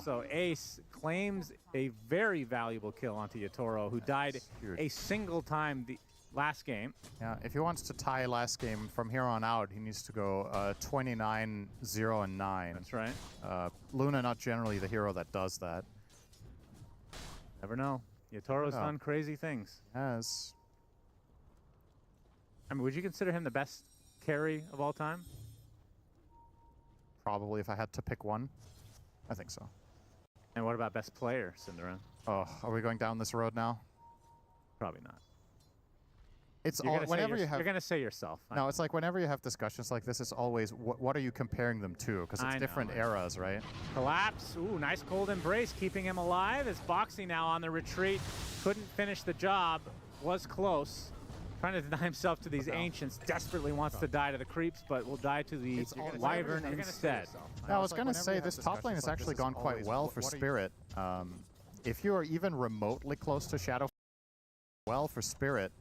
So Ace claims a very valuable kill onto Yatoro, who died a single time the last game. Yeah, if he wants to tie last game from here on out, he needs to go 29, 0, and 9. That's right. Luna not generally the hero that does that. Never know. Yatoro's done crazy things. Yes. I mean, would you consider him the best carry of all time? Probably if I had to pick one. I think so. And what about best player, Cinderin? Oh, are we going down this road now? Probably not. It's all, whenever you have... You're going to say yourself. No, it's like whenever you have discussions like this, it's always, what are you comparing them to? Because it's different eras, right? Collapse. Ooh, nice cold embrace, keeping him alive. As Boxy now on the retreat. Couldn't finish the job. Was close. Trying to deny himself to these Ancients. Desperately wants to die to the creeps, but will die to the Wyvern instead. Yeah, I was going to say, this top lane has actually gone quite well for Spirit. If you are even remotely close to Shadow... Well, for Spirit...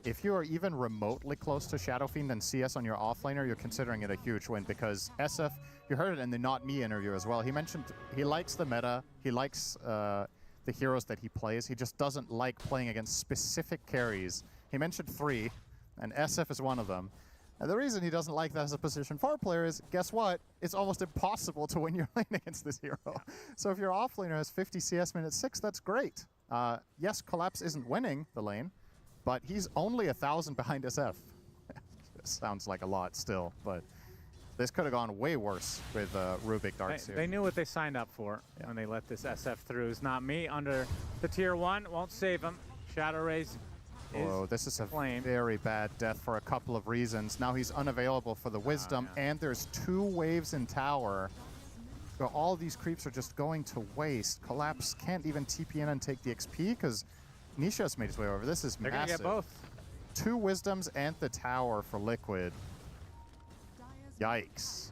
if you are even remotely close to Shadow Fiend and CS on your offlaner, you're considering it a huge win, because SF, you heard it in the Not Me interview as well, he mentioned he likes the meta, he likes the heroes that he plays, he just doesn't like playing against specific carries. He mentioned 3, and SF is one of them. And the reason he doesn't like that as a position 4 player is, guess what? It's almost impossible to win your lane against this hero. So if your offlaner has 50 CS minute 6, that's great. Yes, Collapse isn't winning the lane, but he's only 1,000 behind SF. Sounds like a lot still, but this could have gone way worse with Rubik Darts here. They knew what they signed up for when they let this SF through. It's not me under the tier 1. Won't save him. Shadow Rays. Oh, this is a very bad death for a couple of reasons. Now he's unavailable for the Wisdom, and there's 2 waves in tower. So all these creeps are just going to waste. Collapse can't even TP in and take the XP because Nisha's made his way over. This is massive. They're gonna get both. 2 Wisdoms and the tower for Liquid. Yikes.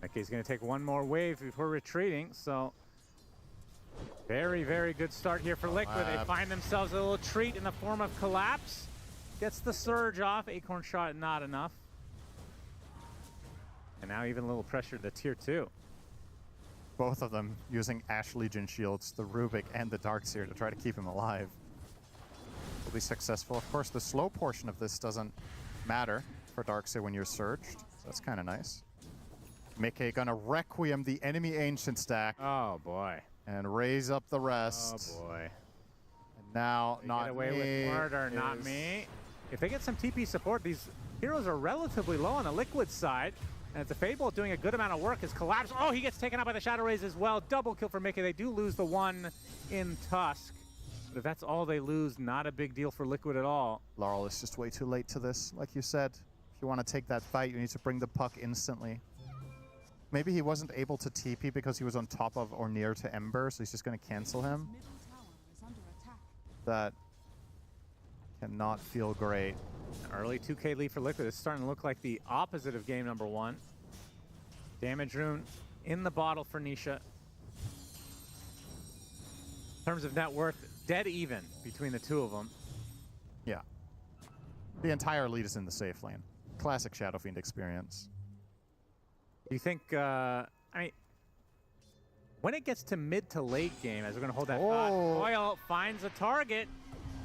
Okay, he's gonna take one more wave before retreating, so very, very good start here for Liquid. They find themselves a little treat in the form of Collapse. Gets the surge off. Acorn shot not enough. And now even a little pressure to tier 2. Both of them using Ash Legion shields, the Rubik and the Darkseer, to try to keep him alive. Will be successful. Of course, the slow portion of this doesn't matter for Darkseer when you're surged. So that's kind of nice. Mickey gonna Requiem the enemy Ancient stack. Oh boy. And raise up the rest. Oh boy. And now, not get away with murder, not me. If they get some TP support, these heroes are relatively low on the Liquid side. And it's a Fable doing a good amount of work. His Collapse. Oh, he gets taken out by the Shadow Rays as well. Double kill for Mickey. They do lose the one in Tusk. But if that's all they lose, not a big deal for Liquid at all. Laurel is just way too late to this. Like you said, if you want to take that fight, you need to bring the puck instantly. Maybe he wasn't able to TP because he was on top of or near to Ember, so he's just going to cancel him. That cannot feel great. An early 2K lead for Liquid. It's starting to look like the opposite of game number 1. Damage rune in the bottle for Nisha. In terms of net worth, dead even between the 2 of them. Yeah. The entire lead is in the safe lane. Classic Shadow Fiend experience. Do you think, I mean, when it gets to mid to late game, as we're going to hold that thought, Oil finds a target.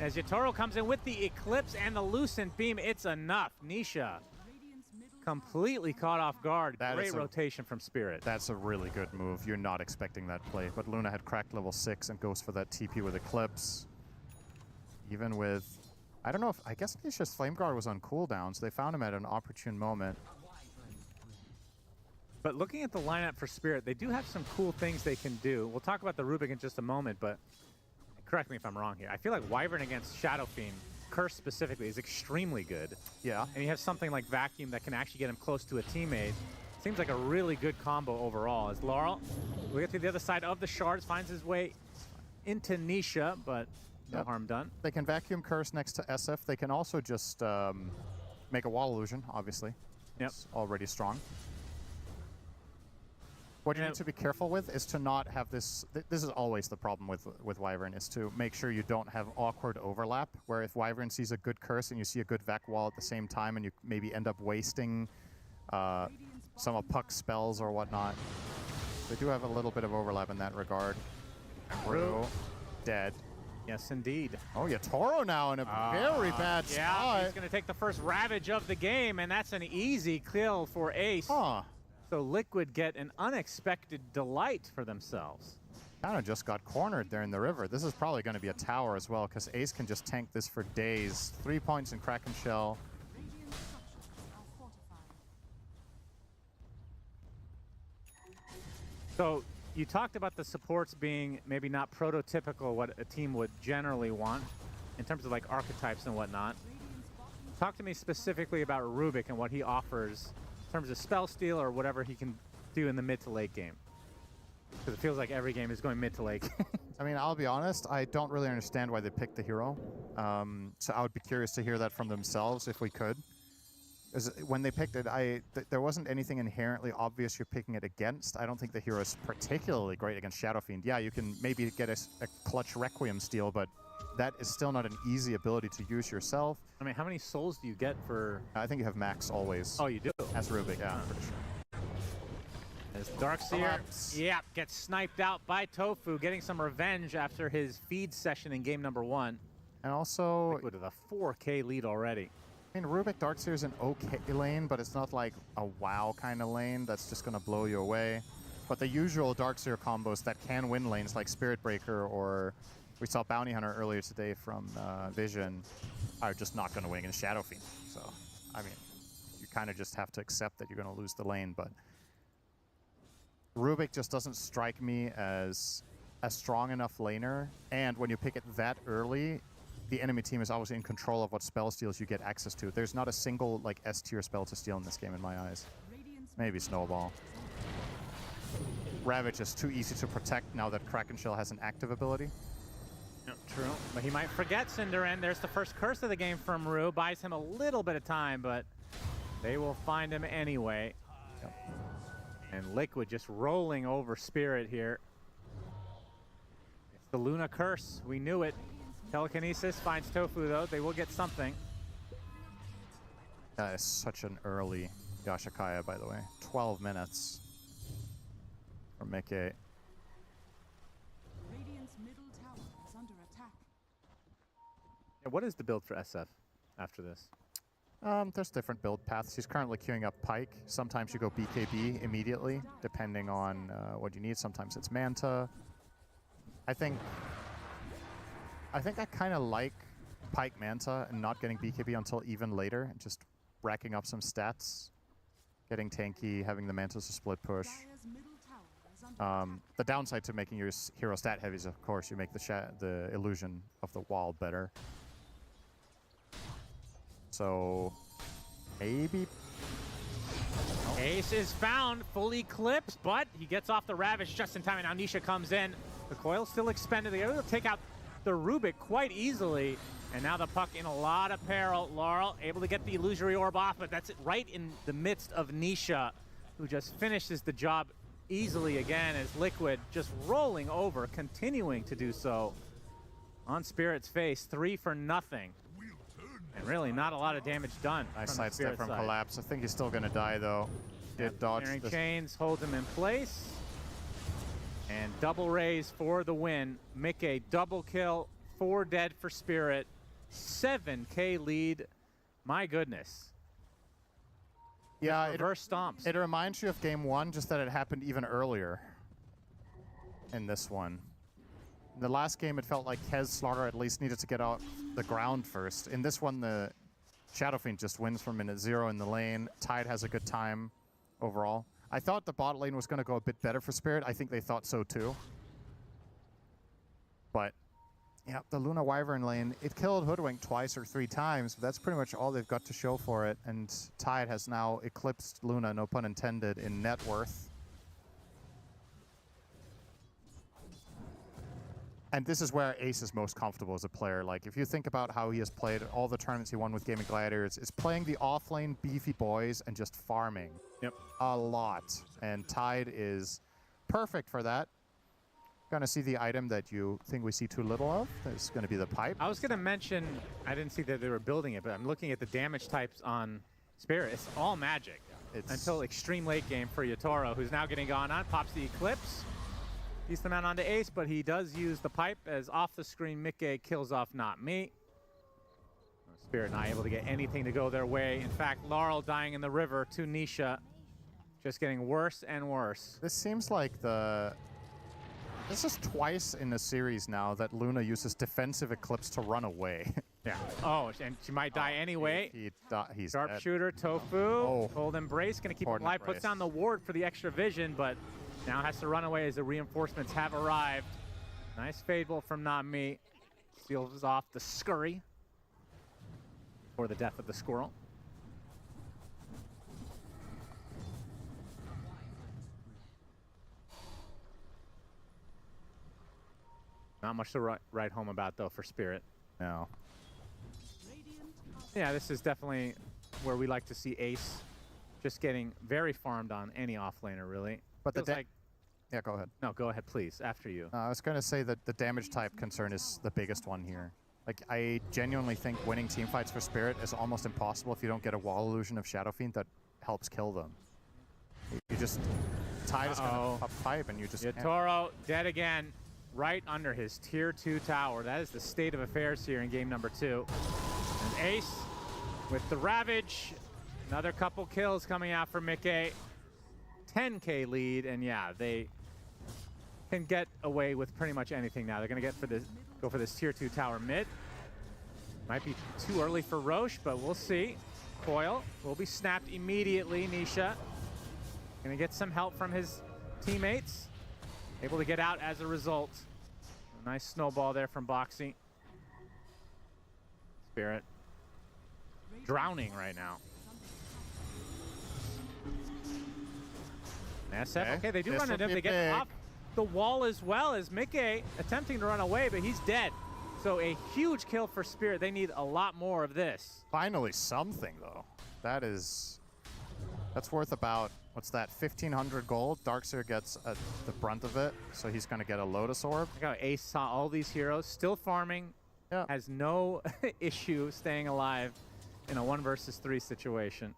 As Yatoro comes in with the Eclipse and the Lucent Beam, it's enough. Nisha completely caught off guard. Great rotation from Spirit. That's a really good move. You're not expecting that play. But Luna had cracked level 6 and goes for that TP with Eclipse. Even with, I don't know if, I guess Nisha's Flame Guard was on cooldown, so they found him at an opportune moment. But looking at the lineup for Spirit, they do have some cool things they can do. We'll talk about the Rubik in just a moment, but correct me if I'm wrong here. I feel like Wyvern against Shadow Fiend, Curse specifically, is extremely good. Yeah. And you have something like Vacuum that can actually get him close to a teammate. Seems like a really good combo overall. As Laurel, we get to the other side of the shards, finds his way into Nisha, but no harm done. They can Vacuum Curse next to SF. They can also just make a wall illusion, obviously. Yep. It's already strong. What you need to be careful with is to not have this. This is always the problem with Wyvern, is to make sure you don't have awkward overlap, where if Wyvern sees a good curse and you see a good Vac wall at the same time and you maybe end up wasting some of Puck's spells or whatnot. They do have a little bit of overlap in that regard. Rue, dead. Yes, indeed. Oh, yeah, Toro now in a very bad yeah, spot. he's going to take the first Ravage of the game, and that's an easy kill for Ace. Huh. So Liquid get an unexpected delight for themselves. Kind of just got cornered there in the river. This is probably going to be a tower as well, because Ace can just tank this for days. 3 points in Kraken Shell. So you talked about the supports being maybe not prototypical what a team would generally want in terms of like archetypes and whatnot. Talk to me specifically about Rubik and what he offers in terms of spell steal or whatever he can do in the mid to late game. Because it feels like every game is going mid to late. I mean, I'll be honest, I don't really understand why they picked the hero. So I would be curious to hear that from themselves if we could. Because when they picked it, there wasn't anything inherently obvious you're picking it against. I don't think the hero is particularly great against Shadow Fiend. Yeah, you can maybe get a clutch Requiem steal, but that is still not an easy ability to use yourself. I mean, how many souls do you get for... I think you have max always. Oh, you do? As Rubik, yeah, I'm pretty sure. As Darkseer, yeah, gets sniped out by Tofu, getting some revenge after his feed session in game number 1. And also... Liquid with a 4K lead already. I mean, Rubik Darkseer is an okay lane, but it's not like a WoW kind of lane that's just going to blow you away. But the usual Darkseer combos that can win lanes, like Spirit Breaker, or we saw Bounty Hunter earlier today from Vision, are just not going to win against Shadow Fiend. So, I mean, you kind of just have to accept that you're going to lose the lane, but Rubik just doesn't strike me as a strong enough laner, and when you pick it that early, the enemy team is obviously in control of what spell steals you get access to. There's not a single like S-tier spell to steal in this game in my eyes. Maybe Snowball. Ravage is too easy to protect now that Kraken Shell has an active ability. No, true, but he might forget Cinderend. There's the first curse of the game from Rue. Buys him a little bit of time, but they will find him anyway. Yep. And Liquid just rolling over Spirit here. It's the Luna curse. We knew it. Telekinesis finds Tofu, though. They will get something. That is such an early Yashikaya, by the way. 12 minutes for Mickey. Radiant's middle tower is under attack. Yeah, what is the build for SF after this? There's different build paths. He's currently queuing up Pike. Sometimes you go BKB immediately, depending on what you need. Sometimes it's Manta. I think I kind of like Pike Manta and not getting BKB until even later, and just racking up some stats, getting tanky, having the Mantas to split push. The downside to making your hero stat heavy is, of course, you make the illusion of the wall better. So, maybe... Ace is found, fully clipped, but he gets off the Ravage just in time, and now Nisha comes in. The coil's still expended. They're able to take out the Rubik quite easily, and now the Puck in a lot of peril. Laurel able to get the illusory orb off, but that's it right in the midst of Nisha, who just finishes the job easily again as Liquid just rolling over, continuing to do so on Spirit's face. 3 for nothing. And really not a lot of damage done. Nice sidestep from Collapse. I think he's still going to die, though. Did dodge the chains, holds him in place. And double raise for the win. Mickey double kill, 4 dead for Spirit. 7K lead. My goodness. Yeah, reverse stomps. It reminds you of game 1, just that it happened even earlier in this one. In the last game, it felt like Kez Slaughter at least needed to get off the ground first. In this one, the Shadow Fiend just wins from minute 0 in the lane. Tide has a good time overall. I thought the bot lane was going to go a bit better for Spirit. I think they thought so too. But, yeah, the Luna Wyvern lane, it killed Hoodwink twice or 3 times, but that's pretty much all they've got to show for it. And Tide has now eclipsed Luna, no pun intended, in net worth. And this is where Ace is most comfortable as a player. Like, if you think about how he has played all the tournaments he won with Gaming Gladiators, is playing the offlane beefy boys and just farming. Yep. A lot. And Tide is perfect for that. Gonna see the item that you think we see too little of. It's gonna be the pipe. I was gonna mention, I didn't see that they were building it, but I'm looking at the damage types on Spirit. It's all magic. it's... Until extreme late game for Yatoro, who's now getting gone on. Pops the Eclipse. He's the man onto Ace, but he does use the pipe as off the screen Mickey kills off Not Me. Spirit not able to get anything to go their way. In fact, Laurel dying in the river to Nisha. Just getting worse and worse. This seems like this is twice in the series now that Luna uses defensive Eclipse to run away. Yeah. Oh, and she might die anyway. He's Sharpshooter, Tofu, Cold Embrace, gonna keep him alive. Puts down the ward for the extra vision, but now has to run away as the reinforcements have arrived. Nice Fable from Not Me. Seals off the Scurry for the death of the squirrel. Not much to write home about, though, for Spirit. No. Yeah, this is definitely where we like to see Ace just getting very farmed on any offlaner, really. But like... Yeah, go ahead. No, go ahead, please. After you. I was going to say that the damage type concern is the biggest one here. Like, I genuinely think winning teamfights for Spirit is almost impossible if you don't get a wall illusion of Shadow Fiend that helps kill them. You just... Tide is going to pop pipe and you just Yatoro dead again. Right under his tier 2 tower. That is the state of affairs here in game number 2. And Ace with the Ravage. Another couple kills coming out for Mickey. 10k lead, and yeah, they can get away with pretty much anything now. They're gonna go for this tier 2 tower mid. Might be too early for Roche, but we'll see. Coil will be snapped immediately. Nisha gonna get some help from his teammates. Able to get out as a result. A nice snowball there from Boxy. Spirit drowning right now. SF, okay, they do run into him. They get off the wall as well as Mickey attempting to run away, but he's dead. So a huge kill for Spirit. They need a lot more of this. Finally something, though. That's worth about, what's that, 1,500 gold. Darkseer gets the brunt of it, so he's going to get a Lotus Orb. Look how Ace saw all these heroes, still farming, has no issue staying alive in a 1 versus 3 situation.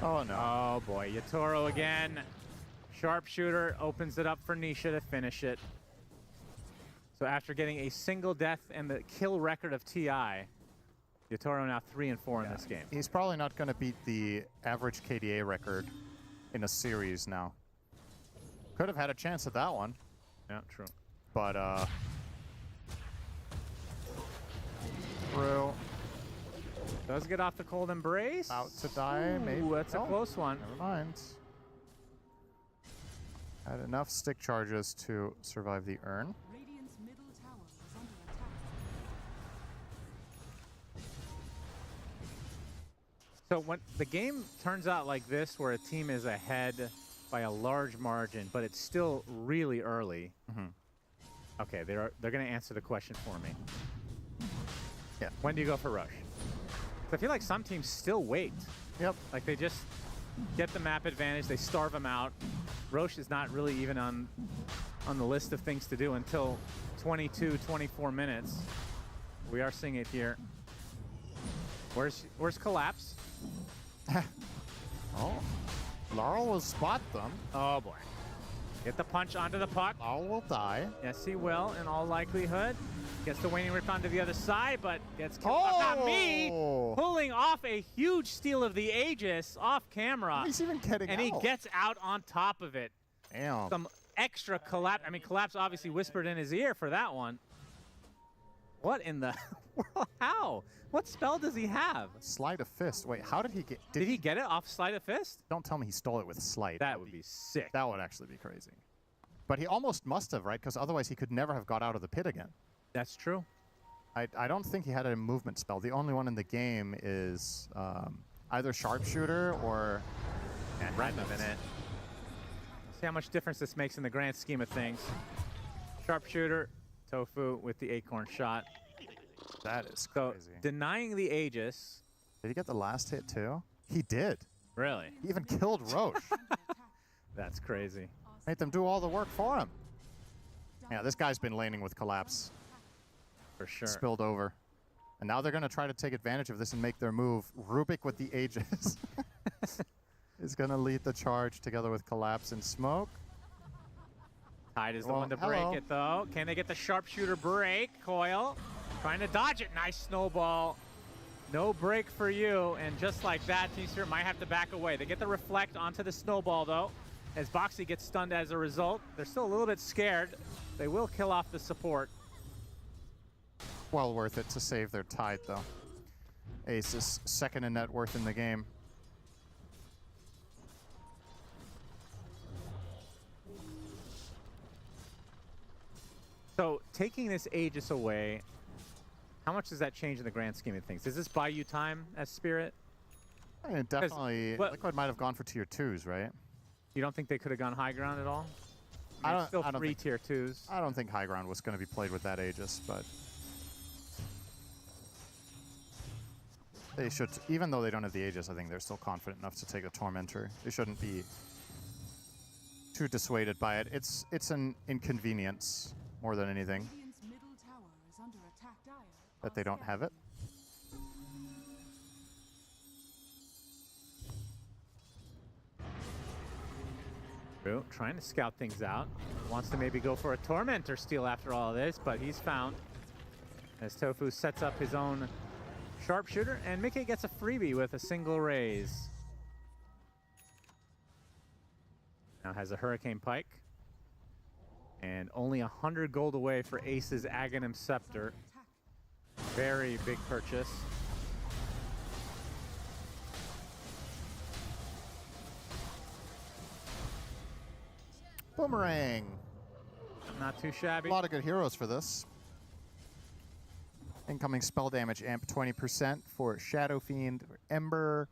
Oh, no. Oh, boy. Yatoro again. Sharpshooter opens it up for Nisha to finish it. So after getting a single death and the kill record of TI, Yatoro now 3 and 4 in this game. He's probably not going to beat the average KDA record in a series now. Could have had a chance at that one. Yeah, true. But, through. Does get off the Cold Embrace. About to die, maybe. Ooh, that's a close one. Never mind. Had enough stick charges to survive the urn. Radiant's middle tower is under attack. So when the game turns out like this, where a team is ahead by a large margin, but it's still really early. Okay, they're going to answer the question for me. Yeah. When do you go for Rush? I feel like some teams still wait. Yep. Like they just get the map advantage, they starve them out. Roche is not really even on the list of things to do until 22, 24 minutes. We are seeing it here. Where's Collapse? Oh, Laurel will spot them. Oh boy. Get the punch onto the puck. Laurel will die. Yes, he will, in all likelihood. Gets the Waning Rift onto the other side, but gets killed off. Not me! Pulling off a huge steal of the Aegis off camera. He's even getting and he gets out on top of it. Damn. Some extra Collapse. I mean, Collapse obviously whispered in his ear for that one. What in the world? How? What spell does he have? Sleight of Fist. Wait, how did he get... Did he get it off Sleight of Fist? Don't tell me he stole it with Sleight. That would be sick. That would actually be crazy. But he almost must have, right? Because otherwise he could never have got out of the pit again. That's true. I don't think he had a movement spell. The only one in the game is either Sharpshooter or... Right in a minute. See how much difference this makes in the grand scheme of things. Sharpshooter, Tofu with the Acorn shot. That is so crazy. Denying the Aegis. Did he get the last hit too? He did. Really? He even killed Roche. That's crazy. Made them do all the work for him. Yeah, this guy's been laning with Collapse. For sure. Spilled over. And now they're going to try to take advantage of this and make their move. Rubik with the Aegis. is going to lead the charge together with Collapse and Smoke. Tide is the one to break it, though. Can they get the sharpshooter break? Coil trying to dodge it. Nice snowball. No break for you. And just like that, Team Spirit might have to back away. They get the reflect onto the snowball, though, as Boxy gets stunned as a result. They're still a little bit scared. They will kill off the support. Well worth it to save their Tide, though. Ace is second in net worth in the game. So taking this Aegis away, how much does that change in the grand scheme of things? Does this buy you time as Spirit? I mean, definitely, Liquid might have gone for tier 2s, right? You don't think they could have gone high ground at all? I don't, still I don't three think, tier 2s. I don't think high ground was going to be played with that Aegis, but they should, even though they don't have the Aegis, I think they're still confident enough to take a Tormentor. They shouldn't be too dissuaded by it. It's an inconvenience more than anything Radiant's middle tower is under attack. Dire that they don't have it. True, trying to scout things out. Wants to maybe go for a Tormentor steal after all of this, but he's found. As Tofu sets up his own sharpshooter, and Mickey gets a freebie with a single raise. Now has a Hurricane Pike. And only 100 gold away for Ace's Aghanim Scepter. Very big purchase. Boomerang. Not too shabby. A lot of good heroes for this. Incoming spell damage amp 20% for Shadow Fiend, Ember.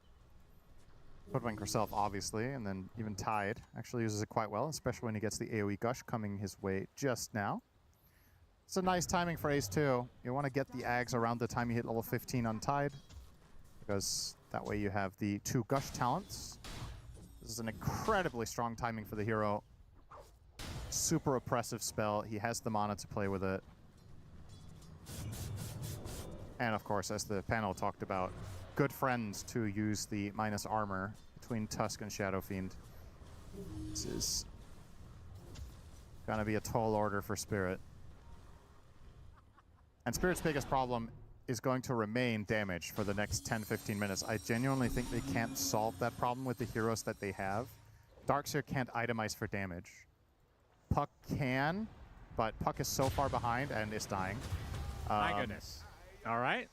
Hoodwink herself, obviously, and then even Tide actually uses it quite well, especially when he gets the AoE Gush coming his way just now. It's a nice timing for Ace too. You want to get the Ags around the time you hit level 15 on Tide, because that way you have the 2 Gush talents. This is an incredibly strong timing for the hero. Super oppressive spell. He has the mana to play with it. And of course, as the panel talked about, good friends to use the minus armor between Tusk and Shadow Fiend. This is gonna be a tall order for Spirit. And Spirit's biggest problem is going to remain damage for the next 10-15 minutes. I genuinely think they can't solve that problem with the heroes that they have. Darkseer can't itemize for damage. Puck can, but Puck is so far behind and is dying. My goodness. All right.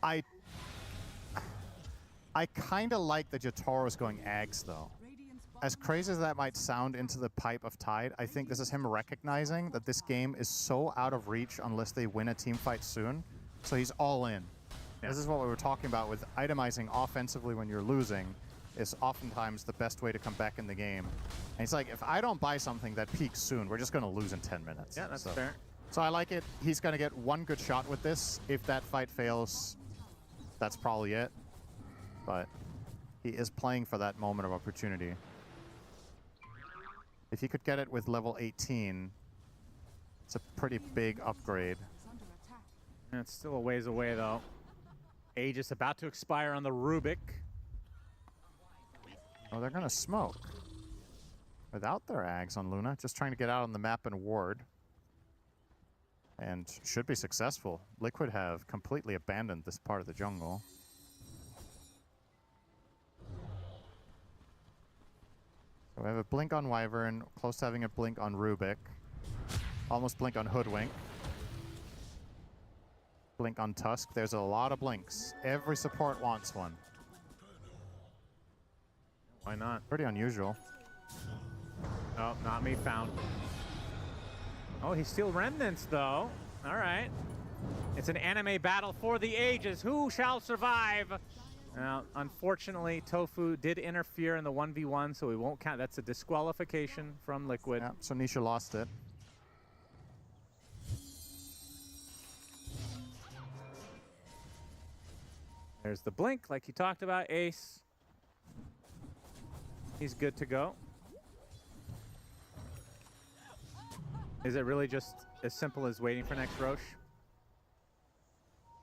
I kind of like that Jotoro's going Ags, though. As crazy as that might sound into the pipe of Tide, I think this is him recognizing that this game is so out of reach unless they win a team fight soon. So he's all in. Yeah. This is what we were talking about with itemizing offensively when you're losing is oftentimes the best way to come back in the game. And he's like, if I don't buy something that peaks soon, we're just going to lose in 10 minutes. Yeah, that's fair. So I like it. He's going to get one good shot with this. If that fight fails, that's probably it. But he is playing for that moment of opportunity. If he could get it with level 18, it's a pretty big upgrade. And it's still a ways away, though. Aegis about to expire on the Rubik. Oh, they're going to smoke. Without their Ags on Luna, just trying to get out on the map and ward. And should be successful. Liquid have completely abandoned this part of the jungle. So we have a blink on Wyvern, close to having a blink on Rubik. Almost blink on Hoodwink. Blink on Tusk. There's a lot of blinks. Every support wants one. Why not? Pretty unusual. Oh, not me found. Oh, he's still remnants, though. All right. It's an anime battle for the ages. Who shall survive? Now, unfortunately, Tofu did interfere in the 1v1, so we won't count. That's a disqualification from Liquid. Yeah, so Nisha lost it. There's the blink, like you talked about, Ace. He's good to go. Is it really just as simple as waiting for next Roche?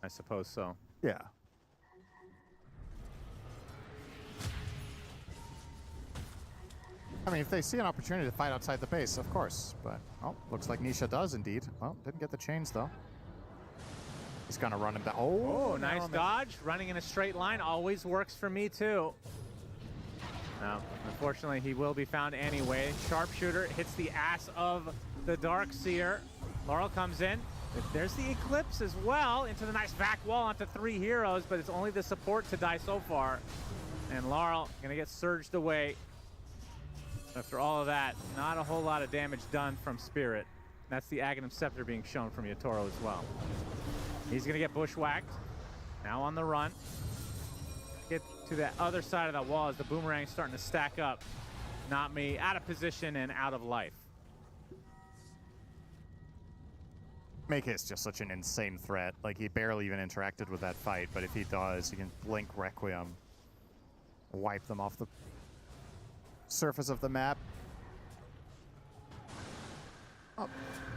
I suppose so. Yeah. I mean, if they see an opportunity to fight outside the base, of course. But, oh, looks like Nisha does indeed. Well, didn't get the chains, though. He's going to run him down. Oh, nice dodge. Running in a straight line always works for me, too. No, unfortunately, he will be found anyway. Sharpshooter hits the ass of the Darkseer. Laurel comes in. There's the Eclipse as well into the nice back wall onto 3 heroes, but it's only the support to die so far. And Laurel going to get surged away. After all of that, not a whole lot of damage done from Spirit. That's the Aghanim Scepter being shown from Yatoro as well. He's going to get bushwhacked. Now on the run. Get to that other side of that wall as the boomerang's starting to stack up. Not me. Out of position and out of life. Make is just such an insane threat. Like, he barely even interacted with that fight, but if he does, he can blink Requiem. Wipe them off the surface of the map. Oh,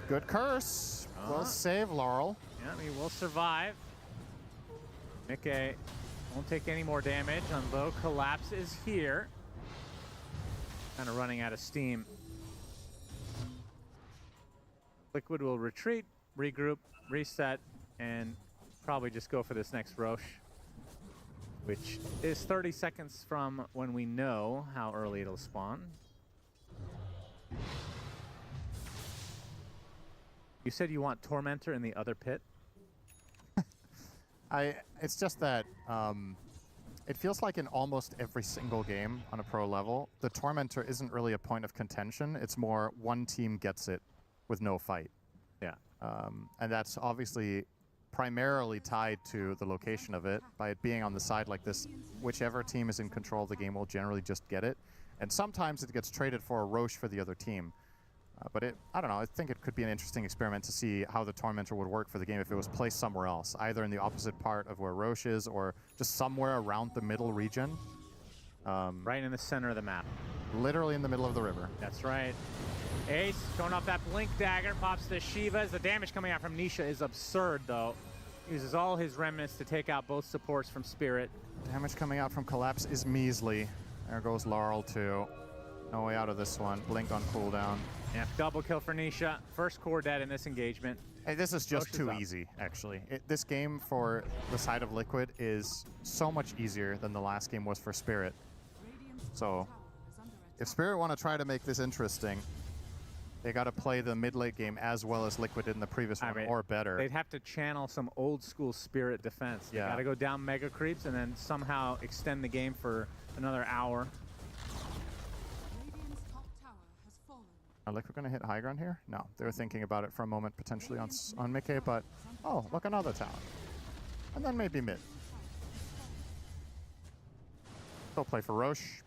good curse. Will save Laurel. Yeah, he will survive. Mickey won't take any more damage, although Collapse is here. Kind of running out of steam. Liquid will retreat, regroup, reset, and probably just go for this next Roche, which is 30 seconds from when we know how early it'll spawn. You said you want Tormentor in the other pit? It's just that it feels like in almost every single game on a pro level, the Tormentor isn't really a point of contention. It's more one team gets it with no fight. Yeah. And that's obviously primarily tied to the location of it. By it being on the side like this, whichever team is in control of the game will generally just get it. And sometimes it gets traded for a Roche for the other team. But I don't know, I think it could be an interesting experiment to see how the Tormentor would work for the game if it was placed somewhere else, either in the opposite part of where Roche is or just somewhere around the middle region. Right in the center of the map. Literally in the middle of the river. That's right. Ace showing off that Blink Dagger, pops the Shivas. The damage coming out from Nisha is absurd, though. Uses all his remnants to take out both supports from Spirit. Damage coming out from Collapse is measly. There goes Laurel, too. No way out of this one. Blink on cooldown. Yeah, double kill for Nisha. First core dead in this engagement. Hey, this is just too easy, actually. This game for the side of Liquid is so much easier than the last game was for Spirit. So, if Spirit want to try to make this interesting, they got to play the mid-late game as well as Liquid did in the previous one, or better. They'd have to channel some old-school Spirit defense. They got to go down mega creeps and then somehow extend the game for another hour. Are Liquid going to hit high ground here? No, they were thinking about it for a moment, potentially on Mickey, but oh, look, another tower. And then maybe mid. Go play for Roche.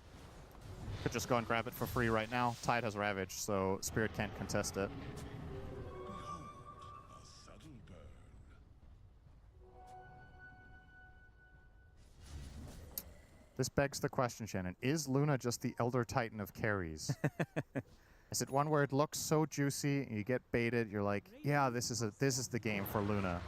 Could just go and grab it for free right now. Tide has Ravage, so Spirit can't contest it. This begs the question, Shannon. Is Luna just the Elder Titan of carries? Is it one where it looks so juicy and you get baited, you're like, yeah, this is the game for Luna.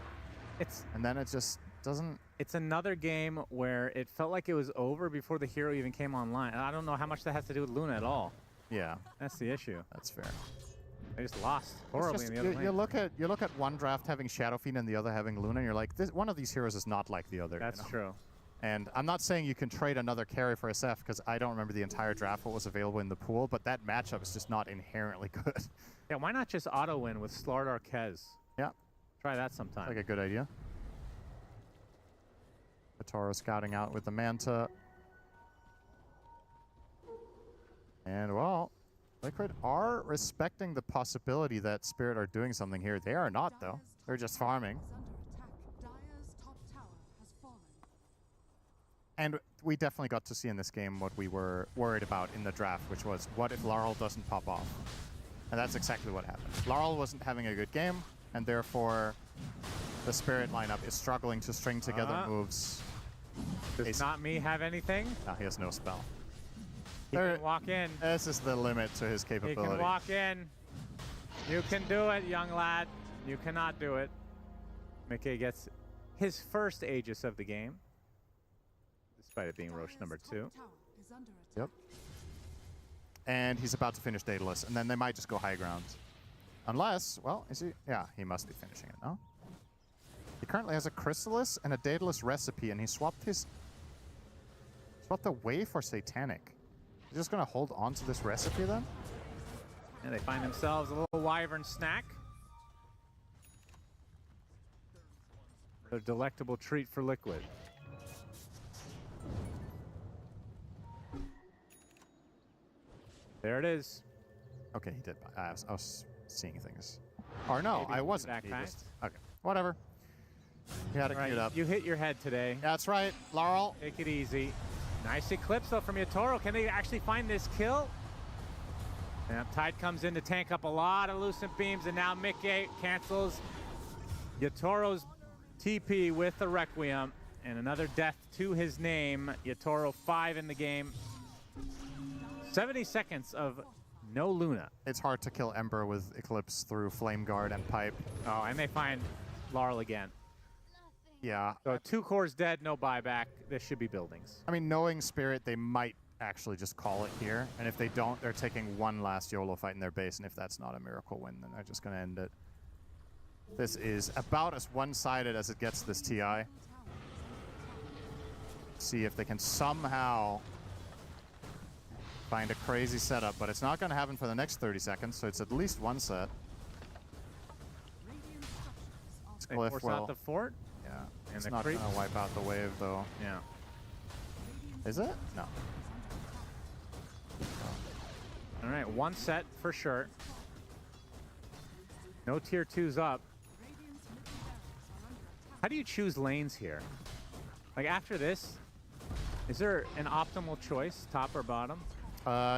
And then it just doesn't. It's another game where it felt like it was over before the hero even came online. And I don't know how much that has to do with Luna at all. Yeah. That's the issue. That's fair. They just lost horribly in the other lane. You look at one draft having Shadow Fiend and the other having Luna, and you're like, one of these heroes is not like the other. That's true. And I'm not saying you can trade another carry for SF, because I don't remember the entire draft what was available in the pool, but that matchup is just not inherently good. Yeah, why not just auto-win with Slardar Kez? Yeah. Try that sometime. Like a good idea. Toro scouting out with the Manta. And, well, Liquid are respecting the possibility that Spirit are doing something here. They are not, though. They're just farming. And we definitely got to see in this game what we were worried about in the draft, which was, what if Laurel doesn't pop off? And that's exactly what happened. Laurel wasn't having a good game, and therefore the Spirit lineup is struggling to string together moves. Does Not Me have anything? No, he has no spell. He can walk in. This is the limit to his capability. He can walk in. You can do it, young lad. You cannot do it. Mickey gets his first Aegis of the game. Despite it being Roche number 2. Yep. and he's about to finish Daedalus, and then they might just go high ground. Unless, well, is he? Yeah, he must be finishing it, no? He currently has a Chrysalis and a Daedalus recipe, and he swapped away for Satanic. He's just gonna hold on to this recipe then? And they find themselves a little Wyvern snack. A delectable treat for Liquid. There it is. Okay, he did. I was seeing things. Or no, Maybe I wasn't. back He pass. just, okay, whatever. He had it queued up. You hit your head today. That's right, Laurel. Take it easy. Nice eclipse though from Yatoro. Can they actually find this kill? Yeah, Tide comes in to tank up a lot of Lucent Beams, and now Mickey cancels Yatoro's TP with the Requiem, and another death to his name. Yatoro 5 in the game. 70 seconds of no Luna. It's hard to kill Ember with Eclipse through Flame Guard and Pipe. Oh, and they find Laurel again. Yeah. So 2 cores dead, no buyback. This should be buildings. I mean, knowing Spirit, they might actually just call it here. And if they don't, they're taking one last YOLO fight in their base. And if that's not a miracle win, then they're just going to end it. This is about as one-sided as it gets this TI. See if they can somehow find a crazy setup, but it's not going to happen for the next 30 seconds, so it's at least one set. They force out the fort. Yeah, And it's the not creep. going to wipe out the wave, though. Yeah. Is it? No. All right, one set for sure. No tier 2s up. How do you choose lanes here? Like after this, is there an optimal choice, top or bottom?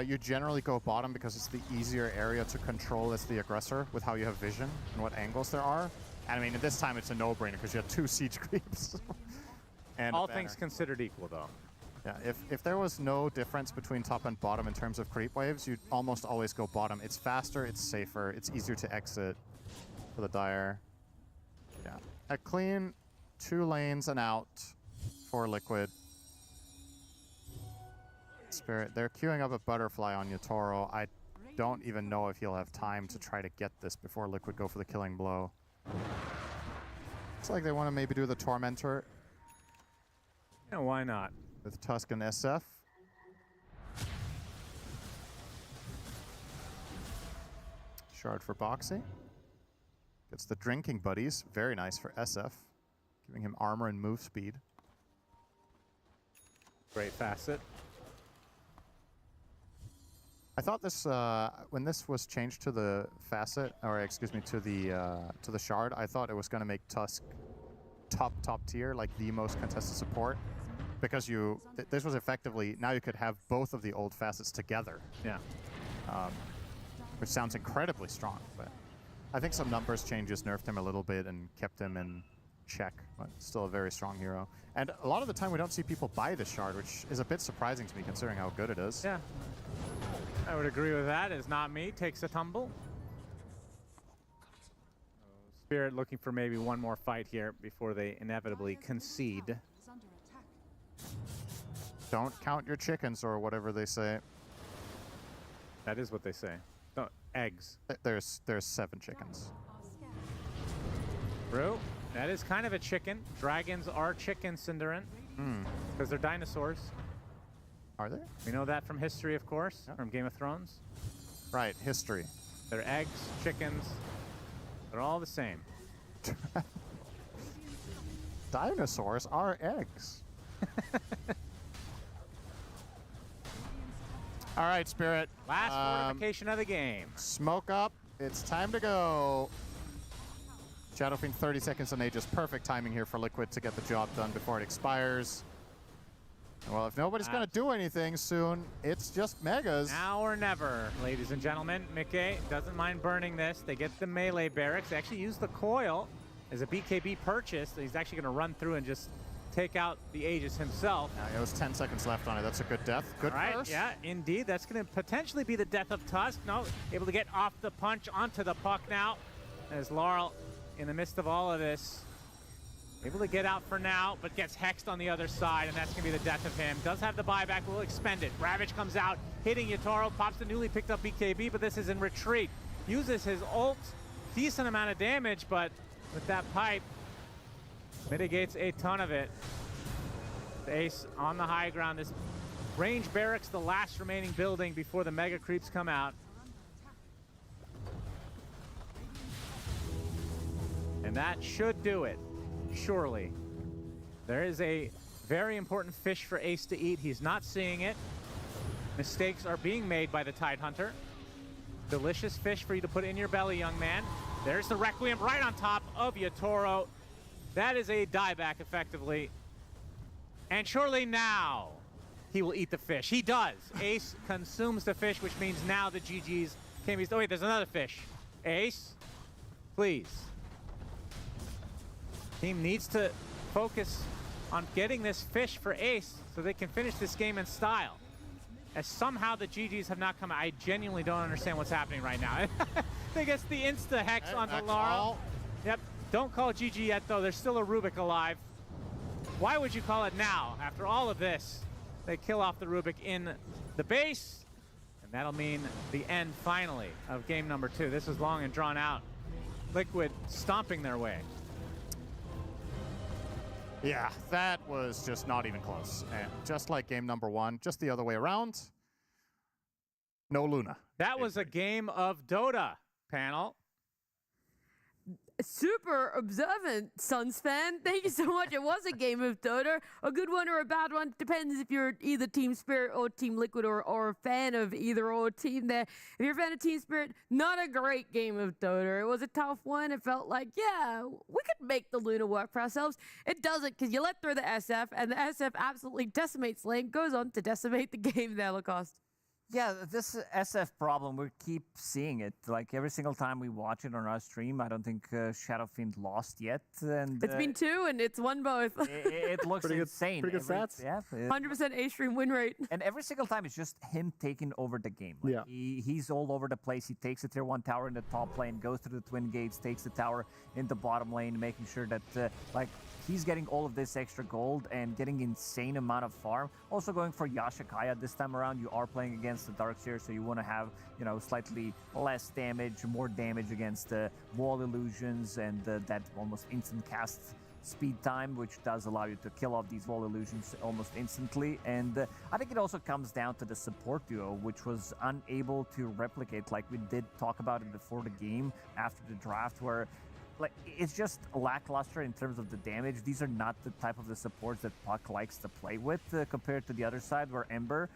You generally go bottom because it's the easier area to control as the aggressor with how you have vision and what angles there are. And I mean, at this time it's a no-brainer because you have 2 siege creeps. And All things considered equal, though. Yeah, if there was no difference between top and bottom in terms of creep waves, you'd almost always go bottom. It's faster, it's safer, it's easier to exit for the Dire. Yeah, a clean 2 lanes and out for Liquid. Spirit, they're queuing up a Butterfly on Yatoro. I don't even know if he'll have time to try to get this before Liquid go for the killing blow. Looks like they want to maybe do the Tormentor Yeah, why not? with Tusk and SF. Shard for Boxy. Gets the Drinking Buddies. Very nice for SF. Giving him armor and move speed. Great facet. I thought this when this was changed to the facet, or excuse me, to the shard, I thought it was going to make Tusk top tier, like the most contested support, because this was effectively, now you could have both of the old facets together. Yeah. Which sounds incredibly strong, but I think some numbers changes nerfed him a little bit and kept him in check, but still a very strong hero. And a lot of the time we don't see people buy the shard, which is a bit surprising to me considering how good it is. Yeah. I would agree with that. It's not me. Takes a tumble. Spirit looking for maybe one more fight here before they inevitably concede. Is under attack. Don't count your chickens, or whatever they say. That is what they say. No, eggs. There's 7 chickens. True. That is kind of a chicken. Dragons are chickens, Cinderin. Because they're dinosaurs. Are they? We know that from history, of course, from Game of Thrones. Right, history. They're eggs, chickens. They're all the same. Dinosaurs are eggs. All right, Spirit. Last fortification of the game. Smoke up. It's time to go. Shadow Fiend 30 seconds on Aegis. Perfect timing here for Liquid to get the job done before it expires. Well, if nobody's going to do anything soon, it's just Megas. Now or never, ladies and gentlemen. Mickey doesn't mind burning this. They get the melee barracks. They actually use the coil as a BKB purchase. He's actually going to run through and just take out the Aegis himself. It was 10 seconds left on it. That's a good death. Good Right, first. yeah, indeed. That's going to potentially be the death of Tusk. No, able to get off the punch onto the puck now. As Laurel, in the midst of all of this, able to get out for now, but gets hexed on the other side, and that's going to be the death of him. Does have the buyback, will expend it. Ravage comes out, hitting Yatoro, pops the newly picked up BKB, but this is in retreat. Uses his ult, decent amount of damage, but with that pipe, mitigates a ton of it. The Ace on the high ground. This range barracks, the last remaining building before the mega creeps come out. And that should do it, surely. There is a very important fish for Ace to eat. He's not seeing it. Mistakes are being made by the Tidehunter. Delicious fish for you to put in your belly, young man. There's the Requiem right on top of Yatoro. That is a dieback, effectively. And surely now he will eat the fish. He does. Ace consumes the fish, which means now the GGs can be... Oh, wait, there's another fish. Ace, please. Team needs to focus on getting this fish for Ace so they can finish this game in style. As somehow the GGs have not come out. I genuinely don't understand what's happening right now. I think it's the insta-hex onto Laurel. Yep, don't call GG yet though. There's still a Rubik alive. Why would you call it now? After all of this, they kill off the Rubik in the base. And that'll mean the end, finally, of game number 2. This is long and drawn out. Liquid stomping their way. Yeah, that was just not even close. And just like game number 1, just the other way around. No Luna. That was a game of DotA, panel. Super observant, Suns fan. Thank you so much. It was a game of DotA. A good one or a bad one. Depends if you're either Team Spirit or Team Liquid or a fan of either or team there. If you're a fan of Team Spirit, not a great game of DotA. It was a tough one. It felt like, yeah, we could make the Luna work for ourselves. It doesn't because you let through the SF, and the SF absolutely decimates lane, goes on to decimate the game there, Lacoste. Yeah, this SF problem, we keep seeing it. Like every single time we watch it on our stream, I don't think Shadowfiend lost yet. And It's been 2, and it's won both. it looks insane. Pretty good stats. Yeah, 100% A-stream win rate. and every single time, it's just him taking over the game. Like Yeah. He's all over the place. He takes a tier 1 tower in the top lane, goes through the twin gates, takes the tower in the bottom lane, making sure that he's getting all of this extra gold and getting insane amount of farm. Also going for Yashikaya this time around. You are playing against the Darkseer, so you want to have, slightly less damage, more damage against wall illusions and that almost instant cast speed time, which does allow you to kill off these wall illusions almost instantly. And I think it also comes down to the support duo, which was unable to replicate, like we did talk about it before the game, after the draft, where it's just lackluster in terms of the damage. These are not the type of the supports that Puck likes to play with compared to the other side, where Ember,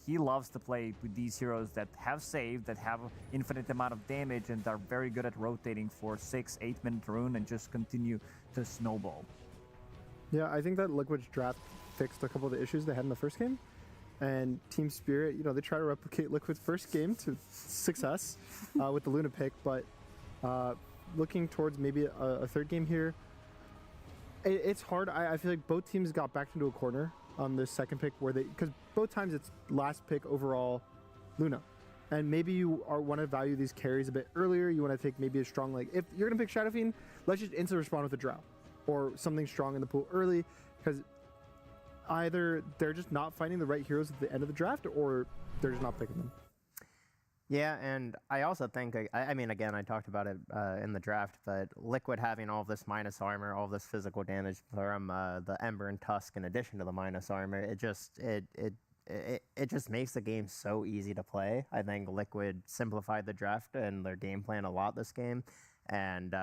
he loves to play with these heroes that have save, that have infinite amount of damage, and are very good at rotating for 6-8 minute rune and just continue to snowball. Yeah, I think that Liquid's draft fixed a couple of the issues they had in the first game. And Team Spirit, they try to replicate Liquid's first game to success with the Luna pick, but looking towards maybe a third game here, it's hard. I feel like both teams got backed into a corner on this second pick because both times it's last pick overall Luna. And maybe you want to value these carries a bit earlier. You want to take maybe a strong, if you're going to pick Shadowfiend, let's just instant respond with a Drow or something strong in the pool early, because either they're just not finding the right heroes at the end of the draft or they're just not picking them. Yeah, and I also think, I mean, again, I talked about it in the draft, but Liquid having all of this minus armor, all of this physical damage from the Ember and Tusk in addition to the minus armor, it just makes the game so easy to play. I think Liquid simplified the draft and their game plan a lot this game, and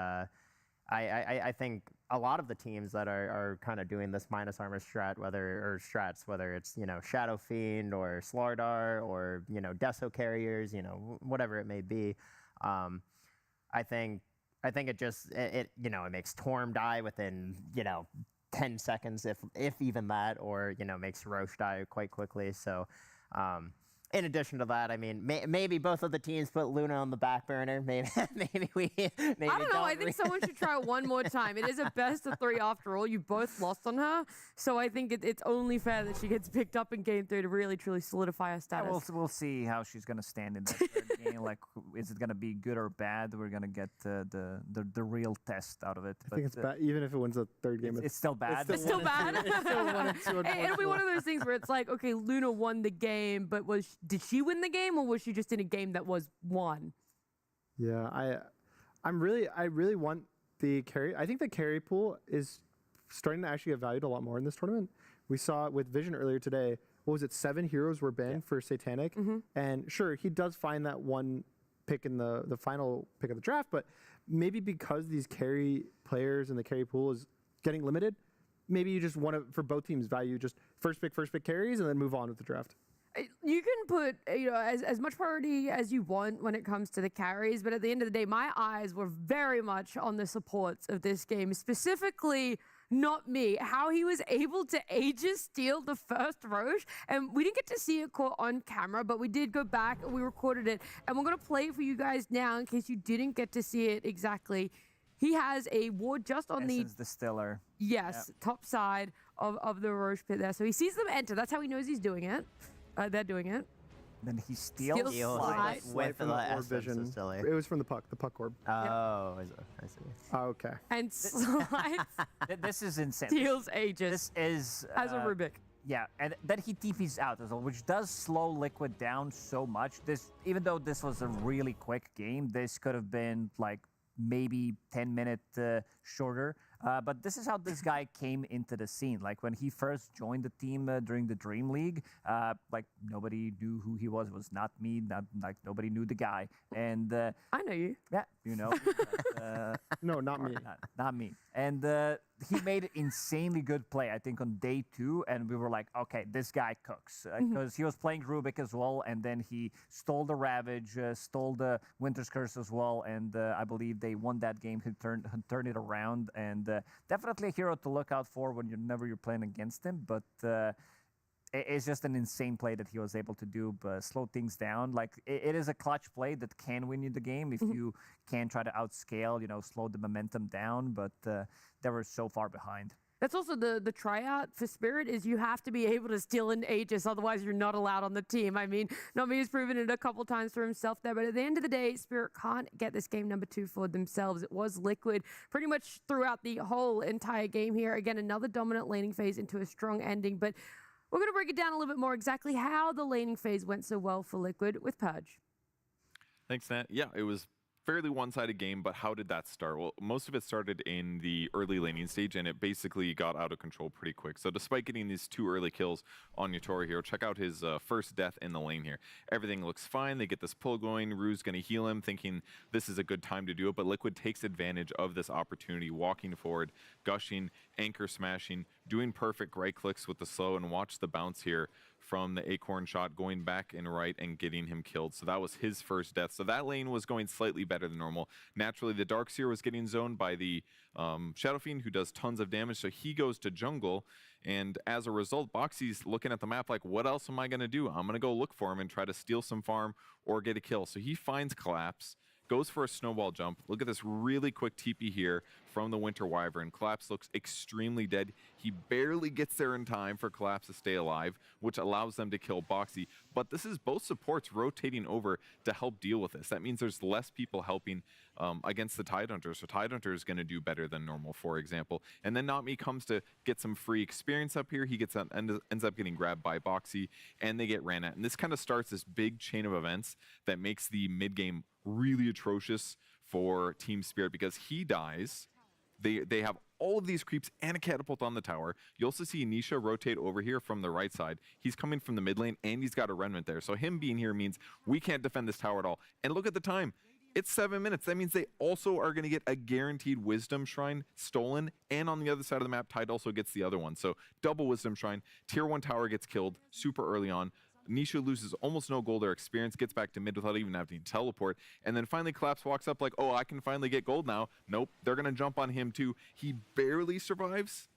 I think a lot of the teams that are kind of doing this minus armor strat, whether it's Shadowfiend or Slardar or Deso carriers, whatever it may be, I think it just it makes Torm die within 10 seconds if even that, or makes Roche die quite quickly. So in addition to that, I mean, maybe both of the teams put Luna on the back burner. Maybe I don't know. I think someone should try it one more time. It is a best of 3 after all. You both lost on her, so I think it's only fair that she gets picked up in game 3 to really truly solidify her status. We'll see how she's gonna stand in that third game. Is it gonna be good or bad? We're gonna get the real test out of it. I think it's bad, even if it wins a third game. It's still bad. It's still bad. It'll be one of those things where it's like, okay, Luna won the game, but was did she win the game, or was she just in a game that was won? Yeah, I really want the carry. I think the carry pool is starting to actually get valued a lot more in this tournament. We saw it with Vision earlier today. What was it? 7 heroes were banned for Satanic, and sure, he does find that one pick in the final pick of the draft, but maybe because these carry players and the carry pool is getting limited, maybe you just want to, for both teams, value just first pick carries and then move on with the draft. You can put, as much priority as you want when it comes to the carries, but at the end of the day, my eyes were very much on the supports of this game, specifically not me, how he was able to Aegis steal the first Roche, and we didn't get to see it caught on camera, but we did go back and we recorded it, and we're going to play it for you guys now in case you didn't get to see it exactly. He has a ward just on the distiller. Yes, top side of the Roche pit there. So he sees them enter. That's how he knows he's doing it. They're doing it. Then he steals Slide. with from the orb essence vision. distiller. It was from the puck orb. Oh, I see. Oh, okay. And slides, This is insane. steals Aegis This is as a Rubik. Yeah, and then he TPs out as well, which does slow Liquid down so much. Even though this was a really quick game, this could have been like maybe 10-minute shorter. But this is how this guy came into the scene. Like when he first joined the team during the Dream League, like nobody knew who he was. It was not me. Like nobody knew the guy. And I know you. yeah, you know. No, not me. Not me. And he made an insanely good play, I think, on day 2. And we were like, okay, this guy cooks. Because he was playing Rubik as well. And then he stole the Ravage, stole the Winter's Curse as well. And I believe they won that game. He turned it around. And definitely a hero to look out for whenever you're playing against him. But it's just an insane play that he was able to do, but slow things down. Like it is a clutch play that can win you the game if you can try to outscale, slow the momentum down. But they were so far behind. That's also the tryout for Spirit is you have to be able to steal an Aegis, otherwise you're not allowed on the team. I mean, Nami has proven it a couple times for himself there, but at the end of the day, Spirit can't get this game number 2 for themselves. It was Liquid pretty much throughout the whole entire game here. Again, another dominant laning phase into a strong ending, but we're going to break it down a little bit more exactly how the laning phase went so well for Liquid with Purge. Thanks, Nat. Yeah, it was fairly one-sided game, but how did that start? Well, most of it started in the early laning stage, and it basically got out of control pretty quick. So despite getting these 2 early kills on Yatoro here, check out his first death in the lane here. Everything looks fine. They get this pull going. Rue's going to heal him, thinking this is a good time to do it, but Liquid takes advantage of this opportunity, walking forward, gushing, anchor smashing, doing perfect right clicks with the slow, and watch the bounce here from the Acorn shot, going back and right and getting him killed. So that was his first death. So that lane was going slightly better than normal. Naturally, the Darkseer was getting zoned by the Shadow Fiend, who does tons of damage, so he goes to jungle. And as a result, Boxy's looking at the map like, what else am I going to do? I'm going to go look for him and try to steal some farm or get a kill. So he finds Collapse, goes for a snowball jump. Look at this really quick TP here from the Winter Wyvern. Collapse looks extremely dead. He barely gets there in time for Collapse to stay alive, which allows them to kill Boxy. But this is both supports rotating over to help deal with this. That means there's less people helping against the Tidehunter. So Tidehunter is going to do better than normal, for example. And then Not Me comes to get some free experience up here. He gets ends up getting grabbed by Boxy, and they get ran at. And this kind of starts this big chain of events that makes the mid game really atrocious for Team Spirit, because he dies. They have all of these creeps and a catapult on the tower. You also see Nisha rotate over here from the right side. He's coming from the mid lane, and he's got a remnant there. So him being here means we can't defend this tower at all. And look at the time. It's 7 minutes. That means they also are going to get a guaranteed Wisdom Shrine stolen. And on the other side of the map, Tide also gets the other one. So double Wisdom Shrine. Tier 1 tower gets killed super early on. Nisha loses almost no gold or experience, gets back to mid without even having to teleport, and then finally Collapse walks up like, oh, I can finally get gold now. Nope, they're going to jump on him too. He barely survives.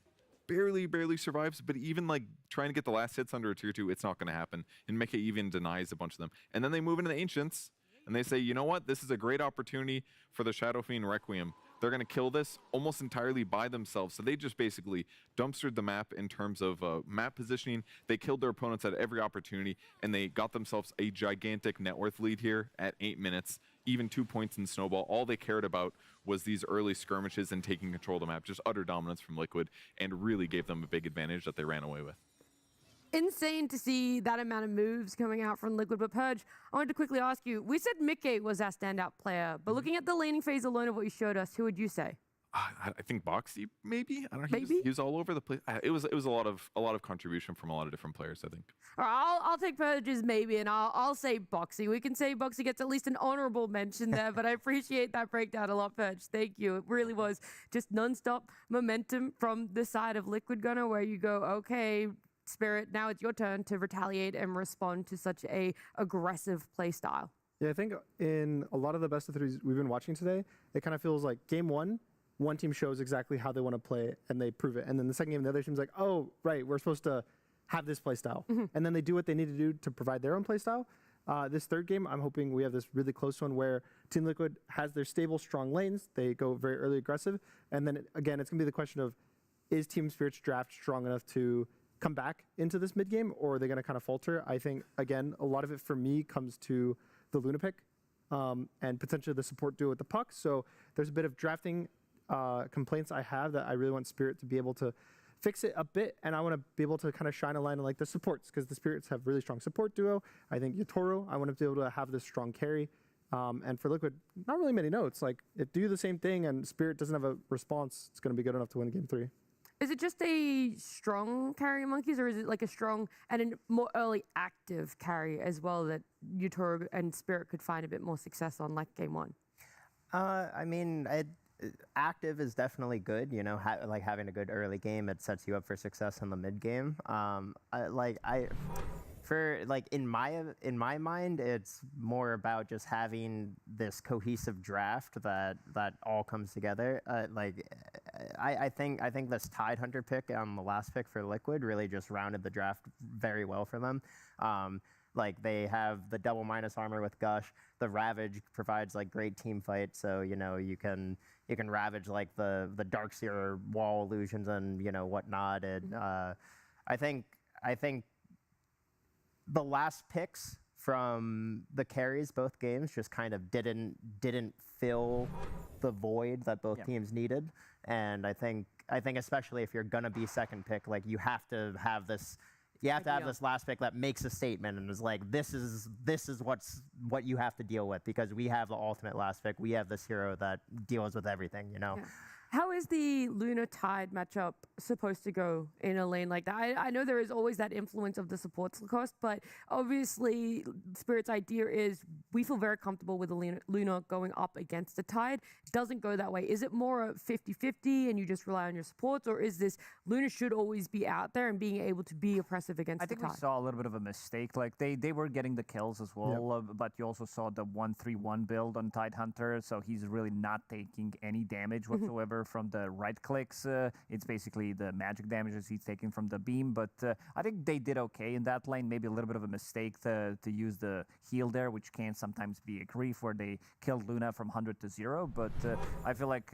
Barely survives, but even like trying to get the last hits under a tier 2, it's not going to happen. And Mecha even denies a bunch of them. And then they move into the Ancients, and they say, you know what? This is a great opportunity for the Shadow Fiend Requiem. They're going to kill this almost entirely by themselves. So they just basically dumpstered the map in terms of map positioning. They killed their opponents at every opportunity, and they got themselves a gigantic net worth lead here at 8 minutes, even 2 points in Snowball. All they cared about was these early skirmishes and taking control of the map. Just utter dominance from Liquid, and really gave them a big advantage that they ran away with. insane to see that amount of moves coming out from Liquid. But Purge, I wanted to quickly ask you, we said Mickey was our standout player, but looking at the laning phase alone of what you showed us, who would you say? I think Boxy, maybe. I don't know. Maybe? He was all over the place. It was a lot of contribution from a lot of different players, I think. All right, I'll take Purge's maybe, and I'll say Boxy. We can say Boxy gets at least an honorable mention there, but I appreciate that breakdown a lot, Purge. Thank you. It really was just nonstop momentum from the side of Liquid Gunner, where you go, okay, Spirit, now it's your turn to retaliate and respond to such a aggressive play style. Yeah, I think in a lot of the best of threes we've been watching today, it kind of feels like game one team shows exactly how they want to play it, and they prove it. And then the second game, the other team's like, oh, right, we're supposed to have this play style. And then they do what they need to do to provide their own play style. This third game, I'm hoping we have this really close one where Team Liquid has their stable, strong lanes. They go very early aggressive. And then, again, it's going to be the question of, is Team Spirit's draft strong enough to come back into this mid game, or are they going to kind of falter? I think, again, a lot of it for me comes to the Luna pick and potentially the support duo with the puck. So there's a bit of drafting complaints I have that I really want Spirit to be able to fix it a bit, and I want to be able to kind of shine a line on like the supports, because the Spirits have really strong support duo. I think Yatoro, I want to be able to have this strong carry. And for Liquid, not really many notes. Like, if do the same thing and Spirit doesn't have a response, it's going to be good enough to win game 3. Is it just a strong carry Monkeys, or is it like a strong and a more early active carry as well that Yatoro and Spirit could find a bit more success on, like game 1? I mean, active is definitely good. You know, like having a good early game, it sets you up for success in the mid game. In my mind, it's more about just having this cohesive draft that all comes together. I think this Tidehunter pick on the last pick for Liquid really just rounded the draft very well for them. Like, they have the double minus armor with Gush. The Ravage provides like great team fight, so you know you can ravage like the Darkseer wall illusions and whatnot. And I think the last picks from the carries both games just kind of didn't fill the void that both teams needed. And I think especially if you're gonna be second pick, like, you have to have this. You have to have this last pick that makes a statement and is like, this is what you have to deal with, because we have the ultimate last pick. We have this hero that deals with everything, Yeah. How is the Luna Tide matchup supposed to go in a lane like that? I know there is always that influence of the supports cost, but obviously Spirit's idea is we feel very comfortable with the Luna going up against the Tide. It doesn't go that way. Is it more a 50-50 and you just rely on your supports, or is this Luna should always be out there and being able to be oppressive against the Tide? I think we saw a little bit of a mistake. Like, they were getting the kills as well, but you also saw the 1-3-1 build on Tidehunter, so he's really not taking any damage whatsoever from the right clicks. It's basically the magic damages he's taking from the beam, but I think they did okay in that lane. Maybe a little bit of a mistake to use the heal there, which can sometimes be a grief, where they killed Luna from 100 to 0, but I feel like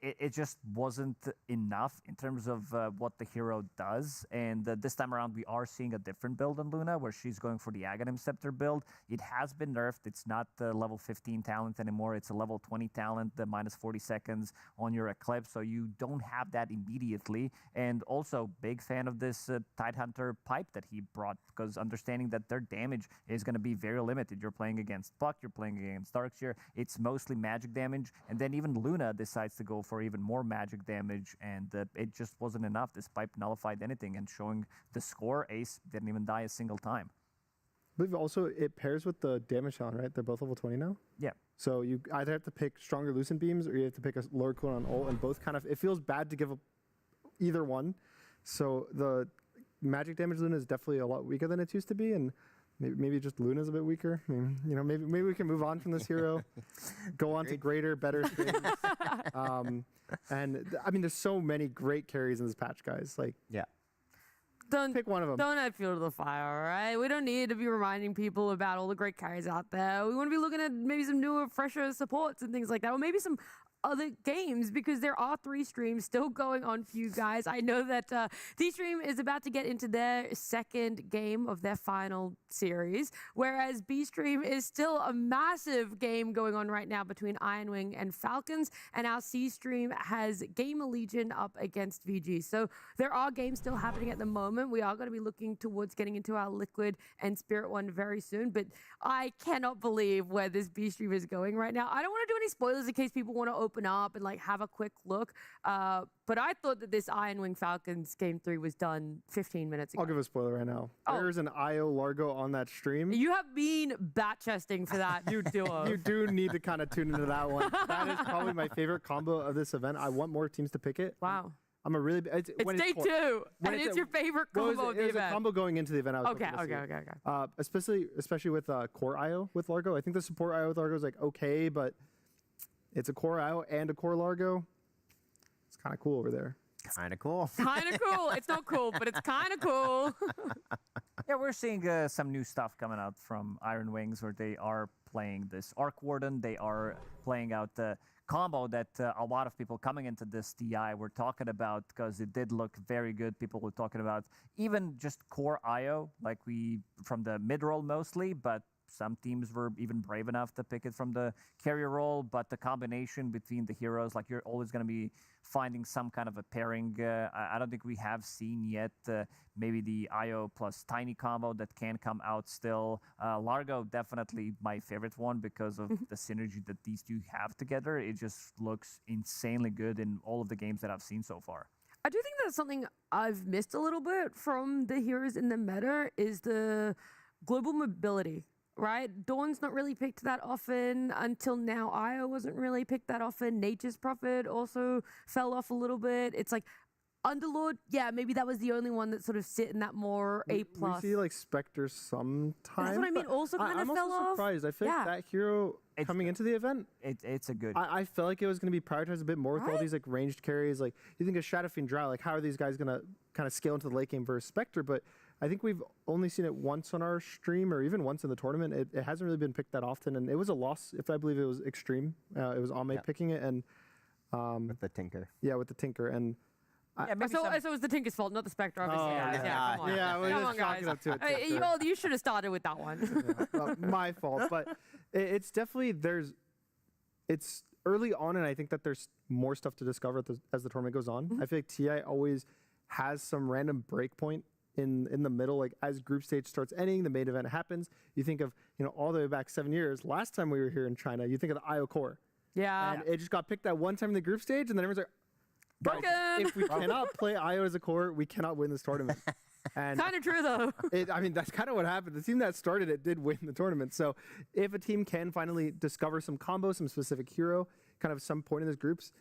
it just wasn't enough in terms of what the hero does. And this time around, we are seeing a different build on Luna, where she's going for the Aghanim Scepter build. It has been nerfed. It's not the level 15 talent anymore. It's a level 20 talent, the minus 40 seconds on your Eclipse, so you don't have that immediately. And also, big fan of this Tidehunter pipe that he brought, because understanding that their damage is going to be very limited. You're playing against Puck, you're playing against Darkseer. It's mostly magic damage, and then even Luna decides to go for even more magic damage, and it just wasn't enough. This pipe nullified anything, and showing the score, Ace didn't even die a single time. But also, it pairs with the damage talent, right? They're both level 20 now? Yeah. So you either have to pick stronger Lucent Beams, or you have to pick a lower cooldown on ult, and both kind of, it feels bad to give up either one. So the magic damage Luna is definitely a lot weaker than it used to be, and maybe just Luna's a bit weaker. I mean, maybe we can move on from this hero, go on to greater, better things. And I mean, there's so many great carries in this patch, guys. Like, Don't pick one of them. Don't add fuel to the fire, all right? We don't need to be reminding people about all the great carries out there. We want to be looking at maybe some newer, fresher supports and things like that, or maybe some other games, because there are 3 streams still going on for you guys. I know that D-Stream is about to get into their second game of their final series, whereas B-Stream is still a massive game going on right now between Iron Wing and Falcons, and our C-Stream has Gamer Legion up against VG. So there are games still happening at the moment. We are going to be looking towards getting into our Liquid and Spirit one very soon, but I cannot believe where this B-Stream is going right now. I don't want to do any spoilers in case people want to open up and like have a quick look, but I thought that this Iron Wing Falcons Game 3 was done 15 minutes ago. I'll give a spoiler right now. There's an IO Largo on that stream. You have been bat-chesting for that, you duo. You do need to kind of tune into that one. That is probably my favorite combo of this event. I want more teams to pick it. Wow. I'm a really it's day 2, and it's your favorite combo of the event. It was a combo going into the event. I was Okay. Especially with core IO with Largo. I think the support IO with Largo is like okay, but it's a core IO and a core Largo. It's kind of cool over there. Kind of cool. Kind of cool. It's not cool, but it's kind of cool. Yeah, we're seeing some new stuff coming out from Iron Wings, where they are playing this Arc Warden. They are playing out the combo that a lot of people coming into this TI were talking about, because it did look very good. People were talking about even just core IO, like from the mid-roll mostly, but some teams were even brave enough to pick it from the carrier role. But the combination between the heroes, like you're always going to be finding some kind of a pairing. I don't think we have seen yet maybe the IO plus Tiny combo that can come out still. Largo, definitely my favorite one because of the synergy that these two have together. It just looks insanely good in all of the games that I've seen so far. I do think that's something I've missed a little bit from the heroes in the meta is the global mobility. Right? Dawn's not really picked that often until now. IO wasn't really picked that often. Nature's Prophet also fell off a little bit. It's like Underlord, yeah, maybe that was the only one that sort of sit in that more A+. We see like Spectre sometimes. That's what I mean, also kind of fell off. I'm also surprised. I feel like that hero coming into the event, it's a good. I felt like it was going to be prioritized a bit more with all these like ranged carries. Like you think of Shadow Fiend Drow, like how are these guys going to kind of scale into the late game versus Spectre? But I think we've only seen it once on our stream, or even once in the tournament. It hasn't really been picked that often, and it was a loss. If I believe it was Extreme, it was Ame picking it, and with the Tinker. Yeah, with the Tinker, and so it was the Tinker's fault, not the Spectre, obviously. Come on, guys. Up to it. You should have started with that one. My fault, but it's definitely it's early on, and I think that there's more stuff to discover as the tournament goes on. I feel like TI always has some random breakpoint in the middle, like as group stage starts ending, the main event happens. You think of all the way back 7 years. Last time we were here in China, you think of the IO Core. Yeah. And it just got picked that one time in the group stage, and then everyone's like, if we cannot play IO as a core, we cannot win this tournament. And kind of true though. I mean, that's kind of what happened. The team that started it did win the tournament. So if a team can finally discover some combos, some specific hero, kind of some point in those groups,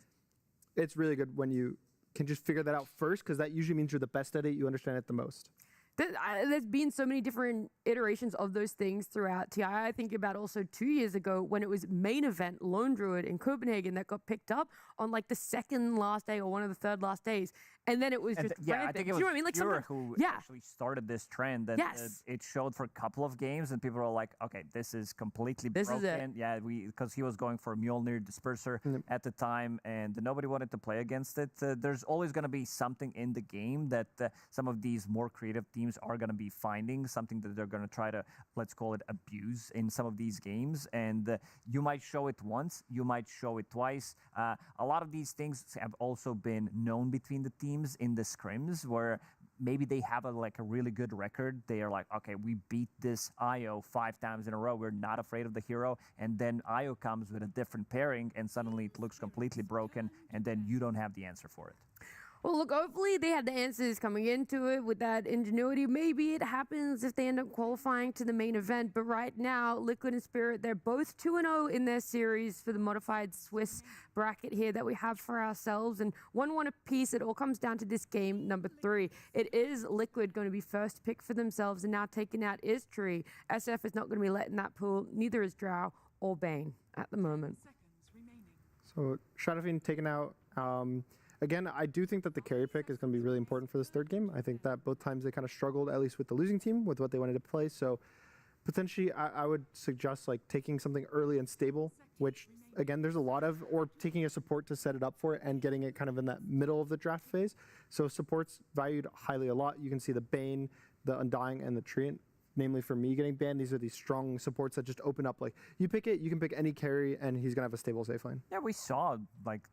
it's really good when you can just figure that out first, because that usually means you're the best at it, you understand it the most. There's been so many different iterations of those things throughout TI. I think about also 2 years ago when it was main event Lone Druid in Copenhagen that got picked up on like the second last day or one of the third last days. And then it was just I think it was you know what I mean? Like who actually started this trend. That it showed for a couple of games, and people were like, "Okay, this is completely broken." Is it. Yeah, because he was going for Mjolnir Disperser at the time, and nobody wanted to play against it. There's always going to be something in the game that some of these more creative teams are going to be finding, something that they're going to try to, let's call it, abuse in some of these games. And you might show it once, you might show it twice. A lot of these things have also been known between the teams in the scrims, where maybe they have a really good record. They are like, okay, we beat this IO 5 times in a row. We're not afraid of the hero. And then IO comes with a different pairing, and suddenly it looks completely broken, and then you don't have the answer for it. Well, look, hopefully they had the answers coming into it with that ingenuity. Maybe it happens if they end up qualifying to the main event. But right now, Liquid and Spirit, they're both 2-0 in their series for the modified Swiss bracket here that we have for ourselves. And 1-1 apiece. It all comes down to this game, number 3. It is Liquid going to be first pick for themselves, and now taking out is Tree. SF is not going to be let in that pool. Neither is Drow or Bane at the moment. So Shadow Fiend taken out. Again, I do think that the carry pick is going to be really important for this third game. I think that both times they kind of struggled, at least with the losing team, with what they wanted to play. So potentially, I would suggest taking something early and stable, which again, there's a lot of, or taking a support to set it up for it and getting it kind of in that middle of the draft phase. So supports valued highly a lot. You can see the Bane, the Undying, and the Treant. Namely for me getting banned, these are these strong supports that just open up. Like, you pick it, you can pick any carry, and he's going to have a stable safe lane. Yeah, we saw, like,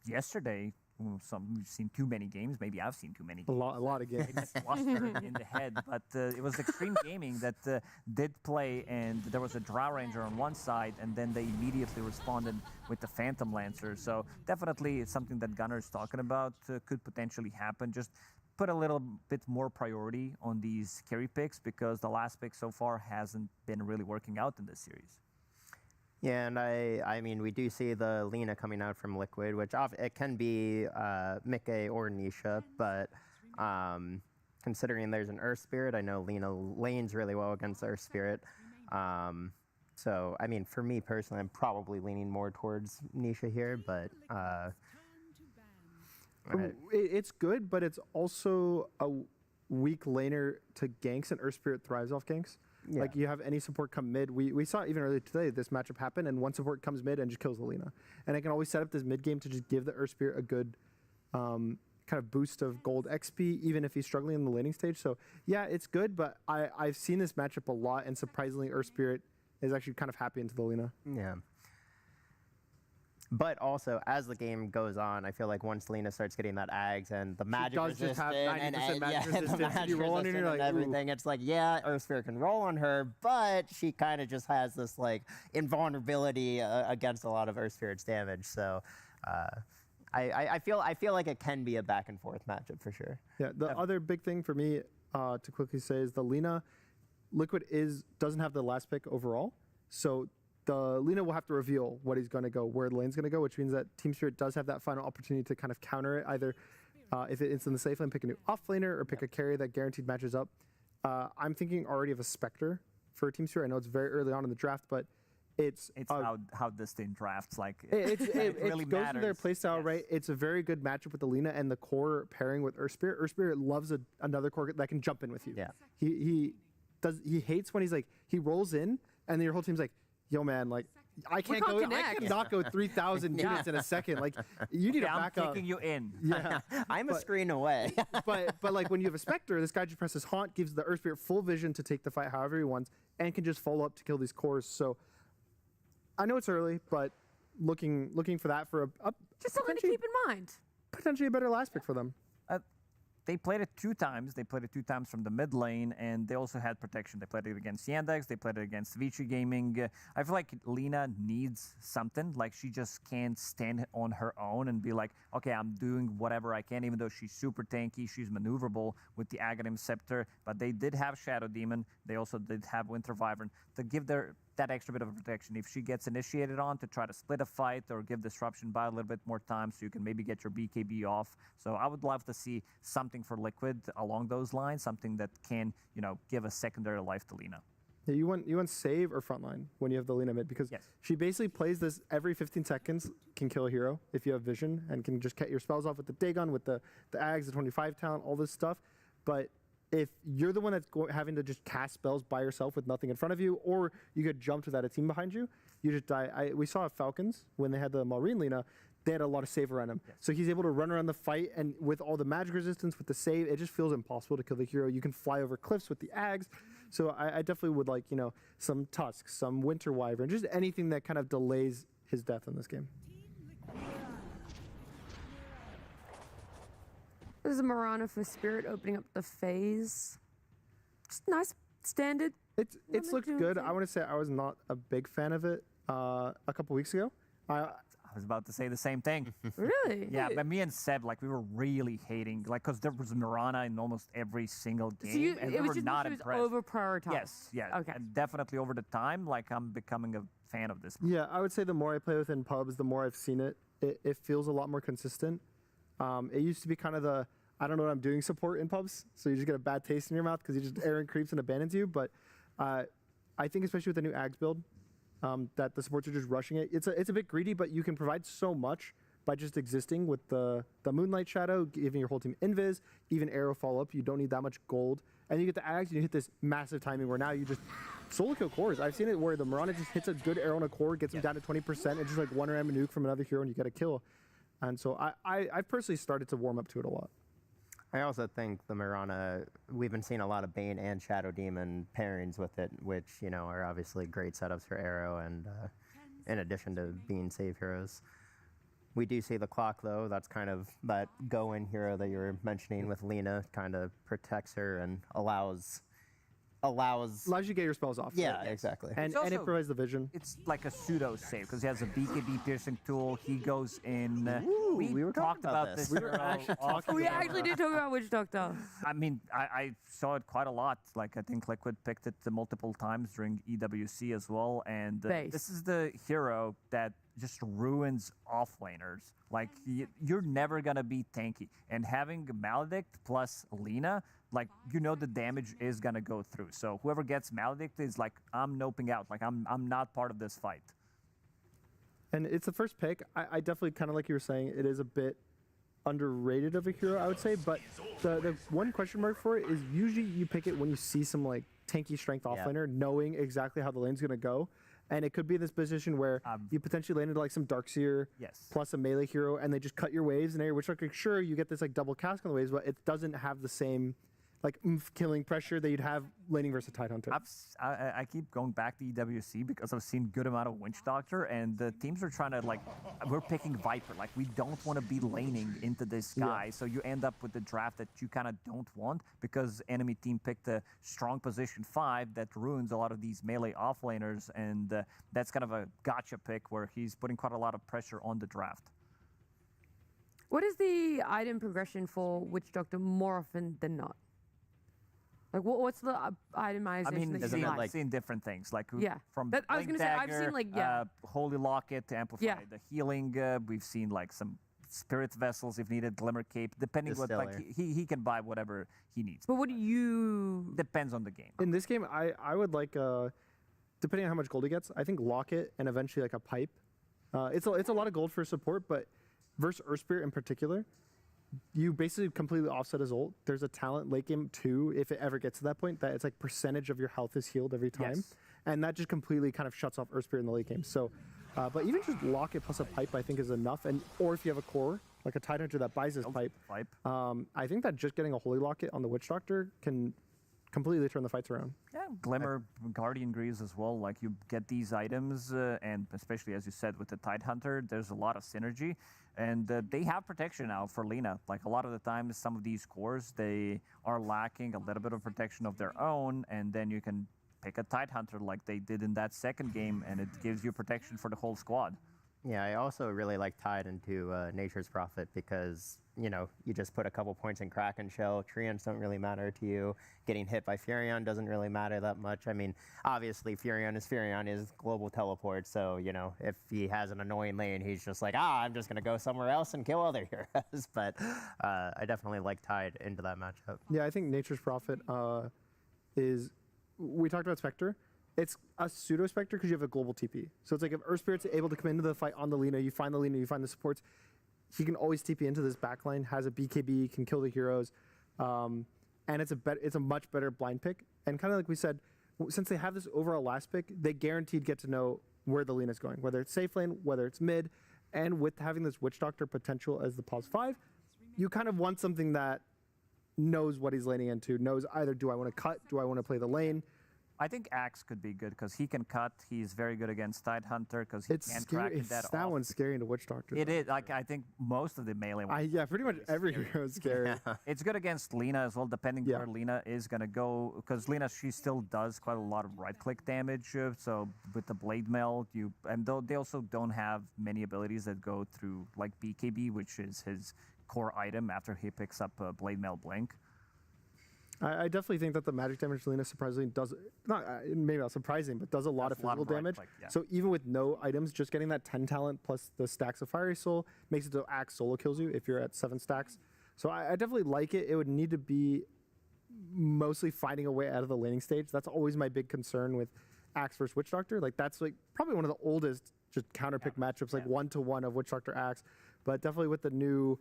yesterday, we've seen too many games. Maybe I've seen too many games. A lot of games. Cluster in the head, but it was Extreme Gaming that did play, and there was a Drow Ranger on one side, and then they immediately responded with the Phantom Lancer. So definitely it's something that Gunner's talking about could potentially happen. Just put a little bit more priority on these carry picks because the last pick so far hasn't been really working out in this series. Yeah, and I mean, we do see the Lina coming out from Liquid, which it can be Mickey or Nisha, but considering there's an Earth Spirit, I know Lina lanes really well against Earth Spirit. So, I mean, for me personally, I'm probably leaning more towards Nisha here, but it's good, but it's also a weak laner to ganks, and Earth Spirit thrives off ganks. Yeah. Like, you have any support come mid. We saw even earlier today this matchup happen, and one support comes mid and just kills the Lina. And I can always set up this mid game to just give the Earth Spirit a good kind of boost of gold XP, even if he's struggling in the laning stage. So yeah, it's good, but I've seen this matchup a lot, and surprisingly, Earth Spirit is actually kind of happy into the Lina. Yeah. But also, as the game goes on, I feel like once Lina starts getting that Ags and the magic resistant just have 90% magic resistance, you roll on her, and everything, it's like, yeah, Earth Spirit can roll on her, but she kind of just has this like invulnerability against a lot of Earth Spirit's damage. So I feel like it can be a back and forth matchup for sure. Yeah. The other big thing for me to quickly say is the Lina Liquid doesn't have the last pick overall, so the Lina will have to reveal what he's going to go, where the lane's going to go, which means that Team Spirit does have that final opportunity to kind of counter it, either if it's in the safe lane, pick a new off laner, or pick a carry that guaranteed matches up. I'm thinking already of a Spectre for Team Spirit. I know it's very early on in the draft, but it's how this thing drafts. Like it really goes matters. to their playstyle, right? It's a very good matchup with the Lina and the core pairing with Earth Spirit. Earth Spirit loves another core that can jump in with you. Yeah. He hates when he rolls in and then your whole team's like, yo man, like I cannot go 3,000 units in a second. Like, you need to back up. I'm kicking you in. Yeah. I'm a screen away. but like when you have a Spectre, this guy just presses Haunt, gives the Earth Spirit full vision to take the fight however he wants, and can just follow up to kill these cores. So I know it's early, but looking for that for a just something to keep in mind. Potentially a better last pick for them. They played it 2 times. They played it 2 times from the mid lane, and they also had protection. They played it against Yandex. They played it against Vici Gaming. I feel like Lina needs something. Like, she just can't stand on her own and be like, okay, I'm doing whatever I can, even though she's super tanky. She's maneuverable with the Aghanim Scepter. But they did have Shadow Demon. They also did have Winter Wyvern to give that extra bit of protection. If she gets initiated on to try to split a fight or give Disruption by a little bit more time so you can maybe get your BKB off. So I would love to see something for Liquid along those lines, something that can, give a secondary life to Lina. Yeah, you want save or frontline when you have the Lina mid, because she basically plays this every 15 seconds, can kill a hero if you have vision, and can just cut your spells off with the Dagon, with the Ags, the 25 talent, all this stuff. But if you're the one that's having to just cast spells by yourself with nothing in front of you, or you get jumped without a team behind you, you just die. We saw Falcons, when they had the Maureen Lina, they had a lot of save around him. Yes. So he's able to run around the fight, and with all the magic resistance, with the save, it just feels impossible to kill the hero. You can fly over cliffs with the Ags. So I definitely would like, some Tusks, some Winter Wyvern, just anything that kind of delays his death in this game. This is a Mirana for Spirit opening up the phase. Just nice, standard. It's looked good. I want to say I was not a big fan of it a couple weeks ago. I was about to say the same thing. Really? Yeah, but me and Seb, we were really hating, because there was Mirana in almost every single game, and we were not impressed. Over prioritized. Yes, yeah, okay. And definitely over the time, I'm becoming a fan of this. Yeah, I would say the more I play within pubs, the more I've seen it. It feels a lot more consistent. It used to be kind of the I don't know what I'm doing support in pubs, so you just get a bad taste in your mouth because you just Aaron creeps and abandons you. But I think especially with the new Ags build, that the supports are just rushing it. It's a bit greedy, but you can provide so much by just existing with the Moonlight Shadow, giving your whole team invis, even arrow follow-up. You don't need that much gold. And you get the Axe, and you hit this massive timing where now you just solo kill cores. I've seen it where the Mirana just hits a good arrow on a core, gets them down to 20%, and just like one random nuke from another hero, and you get a kill. And so I've personally started to warm up to it a lot. I also think the Mirana, we've been seeing a lot of Bane and Shadow Demon pairings with it, which, you know, are obviously great setups for Arrow, and in addition to being save heroes. We do see the clock, though. That's kind of that go-in hero that you were mentioning with Lina, kind of protects her and allows Allows you to get your spells off. Yeah, exactly. And also, it provides the vision. It's like a pseudo save because he has a BKB piercing tool. He goes in. Ooh, we were talked talking about about this. this. We were actually talking We actually did talk about Witch Doctor. I mean, I saw it quite a lot. Like, I think Liquid picked it multiple times during EWC as well. And this is the hero that just ruins offlaners. Like, you're never going to be tanky. And having Maledict plus Lina, like, you know the damage is going to go through. So whoever gets Maledict is like, I'm noping out. Like, I'm not part of this fight. And it's the first pick. I definitely, kind of like you were saying, it is a bit underrated of a hero, I would say. But the one question mark for it is usually you pick it when you see some like tanky strength offlaner, knowing exactly how the lane's going to go. And it could be this position where you potentially land into like some Darkseer plus a melee hero, and they just cut your waves and which like sure you get this like double cask on the waves, but it doesn't have the same like killing pressure that you'd have laning versus Tidehunter. I keep going back to EWC because I've seen good amount of Witch Doctor, and the teams are trying to like, we're picking Viper. Like, we don't want to be laning into this guy, so you end up with the draft that you kind of don't want because enemy team picked a strong position 5 that ruins a lot of these melee offlaners, and that's kind of a gotcha pick where he's putting quite a lot of pressure on the draft. What is the item progression for Witch Doctor more often than not? Like, what's the itemization? I mean, that you I've seen different things. Like, from I was Blink gonna say, I've Dagger, seen like Holy Locket to amplify the healing. We've seen like some Spirit Vessels if needed, Glimmer Cape, depending what like he can buy whatever he needs. But what do you? Depends on the game. In this game, I would like depending on how much gold he gets, I think Locket and eventually like a pipe. It's a lot of gold for support, but versus Earth Spirit in particular, you basically completely offset his ult. There's a talent late game too, if it ever gets to that point, that it's like percentage of your health is healed every time. And that just completely kind of shuts off Earth Spirit in the late game. So, but even just Locket plus a pipe, I think is enough. And or if you have a core, like a Tidehunter that buys his pipe, I think that just getting a Holy Locket on the Witch Doctor can completely turn the fights around. Yeah, Glimmer, Guardian Greaves as well. Like, you get these items, and especially as you said with the Tidehunter, there's a lot of synergy. And they have protection now for Lina. Like, a lot of the times, some of these cores, they are lacking a little bit of protection of their own, and then you can pick a Tidehunter like they did in that second game, and it gives you protection for the whole squad. Yeah, I also really like Tide into Nature's Prophet because, you know, you just put a couple points in Kraken Shell. Treants don't really matter to you. Getting hit by Furion doesn't really matter that much. I mean, obviously, Furion is global teleport, so, you know, if he has an annoying lane, he's just like, I'm just going to go somewhere else and kill other heroes. But I definitely like Tide into that matchup. Yeah, I think Nature's Prophet is... We talked about Spectre. It's a pseudo Spectre because you have a global TP. So it's like if Earth Spirit's able to come into the fight on the Lina, you find the supports, he can always TP into this backline, has a BKB, can kill the heroes, and it's a much better blind pick. And kind of like we said, since they have this overall last pick, they guaranteed get to know where the Lina's going, whether it's safe lane, whether it's mid, and with having this Witch Doctor potential as the pause 5, you kind of want something that knows what he's laning into, knows either do I want to cut, do I want to play the lane. I think Axe could be good because he can cut. He's very good against Tidehunter because he can track that off. That one's scary into Witch Doctor. It is. Like, I think most of the melee ones. Yeah, pretty much every hero is scary. It's good against Lina as well, depending where Lina is going to go. Because Lina, she still does quite a lot of right-click damage. So with the Blade Mail, they also don't have many abilities that go through, like BKB, which is his core item after he picks up Blade Mail Blink. I definitely think that the magic damage Lina surprisingly does, maybe not surprising, but does a lot of physical damage. So even with no items, just getting that 10 talent plus the stacks of Fiery Soul makes it so Axe solo kills you if you're at 7 stacks. So I definitely like it. It would need to be mostly finding a way out of the laning stage. That's always my big concern with Axe versus Witch Doctor. Like, that's like probably one of the oldest just counter pick matchups, like 1-to-1 of Witch Doctor Axe. But definitely with the new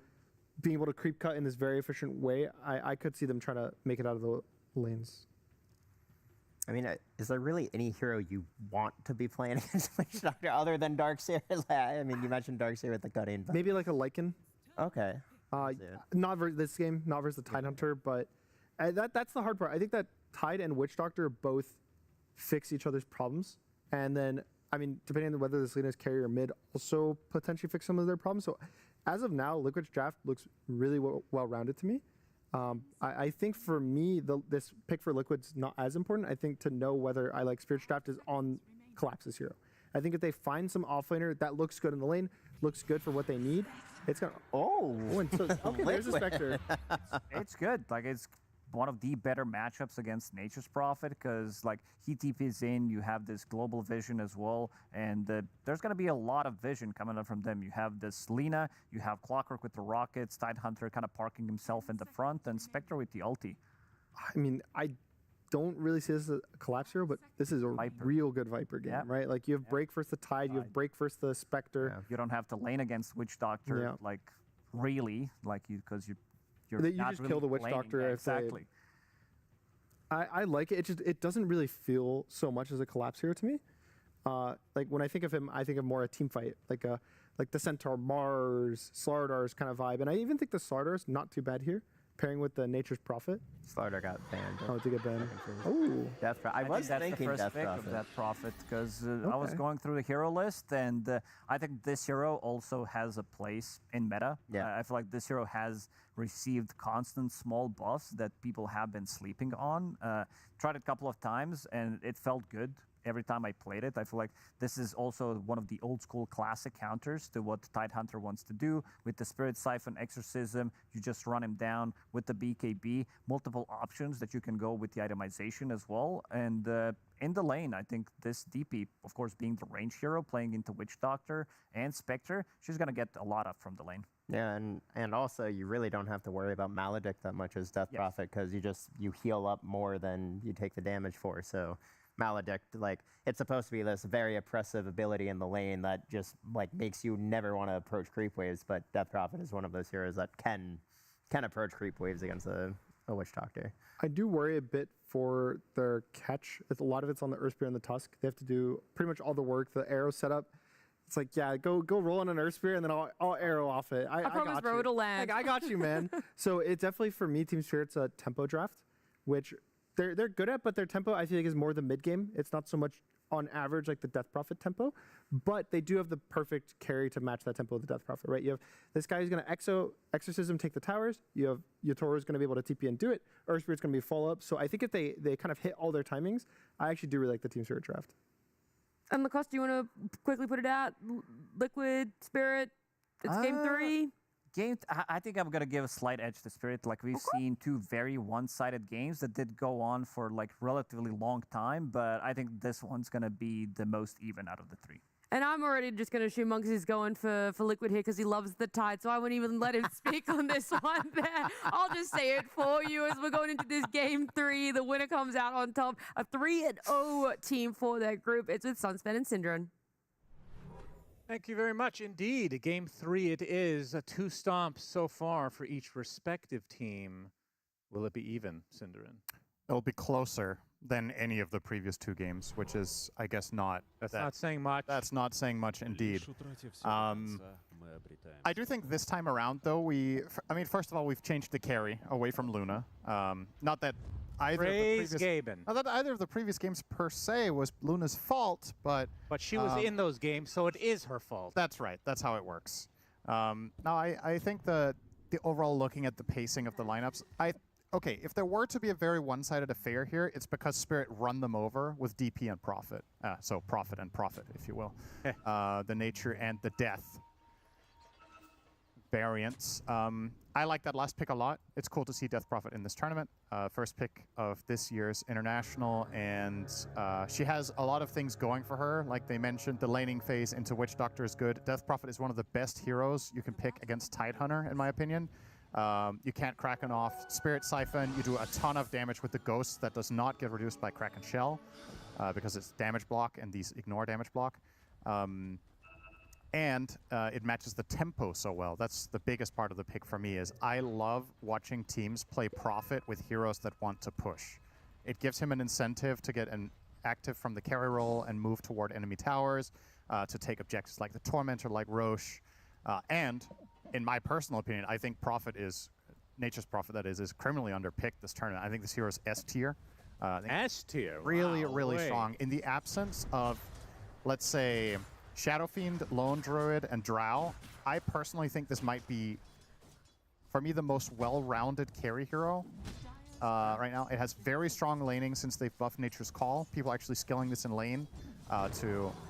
being able to creep cut in this very efficient way, I could see them trying to make it out of the lanes. I mean, is there really any hero you want to be playing against Witch Doctor other than Darkseer? I mean, you mentioned Darkseer with the cutting. But... Maybe like a Lycan. Okay. Not versus this game, not versus the Tidehunter, but that's the hard part. I think that Tide and Witch Doctor both fix each other's problems. And then, I mean, depending on whether this lane is carry or mid, also potentially fix some of their problems. So as of now, Liquid's draft looks really well-rounded to me. I think for me, this pick for Liquid's not as important. I think to know whether I like Spirit's draft is on Collapse's hero. I think if they find some offlaner that looks good in the lane, looks good for what they need, it's gonna. Okay, there's a Spectre. It's good. Like, it's one of the better matchups against Nature's Prophet because, like, he TPs in, you have this global vision as well, and there's going to be a lot of vision coming up from them. You have this Lina, you have Clockwork with the rockets, Tidehunter kind of parking himself in the front, and Spectre with the ulti. I mean, I don't really see this as a Collapse hero, but this is a real good Viper game, right? Like, you have break versus the Tide, you have break versus the Spectre. Yeah. You don't have to lane against Witch Doctor, like, really, like, because you're you not just really kill the Witch laning. Doctor. Yeah, exactly. I like it. It doesn't really feel so much as a Collapse hero to me. Like when I think of him, I think of more a team fight, like the Centaur Mars, Slardars kind of vibe. And I even think the Slardar's not too bad here, pairing with the Nature's Prophet. Slardar got banned. Oh, to get banned. Oh. Death Prophet. I was think thinking that's the first Death pick Prophet. of that Prophet because I was going through the hero list, and I think this hero also has a place in meta. Yeah. I feel like this hero has received constant small buffs that people have been sleeping on. Tried it a couple of times, and it felt good every time I played it. I feel like this is also one of the old school classic counters to what Tidehunter wants to do. With the Spirit Siphon Exorcism, you just run him down with the BKB. Multiple options that you can go with the itemization as well. And in the lane, I think this DP, of course, being the range hero, playing into Witch Doctor and Spectre, she's going to get a lot up from the lane. Yeah, and also you really don't have to worry about Maledict that much as Death Prophet because you heal up more than you take the damage for. So Maledict, like, it's supposed to be this very oppressive ability in the lane that just like makes you never want to approach creep waves, but Death Prophet is one of those heroes that can approach creep waves against a Witch Doctor. I do worry a bit for their catch. A lot of it's on the Earth Spear and the Tusk. They have to do pretty much all the work, the arrow setup. It's like, yeah, go roll on an Earth Spear and then I'll arrow off it. I promise got bro, you. it'll land. Like, I got you, man. So it's definitely, for me, Team Spirit's a tempo draft, which they're good at, but their tempo, I feel like, is more the mid game. It's not so much on average like the Death Prophet tempo, but they do have the perfect carry to match that tempo of the Death Prophet, right? You have this guy who's going to Exorcism, take the towers. You have Yatoro's going to be able to TP and do it. Earth Spirit's going to be follow up. So I think if they kind of hit all their timings, I actually do really like the Team Spirit draft. And Lacoste, do you want to quickly put it out? Liquid, Spirit, it's game 3. I think I'm going to give a slight edge to Spirit. Like, we've seen two very one-sided games that did go on for, like, relatively long time, but I think this one's going to be the most even out of the 3. And I'm already just going to assume Monks is going for Liquid here because he loves the Tide, so I won't even let him speak on this one there. I'll just say it for you as we're going into this game 3. The winner comes out on top. A 3-0 team for their group. It's with Sunspen and Syndron. Thank you very much indeed. Game 3 it is. 2 stomps so far for each respective team. Will it be even, Syndron? It'll be closer than any of the previous 2 games, which is, I guess, not. That's not saying much. That's not saying much indeed. I do think this time around, though, I mean, first of all, we've changed the carry away from Luna. Not that either of the previous games per se was Luna's fault, but she was in those games, so it is her fault. That's right. That's how it works. Now, I think the overall looking at the pacing of the lineups, okay, if there were to be a very one-sided affair here, it's because Spirit run them over with DP and Prophet. So Prophet and Prophet, if you will. The nature and the death variants. I like that last pick a lot. It's cool to see Death Prophet in this tournament. First pick of this year's International, and she has a lot of things going for her. Like they mentioned, the laning phase into Witch Doctor is good. Death Prophet is one of the best heroes you can pick against Tidehunter, in my opinion. You can't Kraken off Spirit Siphon. You do a ton of damage with the Ghosts that does not get reduced by Kraken Shell because it's damage block and these ignore damage block. And it matches the tempo so well. That's the biggest part of the pick for me is I love watching teams play Prophet with heroes that want to push. It gives him an incentive to get an active from the carry role and move toward enemy towers, to take objectives like the Tormentor, like Roche. And in my personal opinion, I think Prophet is, Nature's Prophet that is criminally underpicked this tournament. I think this hero is S tier. S tier? Really, wow, really wait. strong. In the absence of, let's say, Shadow Fiend, Lone Druid, and Drow, I personally think this might be, for me, the most well-rounded carry hero right now. It has very strong laning since they've buffed Nature's Call. People actually skilling this in lane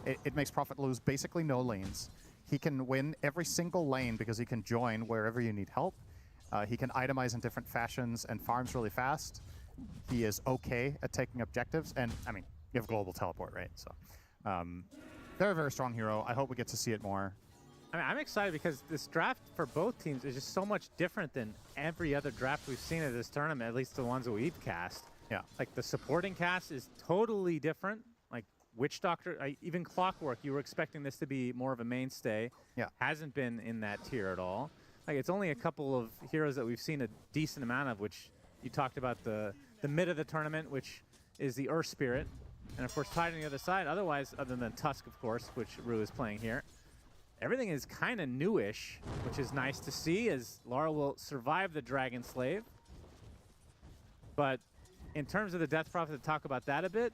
it makes Prophet lose basically no lanes. He can win every single lane because he can join wherever you need help. He can itemize in different fashions and farms really fast. He is okay at taking objectives, and I mean, you have global teleport, right? So, very, very strong hero. I hope we get to see it more. I mean, I'm excited because this draft for both teams is just so much different than every other draft we've seen at this tournament, at least the ones that we've cast. Yeah. Like, the supporting cast is totally different. Like, Witch Doctor, even Clockwork, you were expecting this to be more of a mainstay. Yeah. Hasn't been in that tier at all. Like, it's only a couple of heroes that we've seen a decent amount of, which you talked about the mid of the tournament, which is the Earth Spirit. And of course, tied on the other side, otherwise, other than Tusk, of course, which Rue is playing here, everything is kind of newish, which is nice to see, as Lara will survive the Dragon Slave. But in terms of the Death Prophet, to talk about that a bit,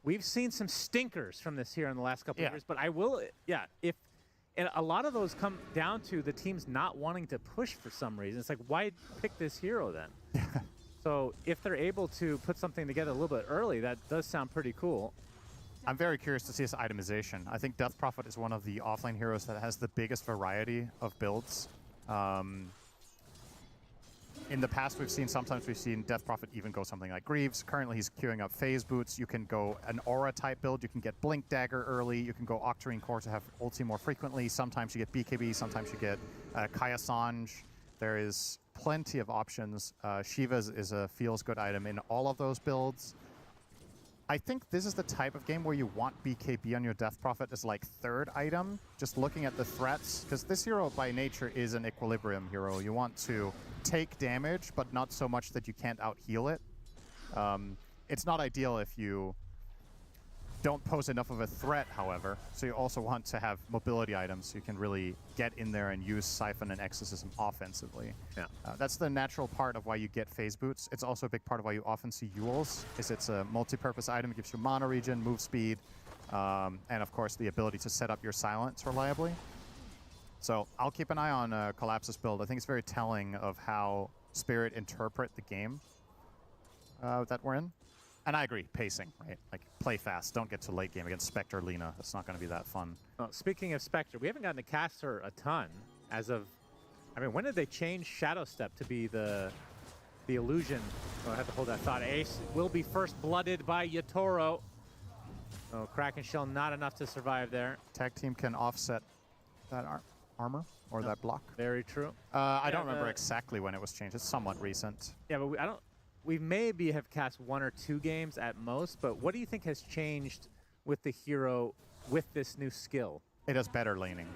we've seen some stinkers from this here in the last couple of years. But I will, and a lot of those come down to the teams not wanting to push for some reason. It's like, why pick this hero then? So if they're able to put something together a little bit early, that does sound pretty cool. I'm very curious to see this itemization. I think Death Prophet is one of the offlane heroes that has the biggest variety of builds. In the past, sometimes we've seen Death Prophet even go something like Greaves. Currently, he's queuing up Phase Boots. You can go an Aura type build. You can get Blink Dagger early. You can go Octarine Core to have ulti more frequently. Sometimes you get BKB. Sometimes you get Kaya Sange. There is plenty of options. Shiva is a feels good item in all of those builds. I think this is the type of game where you want BKB on your Death Prophet as like third item, just looking at the threats, because this hero by nature is an equilibrium hero. You want to take damage, but not so much that you can't out-heal it. It's not ideal if you don't pose enough of a threat, however, so you also want to have mobility items so you can really get in there and use Siphon and Exorcism offensively. Yeah. That's the natural part of why you get Phase Boots. It's also a big part of why you often see Yules, is it's a multi-purpose item. It gives you mana regen, move speed, and of course the ability to set up your silence reliably. So I'll keep an eye on Collapse's build. I think it's very telling of how Spirit interpret the game that we're in. And I agree, pacing, right? Like, play fast. Don't get to late game against Spectre Lina. It's not going to be that fun. Well, speaking of Spectre, we haven't gotten to cast her a ton as of... I mean, when did they change Shadow Step to be the illusion? Oh, I have to hold that thought. Ace will be first blooded by Yatoro. Oh, Kraken Shell not enough to survive there. Tag team can offset that armor or that block. Very true. I don't remember exactly when it was changed. It's somewhat recent. Yeah, but we maybe have cast 1 or 2 games at most, but what do you think has changed with the hero with this new skill? It has better laning.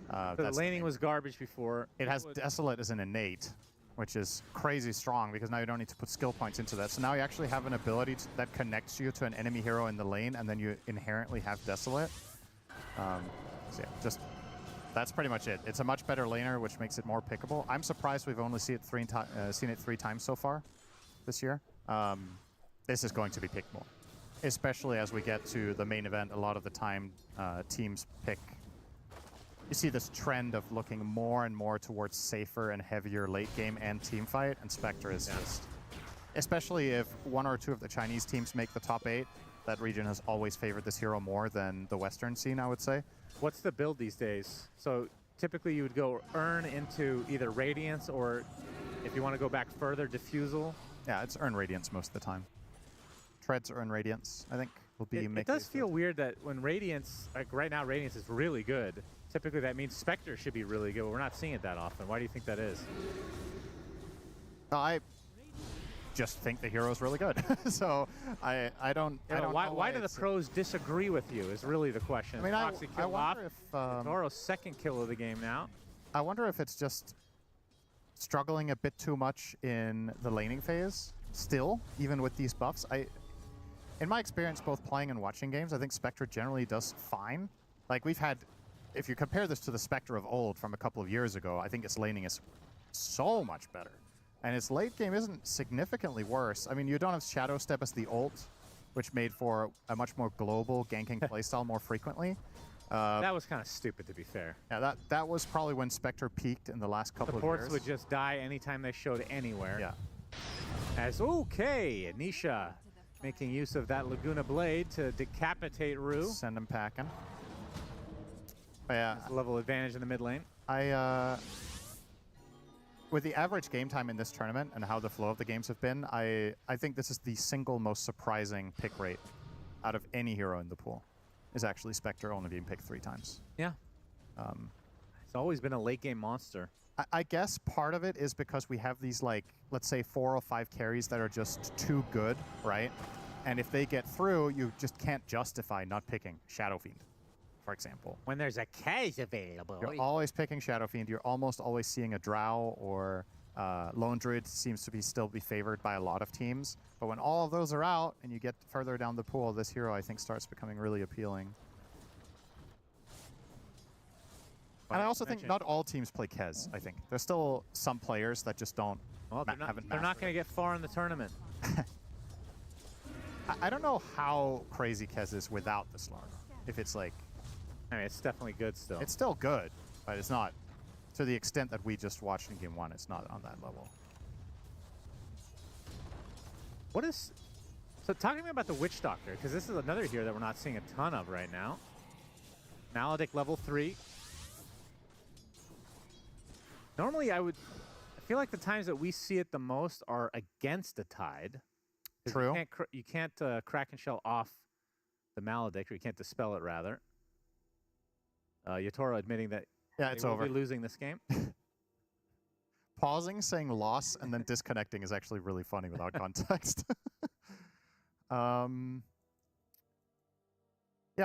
The laning was garbage before. It has Desolate as an innate, which is crazy strong because now you don't need to put skill points into that. So now you actually have an ability that connects you to an enemy hero in the lane, and then you inherently have Desolate. So yeah, that's pretty much it. It's a much better laner, which makes it more pickable. I'm surprised we've only seen it 3 times so far this year. This is going to be picked more, especially as we get to the main event. A lot of the time, teams pick. You see this trend of looking more and more towards safer and heavier late game and team fight, and Spectre is just, especially if 1 or 2 of the Chinese teams make the top 8. That region has always favored this hero more than the Western scene, I would say. What's the build these days? So typically you would go Earn into either Radiance, or if you want to go back further, Diffusal. Yeah, it's Earn Radiance most of the time. Treads Earn Radiance, I think, will be... It does feel weird that when Radiance, like right now, Radiance is really good. Typically that means Spectre should be really good, but we're not seeing it that often. Why do you think that is? just think the hero's really good. So I don't. Yeah, I don't know why do the it's- pros disagree with you? Is really the question. I mean, Foxy I killed off. wonder if Toro's second kill of the game now. I wonder if it's just struggling a bit too much in the laning phase still, even with these buffs. In my experience, both playing and watching games, I think Spectre generally does fine. Like we've had, if you compare this to the Spectre of old from a couple of years ago, I think its laning is so much better. And its late game isn't significantly worse. I mean, you don't have Shadow Step as the ult, which made for a much more global ganking playstyle more frequently. That was kind of stupid, to be fair. Yeah, that was probably when Spectre peaked in the last couple of Supports years. would just die anytime they showed anywhere. Yeah. As okay, Nisha making use of that Laguna Blade to decapitate Rue. Send him packing. But yeah, Level advantage in the mid lane. with the average game time in this tournament and how the flow of the games have been, I think this is the single most surprising pick rate out of any hero in the pool. Is actually Spectre only being picked 3 times. Yeah. It's always been a late game monster. I guess part of it is because we have these, like, let's say 4 or 5 carries that are just too good, right? And if they get through, you just can't justify not picking Shadow Fiend, for example. When there's a case available. You're always picking Shadow Fiend. You're almost always seeing a Drow or Lone Druid seems to still be favored by a lot of teams. But when all of those are out and you get further down the pool, this hero, I think, starts becoming really appealing. And I also think not all teams play Kez, I think. There's still some players that just don't, Well, they're not haven't going mastered to get far in the tournament. I don't know how crazy Kez is without the Slark. If it's like... I mean, it's definitely good still. It's still good, but it's not... To the extent that we just watched in Game 1, it's not on that level. What is... So talk to me about the Witch Doctor, because this is another hero that we're not seeing a ton of right now. Maledict level 3. Normally, I feel like the times that we see it the most are against a Tide. 'Cause True. You can't Kraken Shell off the Maledict, or you can't dispel it, rather. Yatoro admitting that Yeah, they will be losing this game. Pausing, saying loss, and then disconnecting is actually really funny without context. Yeah,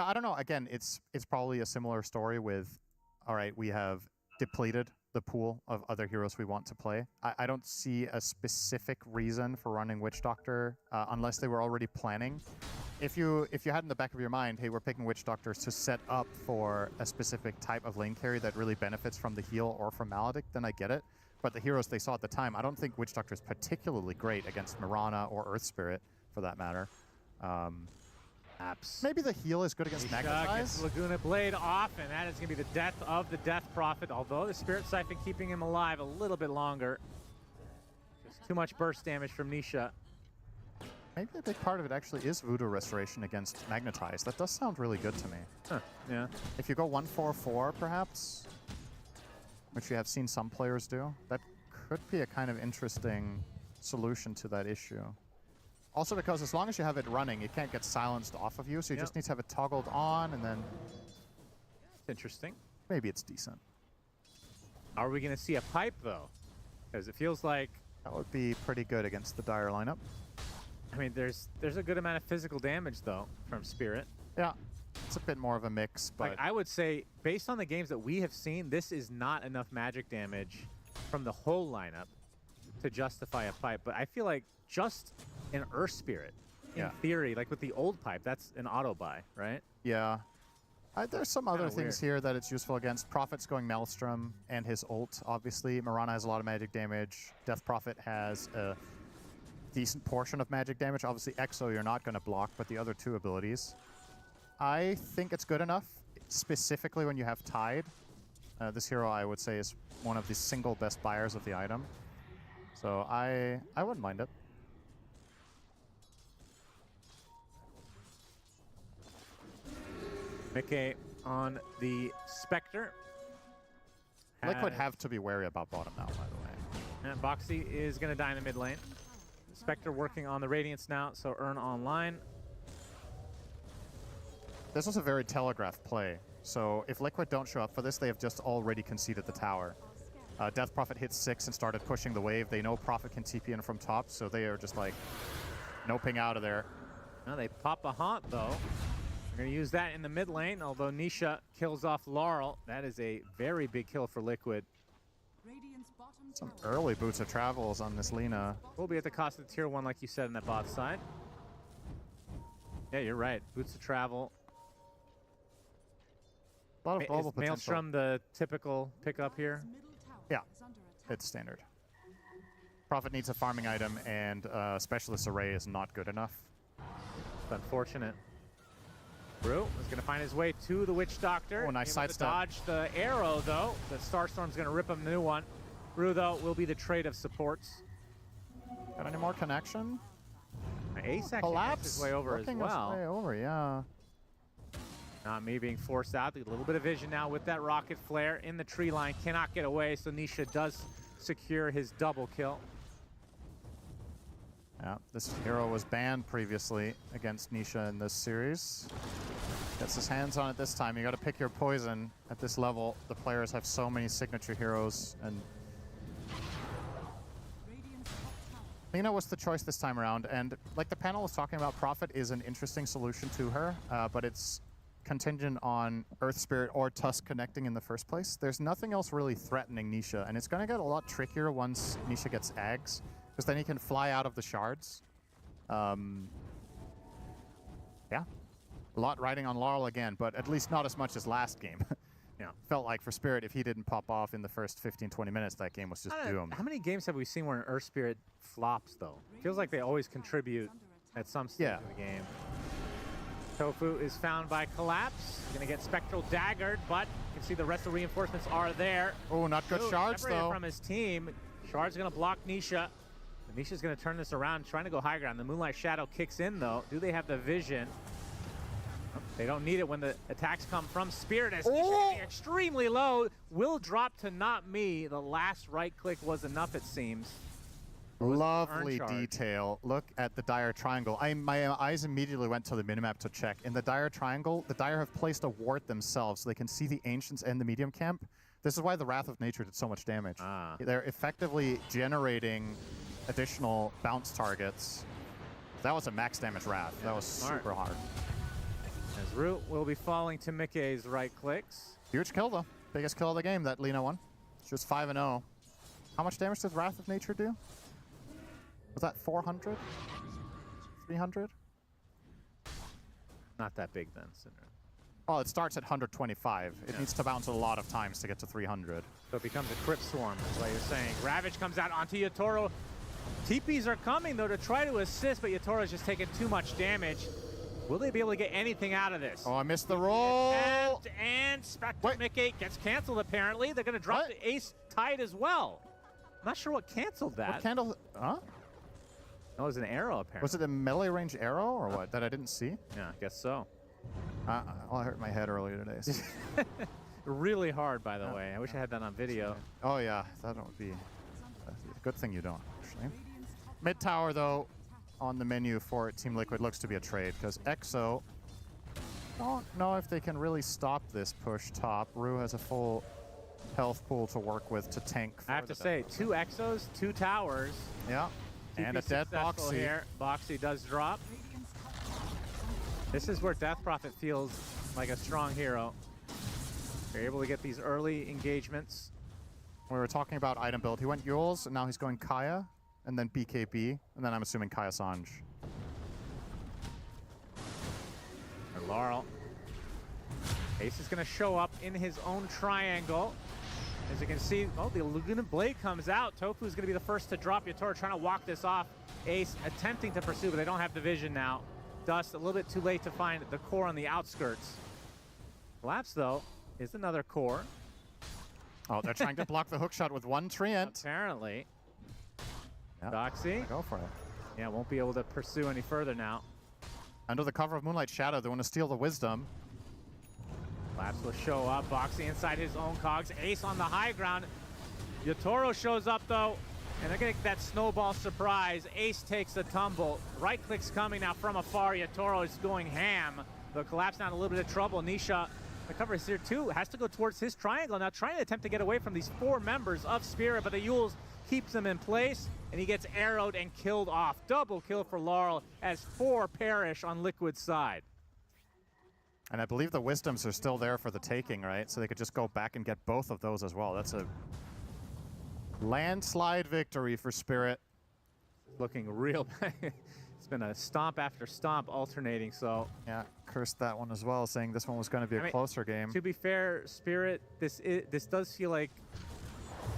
I don't know. Again, it's probably a similar story with, all right, we have depleted the pool of other heroes we want to play. I don't see a specific reason for running Witch Doctor unless they were already planning. If you had in the back of your mind, hey, we're picking Witch Doctors to set up for a specific type of lane carry that really benefits from the heal or from Maledict, then I get it. But the heroes they saw at the time, I don't think Witch Doctor is particularly great against Mirana or Earth Spirit, for that matter. Maybe the heal is good against Magnetize. Gets Laguna Blade off, and that is going to be the death of the Death Prophet, although the Spirit Siphon keeping him alive a little bit longer. Just too much burst damage from Nisha. Maybe a big part of it actually is Voodoo Restoration against Magnetize. That does sound really good to me. Huh, yeah. If you go 1-4-4, perhaps, which you have seen some players do, that could be a kind of interesting solution to that issue. Also because as long as you have it running, it can't get silenced off of you, so you just need to have it toggled on, and then It's interesting. maybe it's decent. Are we going to see a pipe, though? Because it feels like, That would be pretty good against the Dire lineup. I mean, there's a good amount of physical damage, though, from Spirit. Yeah, it's a bit more of a mix, but Like, I would say, based on the games that we have seen, this is not enough magic damage from the whole lineup to justify a pipe. But I feel like just an Earth Spirit, in theory, like with the old pipe, that's an auto buy, right? yeah. There's some other Kinda things here that it's useful against. Prophet's going Maelstrom and his ult, obviously. Mirana has a lot of magic damage. Death Prophet has a decent portion of magic damage. Obviously, Exo you're not going to block, but the other 2 abilities. I think it's good enough, specifically when you have Tide. This hero, I would say, is one of the single best buyers of the item. So I wouldn't mind it. Mickey on the Spectre. Liquid have to be wary about bottom now, by the way. And Boxy is going to die in the mid lane. Spectre working on the Radiance now, so Earn online. This was a very telegraphed play. So if Liquid don't show up for this, they have just already conceded the tower. Death Prophet hit 6 and started pushing the wave. They know Prophet can TP in from top, so they are just like noping out of there. Now they pop a haunt though. They're going to use that in the mid lane, although Nisha kills off Laurel. That is a very big kill for Liquid. Radiant's bottom Some tower early boots of travels on this Lina. Will be at the cost of tier 1, like you said, in that bot side. Yeah, you're right. Boots of travel. A lot of global Is potential. Maelstrom the typical pickup here? middle tower Yeah. is under attack. It's standard. Prophet needs a farming item, and Specialist Array is not good enough. It's unfortunate. Brew is going to find his way to the Witch Doctor. Oh, nice Able to sidestep. dodge the arrow, though. The Starstorm's going to rip him a new one. Brew, though, will be the trade of supports. Got any more connection? Ace actually makes his way over as Working well. his way over, yeah. Not me being forced out. A little bit of vision now with that rocket flare in the tree line. Cannot get away, so Nisha does secure his double kill. Yeah, this hero was banned previously against Nisha in this series. Gets his hands on it this time. You got to pick your poison at this level. The players have so many signature heroes, and Radiant's top tower Lina was the choice this time around. And like the panel was talking about, Prophet is an interesting solution to her, but it's contingent on Earth Spirit or Tusk connecting in the first place. There's nothing else really threatening Nisha, and it's going to get a lot trickier once Nisha gets Ags, because then he can fly out of the shards. Yeah. A lot riding on Laurel again, but at least not as much as last game. Yeah. Felt like for Spirit, if he didn't pop off in the first 15-20 minutes, that game was just doomed. How many games have we seen where an Earth Spirit flops, though? Feels like they always contribute at some stage Yeah. of the game. Tofu is found by Collapse. Gonna get Spectral daggered, but you can see the rest of the reinforcements are there. Oh, not good Ooh, shards, separated though. from his team. Shard's gonna block Nisha. And Nisha's gonna turn this around, trying to go high ground. The Moonlight Shadow kicks in, though. Do they have the vision? Oh, they don't need it when the attacks come from Spirit. As Nisha getting extremely low, will drop to not me. The last right click was enough, it seems. Lovely charge. detail. Look at the Dire Triangle. My eyes immediately went to the minimap to check. In the Dire Triangle, the Dire have placed a ward themselves so they can see the Ancients and the medium camp. This is why the Wrath of Nature did so much damage. Ah. They're effectively generating additional bounce targets. That was a max damage Wrath. That was smart. super hard. As Root will be falling to Mickey's right clicks. Huge kill, though. Biggest kill of the game that Lina won. She was 5-0. How much damage did Wrath of Nature do? Was that 400? 300? Not that big then, Cinder. Oh, it starts at 125. It needs to bounce a lot of times to get to 300. So it becomes a Crypt Swarm, is what you're saying. Ravage comes out onto Yatoro. TPs are coming, though, to try to assist, but Yatoro's just taking too much damage. Will they be able to get anything out of this? Oh, I missed the roll. And Spectre Mickey gets canceled, apparently. They're going to drop the Ace Tide as well. I'm not sure what canceled that. What candle? Huh? That was an arrow, apparently. Was it a melee range arrow or what that I didn't see? Yeah, I guess so. Well, I hurt my head earlier today. So. Really hard, by the way. I wish I had that on video. Oh, yeah. That would be a good thing you don't, actually. Mid tower, though, on the menu for Team Liquid looks to be a trade because EXO don't know if they can really stop this push top. Rue has a full health pool to work with to tank. I have to say, 2 Exos, 2 towers. Yeah. And a dead Successful Boxy. here. Boxy does drop. This is where Death Prophet feels like a strong hero. They're able to get these early engagements. We were talking about item build. He went Yules, and now he's going Kaya, and then BKB, and then I'm assuming Kaya Sanj. And Laurel. Ace is going to show up in his own triangle. As you can see, oh, the Laguna Blade comes out. Tofu is going to be the first to drop. Yatoro trying to walk this off. Ace attempting to pursue, but they don't have the vision now. Dust a little bit too late to find the core on the outskirts. Collapse, though, is another core. Oh, they're trying to block the hookshot with one Treant. Apparently. Yeah. Doxy. Go for it. Yeah, won't be able to pursue any further now. Under the cover of Moonlight Shadow, they want to steal the Wisdom. Collapse will show up. Boxy inside his own cogs. Ace on the high ground. Yatoro shows up, though. And they're going to get that snowball surprise. Ace takes a tumble. Right click's coming now from afar. Yatoro is going ham. The Collapse now in a little bit of trouble. Nisha The cover is here too. Has to go towards his triangle now, trying to attempt to get away from these 4 members of Spirit, but the Yules keeps him in place, and he gets arrowed and killed off. Double kill for Laurel as 4 perish on Liquid's side. And I believe the Wisdoms are still there for the taking, right? So they could just go back and get both of those as well. That's a landslide victory for Spirit. Looking real It's been a stomp after stomp alternating, so. Yeah, cursed that one as well, saying this one was going to be a closer game. To be fair, Spirit, this does feel like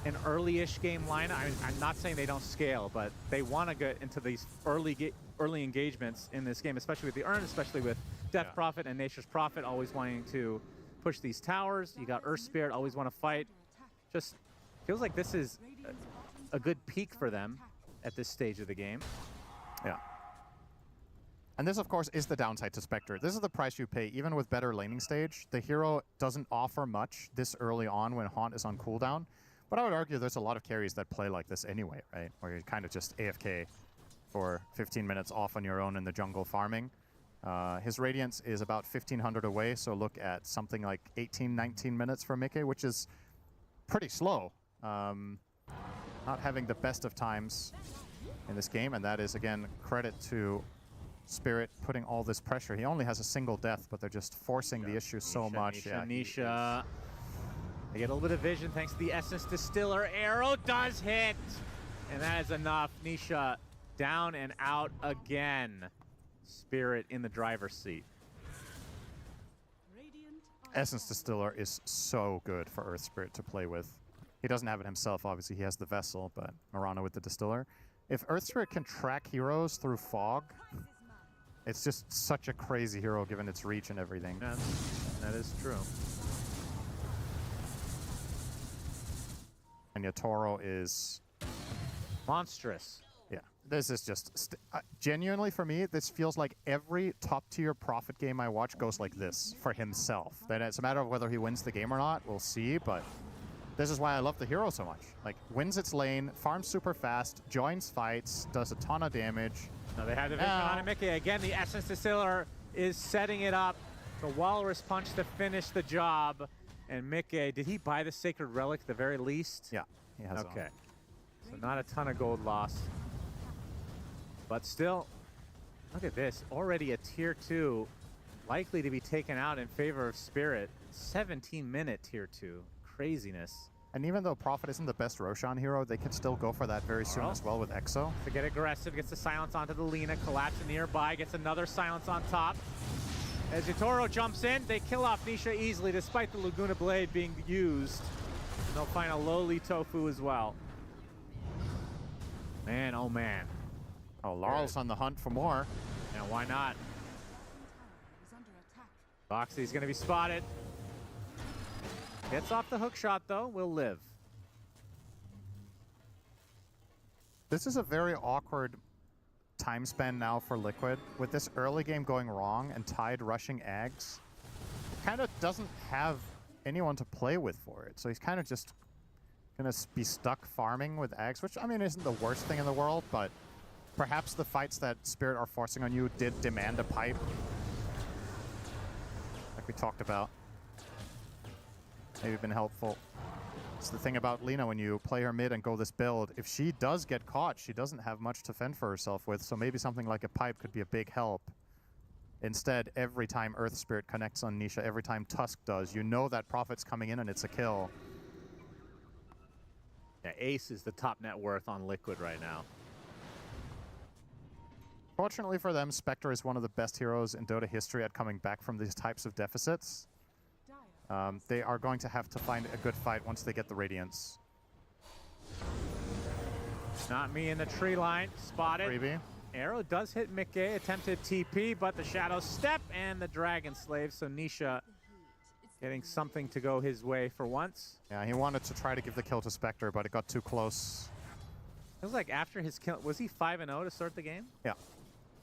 an early-ish game lineup. I mean, I'm not saying they don't scale, but they want to get into these early engagements in this game, especially with the Urn, especially with Death Prophet and Nature's Prophet always wanting to push these towers. You got Earth Spirit always want to fight. Just feels like this is a good peak for them at this stage of the game. Yeah. And this, of course, is the downside to Spectre. This is the price you pay, even with better laning stage. The hero doesn't offer much this early on when Haunt is on cooldown. But I would argue there's a lot of carries that play like this anyway, right? Where you're kind of just AFK for 15 minutes off on your own in the jungle farming. His Radiance is about 1,500 away, so look at something like 18, 19 minutes for Mickey, which is pretty slow. Not having the best of times in this game, and that is, again, credit to Spirit putting all this pressure. He only has a single death, but they're just forcing the issue so much. Nisha. They get a little bit of vision thanks to the Essence Distiller. Arrow does hit, and that is enough. Nisha down and out again. Spirit in the driver's seat. Essence Distiller is so good for Earth Spirit to play with. He doesn't have it himself, obviously. He has the Vessel, but Mirana with the Distiller. If Earth Spirit can track heroes through fog, it's just such a crazy hero given its reach and everything. Yeah, that is true. And Yatoro is monstrous. Yeah, this is just genuinely for me. This feels like every top-tier Prophet game I watch goes like this for himself. Then it's a matter of whether he wins the game or not. We'll see, but this is why I love the hero so much. Like, wins its lane, farms super fast, joins fights, does a ton of damage. Now they had the vision on Mickey. Again, the Essence Distiller is setting it up. The Walrus Punch to finish the job. And Mickey, did he buy the Sacred Relic at the very least? Yeah, he has. Okay. So not a ton of gold lost. But still, look at this. Already a tier 2 likely to be taken out in favor of Spirit. 17-minute tier 2. Craziness. And even though Prophet isn't the best Roshan hero, they can still go for that very soon as well with Exo. To get aggressive, gets the silence onto the Lina, collapsing nearby, gets another silence on top. As Yatoro jumps in, they kill off Nisha easily despite the Laguna Blade being used. And they'll find a lowly Tofu as well. Man, oh man. Oh, Laurel's on the hunt for more. Yeah, why not? Boxy's gonna be spotted. Gets off the hook shot though, will live. This is a very awkward time span now for Liquid. With this early game going wrong and Tide rushing Ags, kind of doesn't have anyone to play with for it. So he's kind of just gonna be stuck farming with Ags, which I mean isn't the worst thing in the world, but perhaps the fights that Spirit are forcing on you did demand a pipe, like we talked about. Maybe been helpful. It's the thing about Lina when you play her mid and go this build. If she does get caught, she doesn't have much to fend for herself with, so maybe something like a pipe could be a big help. Instead, every time Earth Spirit connects on Nisha, every time Tusk does, you know that Prophet's coming in and it's a kill. Yeah, Ace is the top net worth on Liquid right now. Fortunately for them, Spectre is one of the best heroes in Dota history at coming back from these types of deficits. They are going to have to find a good fight once they get the Radiance. Not me in the tree line. Spotted. Freebie. Arrow does hit Mickey. Attempted TP, but the Shadow Step and the Dragon Slave. So Nisha getting something to go his way for once. Yeah, he wanted to try to give the kill to Spectre, but it got too close. It was like after his kill. Was he 5-0 to start the game? Yeah.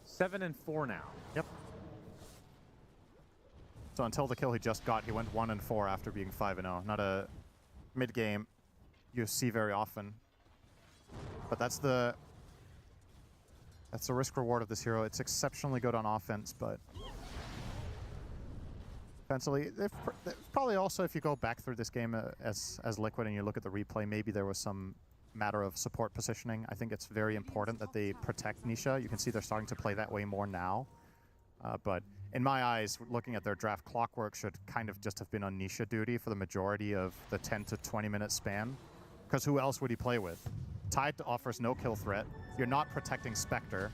7-4 now. Yep. So until the kill he just got, he went 1-4 after being 5-0. Not a mid-game you see very often. But that's the risk reward of this hero. It's exceptionally good on offense, but Defensively, probably also, if you go back through this game as Liquid and you look at the replay, maybe there was some matter of support positioning. I think it's very important that they protect Nisha. You can see they're starting to play that way more now. But in my eyes, looking at their draft clockwork should kind of just have been on Nisha duty for the majority of the 10 to 20 minute span. Because who else would he play with? Tide offers no kill threat. You're not protecting Spectre,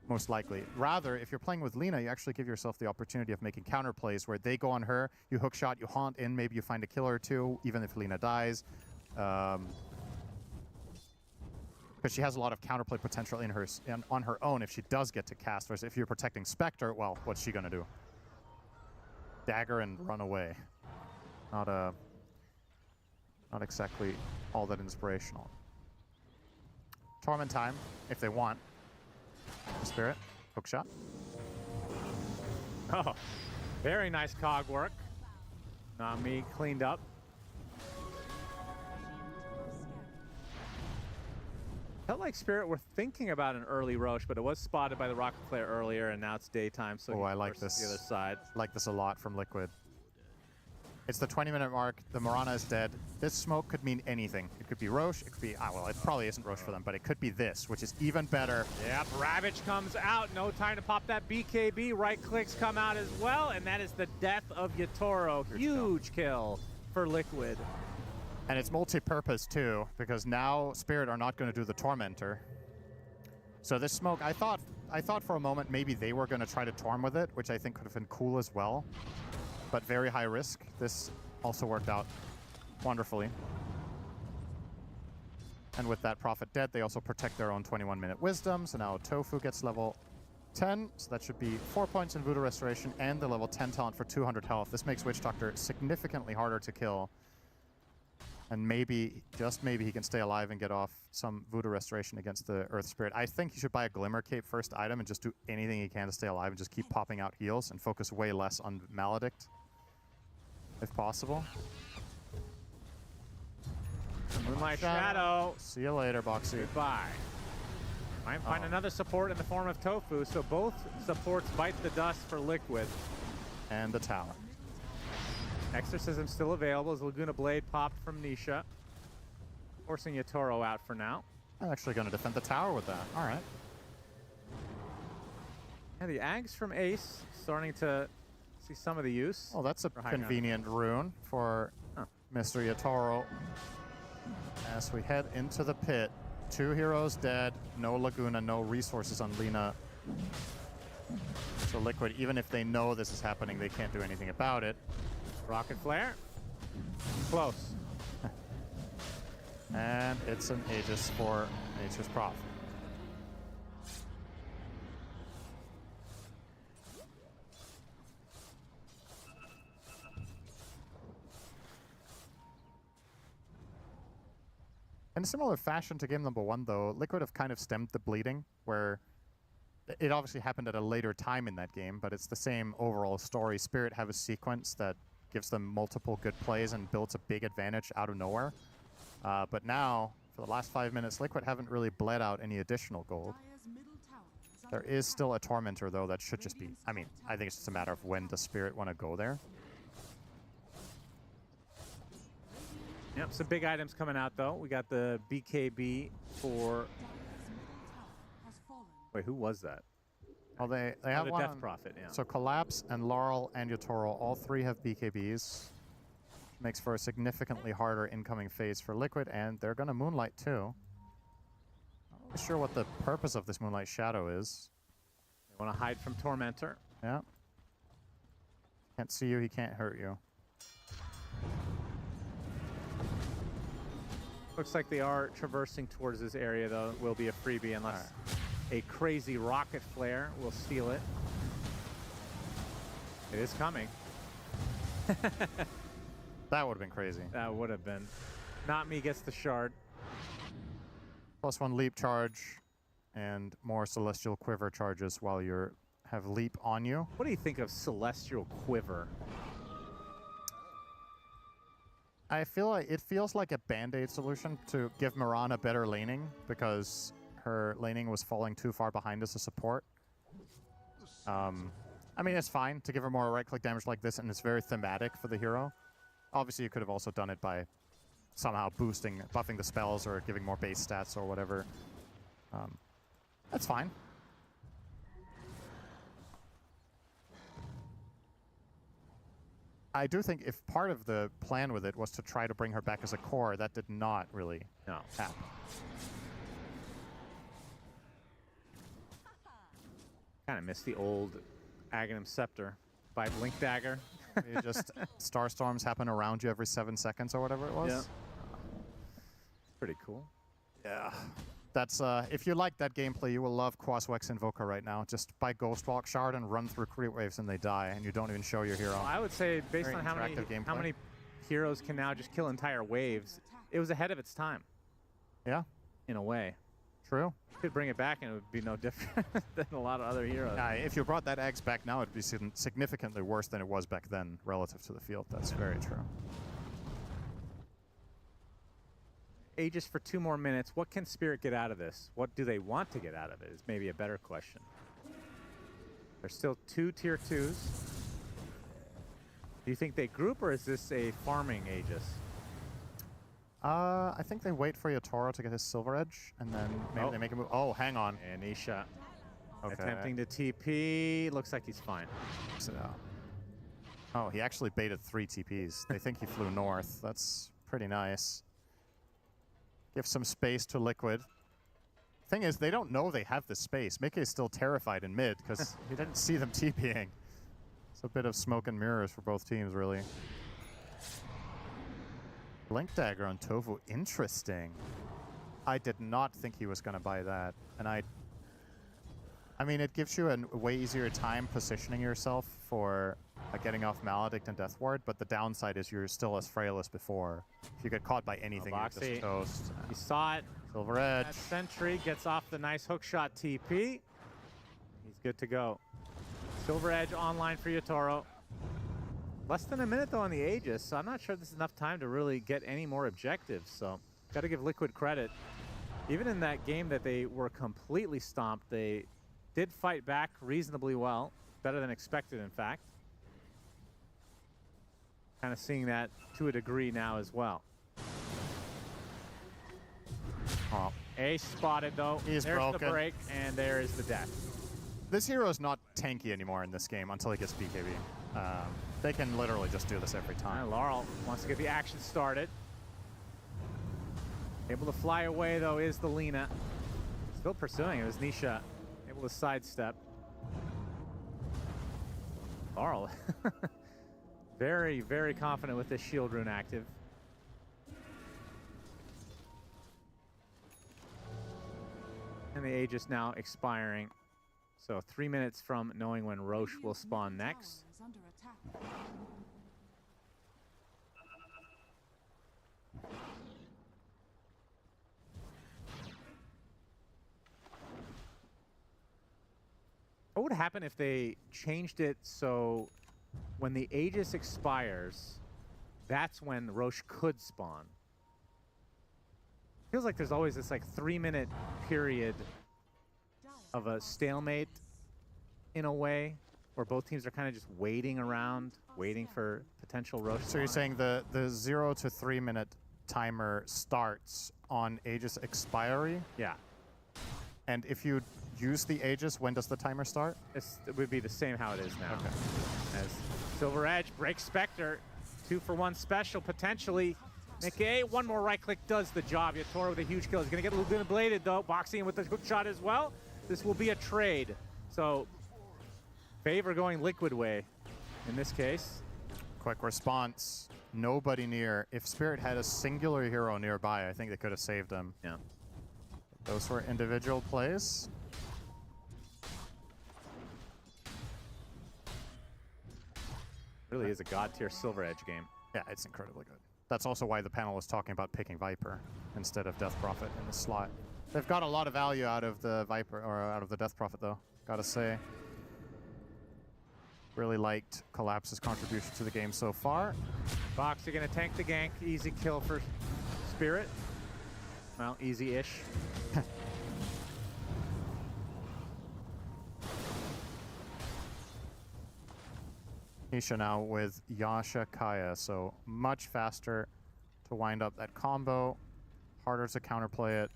most likely. Rather, if you're playing with Lina, you actually give yourself the opportunity of making counter plays where they go on her, you hookshot, you haunt in, maybe you find a kill or two, even if Lina dies. Because she has a lot of counterplay potential in her on her own if she does get to cast. Whereas if you're protecting Spectre, well, what's she gonna do? Dagger and run away. Not exactly all that inspirational. Torment time, if they want. Spirit, hookshot. Oh, very nice cog work. Nami cleaned up. Felt like Spirit were thinking about an early Roche, but it was spotted by the Rocket Flare earlier, and now it's daytime, so I like this. The other side. Like this a lot from Liquid. It's the 20-minute mark. The Mirana is dead. This smoke could mean anything. It could be Roche. It could be, well, it probably isn't Roche for them, but it could be this, which is even better. Yep, Ravage comes out. No time to pop that BKB. Right clicks come out as well, and that is the death of Yatoro. Huge kill for Liquid. And it's multi-purpose too, because now Spirit are not going to do the Tormentor. So this smoke, I thought for a moment maybe they were going to try to Torm with it, which I think could have been cool as well. But very high risk. This also worked out wonderfully. And with that Prophet dead, they also protect their own 21-minute Wisdom. So now Tofu gets level 10, so that should be 4 points in Voodoo Restoration and the level 10 talent for 200 health. This makes Witch Doctor significantly harder to kill. And maybe, just maybe, he can stay alive and get off some Voodoo Restoration against the Earth Spirit. I think he should buy a Glimmer Cape first item and just do anything he can to stay alive and just keep popping out heals and focus way less on Maledict, if possible. Moonlight Shadow. See you later, Boxy. Goodbye. Might find another support in the form of Tofu, so both supports bite the dust for Liquid. And the tower. Exorcism still available as Laguna Blade popped from Nisha. Forcing Yatoro out for now. I'm actually going to defend the tower with that. All right. Yeah, the Ags from Ace starting to see some of the use. Oh, that's a convenient rune for Mr. Yatoro. As we head into the pit, 2 heroes dead, no Laguna, no resources on Lina. So Liquid, even if they know this is happening, they can't do anything about it. Rocket Flare. Close. And it's an Aegis for Nature's Prophet. In a similar fashion to game number 1, though, Liquid have kind of stemmed the bleeding, where it obviously happened at a later time in that game, but it's the same overall story. Spirit have a sequence that gives them multiple good plays and builds a big advantage out of nowhere. But now, for the last 5 minutes, Liquid haven't really bled out any additional gold. There is still a Tormentor, though, that should just be... I mean, I think it's just a matter of when does Spirit want to go there. Yep, some big items coming out, though. We got the BKB for... Wait, who was that? Well, they have the one Death Prophet, yeah. So Collapse and Laurel and Yatoro, all 3 have BKBs. Makes for a significantly harder incoming phase for Liquid, and they're going to Moonlight too. Not really sure what the purpose of this Moonlight Shadow is. They want to hide from Tormentor. Yeah. Can't see you, he can't hurt you. Looks like they are traversing towards this area, though. It will be a freebie unless a crazy Rocket Flare will steal it. It is coming. That would have been crazy. That would have been. Not me gets the shard. +1 leap charge and more Celestial Quiver charges while you have leap on you. What do you think of Celestial Quiver? I feel like it feels like a band-aid solution to give Mirana better laning, because her laning was falling too far behind as a support. I I mean, it's fine to give her more right-click damage like this, and it's very thematic for the hero. Obviously, you could have also done it by somehow buffing the spells or giving more base stats or whatever. That's fine. I do think if part of the plan with it was to try to bring her back as a core, that did not really happen. Kind of missed the old Aghanim Scepter by Blink Dagger. You just Star Storms happen around you every 7 seconds or whatever it was. Yeah. Pretty cool. Yeah. That's if you like that gameplay, you will love Quaswex Invoker right now. Just buy Ghostwalk Shard and run through creep waves and they die, and you don't even show your hero. Well, I would say based Very on how interactive many heroes can now just kill entire waves, it was ahead of its time. Yeah. In a way. True. Could bring it back and it would be no different than a lot of other heroes. If you brought that Axe back now, it'd be significantly worse than it was back then relative to the field. That's very true. Aegis for 2 more minutes. What can Spirit get out of this? What do they want to get out of it is maybe a better question. There's still 2 tier 2s. Do you think they group, or is this a farming Aegis? I think they wait for Yatoro to get his Silver Edge, and then maybe they make a move. Oh, hang on. And Isha Okay. attempting to TP. Looks like he's fine. So, oh, he actually baited 3 TPs. They think he flew north. That's pretty nice. Give some space to Liquid. Thing is, they don't know they have this space. Mickey is still terrified in mid because he didn't see them TPing. It's a bit of smoke and mirrors for both teams, really. Blink Dagger on Tovu, interesting. I did not think he was going to buy that. And I mean, it gives you a way easier time positioning yourself for getting off Maledict and Death Ward, but the downside is you're still as frail as before. If you get caught by anything, you're just toast. He saw it. Silver Edge. That Sentry gets off the nice hookshot TP. He's good to go. Silver Edge online for Yatoro. Less than a minute though on the Aegis, so I'm not sure this is enough time to really get any more objectives. So got to give Liquid credit. Even in that game that they were completely stomped, they did fight back reasonably well. Better than expected, in fact. Kind of seeing that to a degree now as well. Oh, Ace spotted though. He's There's broken. the break, and there is the death. This hero is not tanky anymore in this game until he gets BKB. They can literally just do this every time. And Laurel wants to get the action started. Able to fly away though is the Lina. Still pursuing. It was Nisha able to sidestep. Laurel very, very confident with this shield rune active. And the Aegis now expiring. So 3 minutes from knowing when Roche will spawn next. Is under attack. What would happen if they changed it so when the Aegis expires, that's when Roche could spawn? Feels like there's always this like 3-minute period of a stalemate in a way, where both teams are kind of just waiting around, waiting for potential Roche. So you're saying the 0 to 3 minute timer starts on Aegis expiry? Yeah. And if you use the Aegis, when does the timer start? It would be the same how it is now. Okay. As Silver Edge breaks Spectre. 2-for-1 special, potentially. Nikkei, one more right click does the job. Yatoro with a huge kill. He's going to get Laguna bladed, though. Boxing in with the hook shot as well. This will be a trade. So, favor going Liquid way in this case. Quick response. Nobody near. If Spirit had a singular hero nearby, I think they could have saved him. Yeah. Those were individual plays. Really is a god tier Silver Edge game. Yeah, it's incredibly good. That's also why the panel is talking about picking Viper instead of Death Prophet in the slot. They've got a lot of value out of the Viper, or out of the Death Prophet, though, gotta say. Really liked Collapse's contribution to the game so far. Boxy gonna tank the gank. Easy kill for Spirit. Well, easy-ish. Nisha now with Yasha Kaya, so much faster to wind up that combo, harder to counterplay it.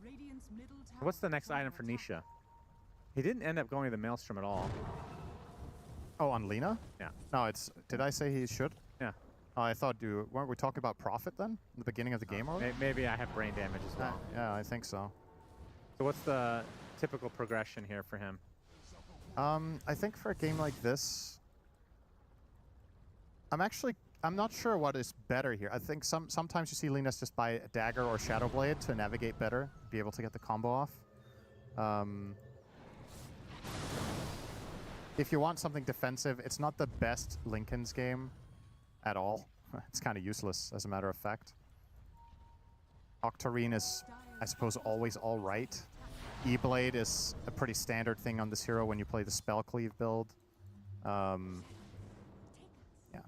Radiant's middle tower What's the next is under item for attack. Nisha? He didn't end up going to the Maelstrom at all. Oh, on Lina? Yeah. No, it's. Did I say he should? Yeah. Oh, I thought. Weren't we talking about Prophet then? In the beginning of the game already? Maybe I have brain damage as well. Yeah, I think so. So what's the typical progression here for him? I think for a game like this, I'm not sure what is better here. I think sometimes you see Linus just buy a dagger or Shadow Blade to navigate better, be able to get the combo off. If you want something defensive, it's not the best Linken's game at all. It's kind of useless, as a matter of fact. Octarine is, I suppose, always all right. E-Blade is a pretty standard thing on this hero when you play the Spell Cleave build. Yeah,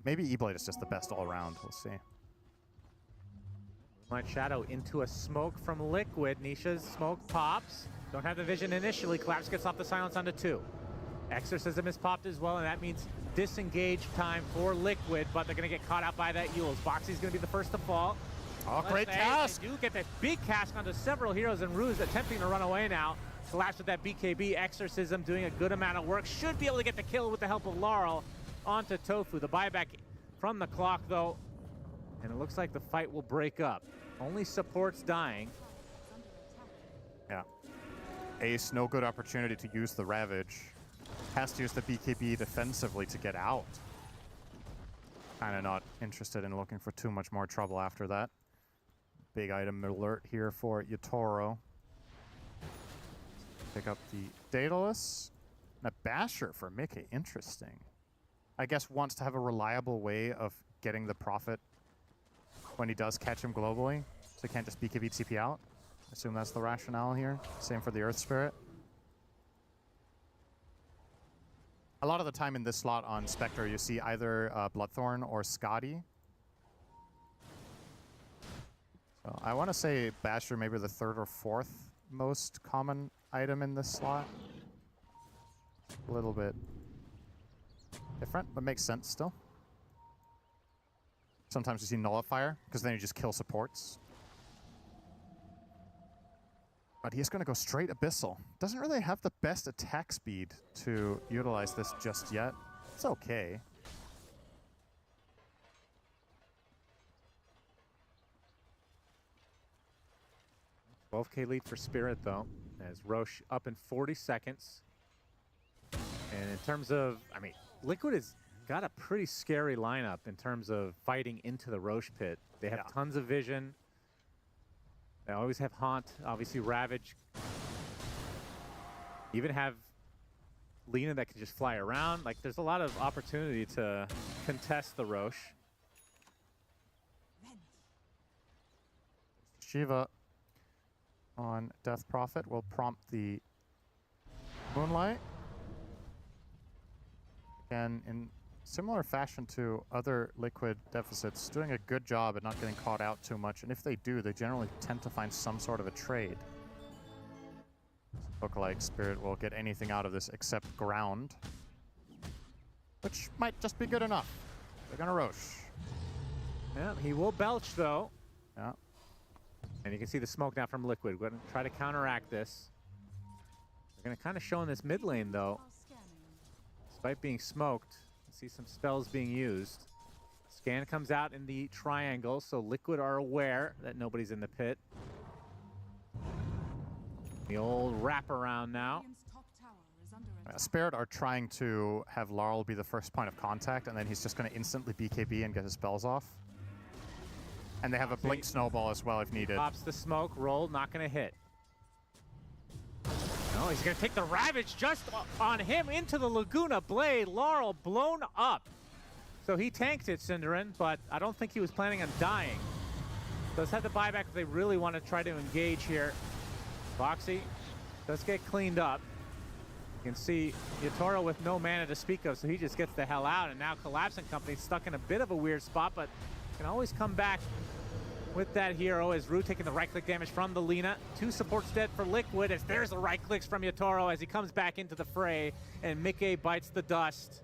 maybe E-Blade is just the best all around. We'll see. Moonlight Shadow into a smoke from Liquid. Nisha's smoke pops. Don't have the vision initially. Collapse gets off the silence onto 2. Exorcism is popped as well, and that means disengage time for Liquid, but they're going to get caught out by that Yules. Boxy's going to be the first to fall. Oh, great cast! They do get that big cast onto several heroes, and Ruse attempting to run away now. Collapse with that BKB. Exorcism doing a good amount of work. Should be able to get the kill with the help of Laurel onto Tofu. The buyback from the clock, though, and it looks like the fight will break up. Only support's dying. Yeah. Ace, no good opportunity to use the Ravage. Has to use the BKB defensively to get out. Kind of not interested in looking for too much more trouble after that. Big item alert here for Yatoro. Pick up the Daedalus. And a Basher for Mickey. Interesting. I guess wants to have a reliable way of getting the Prophet when he does catch him globally. So he can't just BKB TP out. I assume that's the rationale here. Same for the Earth Spirit. A lot of the time in this slot on Spectre, you see either Bloodthorn or Scotty. So I want to say Basher maybe the 3rd or 4th most common item in this slot. A little bit different, but makes sense still. Sometimes you see Nullifier, because then you just kill supports. But he's going to go straight Abyssal. Doesn't really have the best attack speed to utilize this just yet. It's okay. $12K lead for Spirit, though, as Roche up in 40 seconds. And in terms of, I mean, Liquid has got a pretty scary lineup in terms of fighting into the Roche pit. They have tons of vision. They always have Haunt, obviously Ravage. Even have Lina that can just fly around. Like, there's a lot of opportunity to contest the Roche. Shiva on Death Prophet will prompt the Moonlight. Again, in similar fashion to other Liquid deficits, doing a good job at not getting caught out too much. And if they do, they generally tend to find some sort of a trade. Look like Spirit will get anything out of this except ground, which might just be good enough. They're gonna Roche. Yeah, he will belch, though. Yeah. And you can see the smoke now from Liquid. We're going to try to counteract this. They're going to kind of show in this mid lane, though. Despite being smoked, you see some spells being used. Scan comes out in the triangle, so Liquid are aware that nobody's in the pit. The old wraparound now. Radiant's top tower is under attack. Spirit are trying to have Laurel be the first point of contact, and then he's just going to instantly BKB and get his spells off. And they have a Blink Snowball as well if needed. Pops the smoke, roll, not going to hit. No, he's going to take the Ravage just on him into the Laguna Blade. Laurel blown up. So he tanked it, Cinderin, but I don't think he was planning on dying. Does have the buyback if they really want to try to engage here. Boxy does get cleaned up. You can see Yatoro with no mana to speak of, so he just gets the hell out. And now Collapse and company stuck in a bit of a weird spot, but can always come back with that hero as Rue taking the right-click damage from the Lina. 2 supports dead for Liquid as there's the right-clicks from Yatoro as he comes back into the fray, and Mickey bites the dust.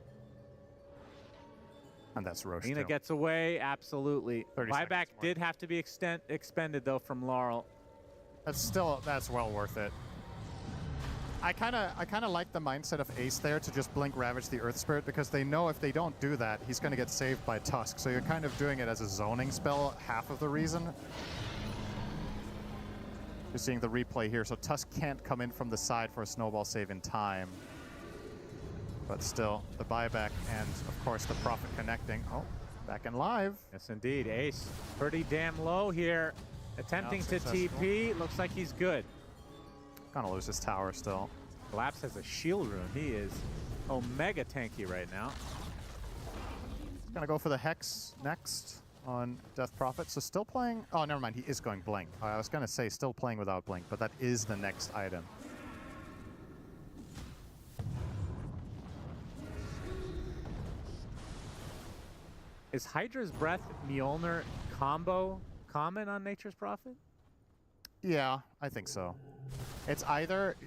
And that's Roche. Lina gets away, absolutely. 30 Buyback seconds did have to be expended, though, from Laurel. That's well worth it. I kind of like the mindset of Ace there to just blink Ravage the Earth Spirit, because they know if they don't do that, he's going to get saved by Tusk. So you're kind of doing it as a zoning spell, half of the reason. You're seeing the replay here, so Tusk can't come in from the side for a snowball save in time. But still, the buyback and, of course, the Prophet connecting. Oh, back in live. Yes, indeed. Ace pretty damn low here. Attempting to successful. TP. Looks like he's good. Gonna lose his tower still. Collapse has a shield rune. He is omega tanky right now. Gonna go for the Hex next on Death Prophet. So still playing. Oh, never mind. He is going Blink. I was gonna say still playing without Blink, but that is the next item. Is Hydra's Breath Mjolnir combo common on Nature's Prophet? Yeah, I think so. It's either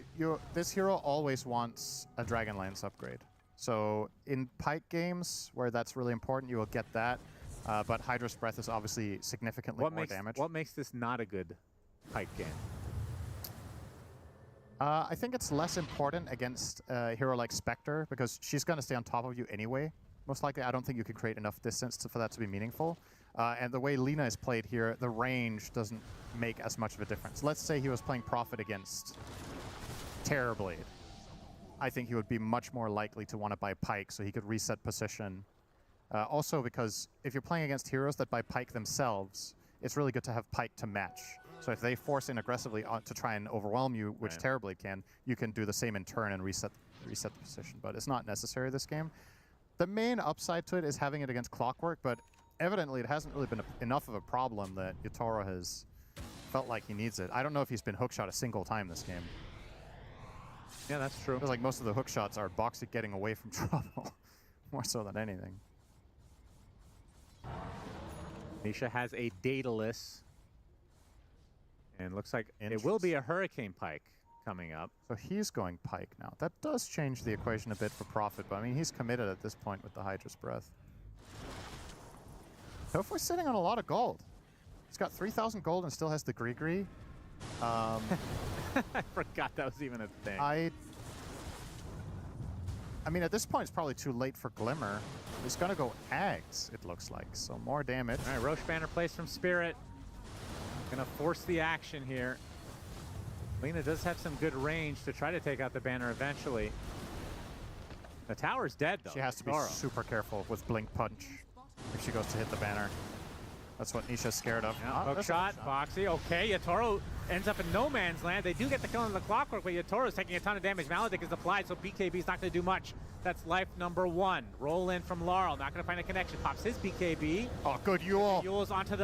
this hero always wants a Dragonlance upgrade. So in Pike games where that's really important, you will get that. But Hydra's Breath is obviously significantly more damage. What makes this not a good Pike game? I think it's less important against a hero like Spectre, because she's going to stay on top of you anyway. Most likely, I don't think you can create enough distance for that to be meaningful. And the way Lina is played here, the range doesn't make as much of a difference. Let's say he was playing Prophet against Terrorblade. I think he would be much more likely to want to buy Pike so he could reset position. Also because if you're playing against heroes that buy Pike themselves, it's really good to have Pike to match. So if they force in aggressively to try and overwhelm you, which Terrorblade can, you can do the same in turn and reset the position. But it's not necessary this game. The main upside to it is having it against Clockwork, but evidently it hasn't really been enough of a problem that Yatoro has felt like he needs it. I don't know if he's been hookshot a single time this game. Yeah, that's true. Feels like most of the hook shots are Boxic getting away from trouble, more so than anything. Nisha has a Daedalus. And looks like it will be a Hurricane Pike coming up. So he's going Pike now. That does change the equation a bit for Prophet, but I mean, he's committed at this point with the Hydra's Breath. Tofu's sitting on a lot of gold. He's got 3,000 gold and still has the Gree. I forgot that was even a thing. I mean, at this point, it's probably too late for Glimmer. He's going to go Ags, it looks like. So more damage. All right, Roche Banner plays from Spirit. Gonna force the action here. Lina does have some good range to try to take out the banner eventually. The tower's dead, though. She has to be super careful with Blink Punch if she goes to hit the banner. That's what Nisha's scared of. Yeah, hook shot, Boxy. Okay, Yatoro ends up in no man's land. They do get the kill on the Clockwork, but Yatoro's taking a ton of damage. Maledict is applied, so BKB's not going to do much. That's life number 1. Roll in from Laurel. Not going to find a connection. Pops his BKB. Oh, good Yule. Yule's onto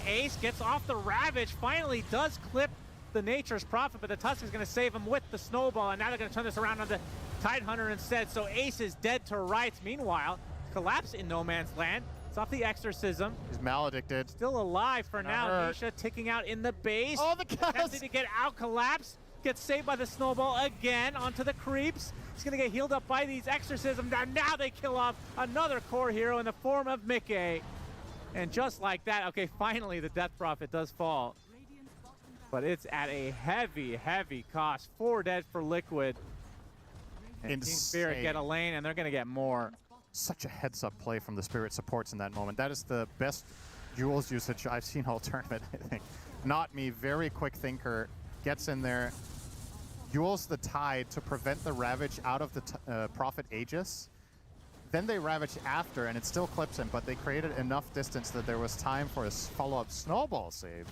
Ace. Gets off the Ravage. Finally does clip the Nature's Prophet, but the Tusk is going to save him with the Snowball, and now they're going to turn this around on the Tidehunter instead. So Ace is dead to rights. Meanwhile, Collapse in no man's land. It's off the Exorcism. He's maledicted. Still alive for now. Nisha ticking out in the base. Oh, the cast! Attempting to get out. Collapse. Gets saved by the Snowball again onto the creeps. He's going to get healed up by these Exorcisms. And now they kill off another core hero in the form of Mickey. And just like that, okay, finally the Death Prophet does fall. But it's at a heavy, heavy cost. 4 dead for Liquid. And Team Spirit get a lane, and they're going to get more. Such a heads-up play from the Spirit supports in that moment. That is the best Jules usage I've seen all tournament, I think. Not me, very quick thinker, gets in there, Jules the Tide to prevent the Ravage out of the Prophet Aegis. Then they Ravage after, and it still clips him, but they created enough distance that there was time for a follow-up Snowball save.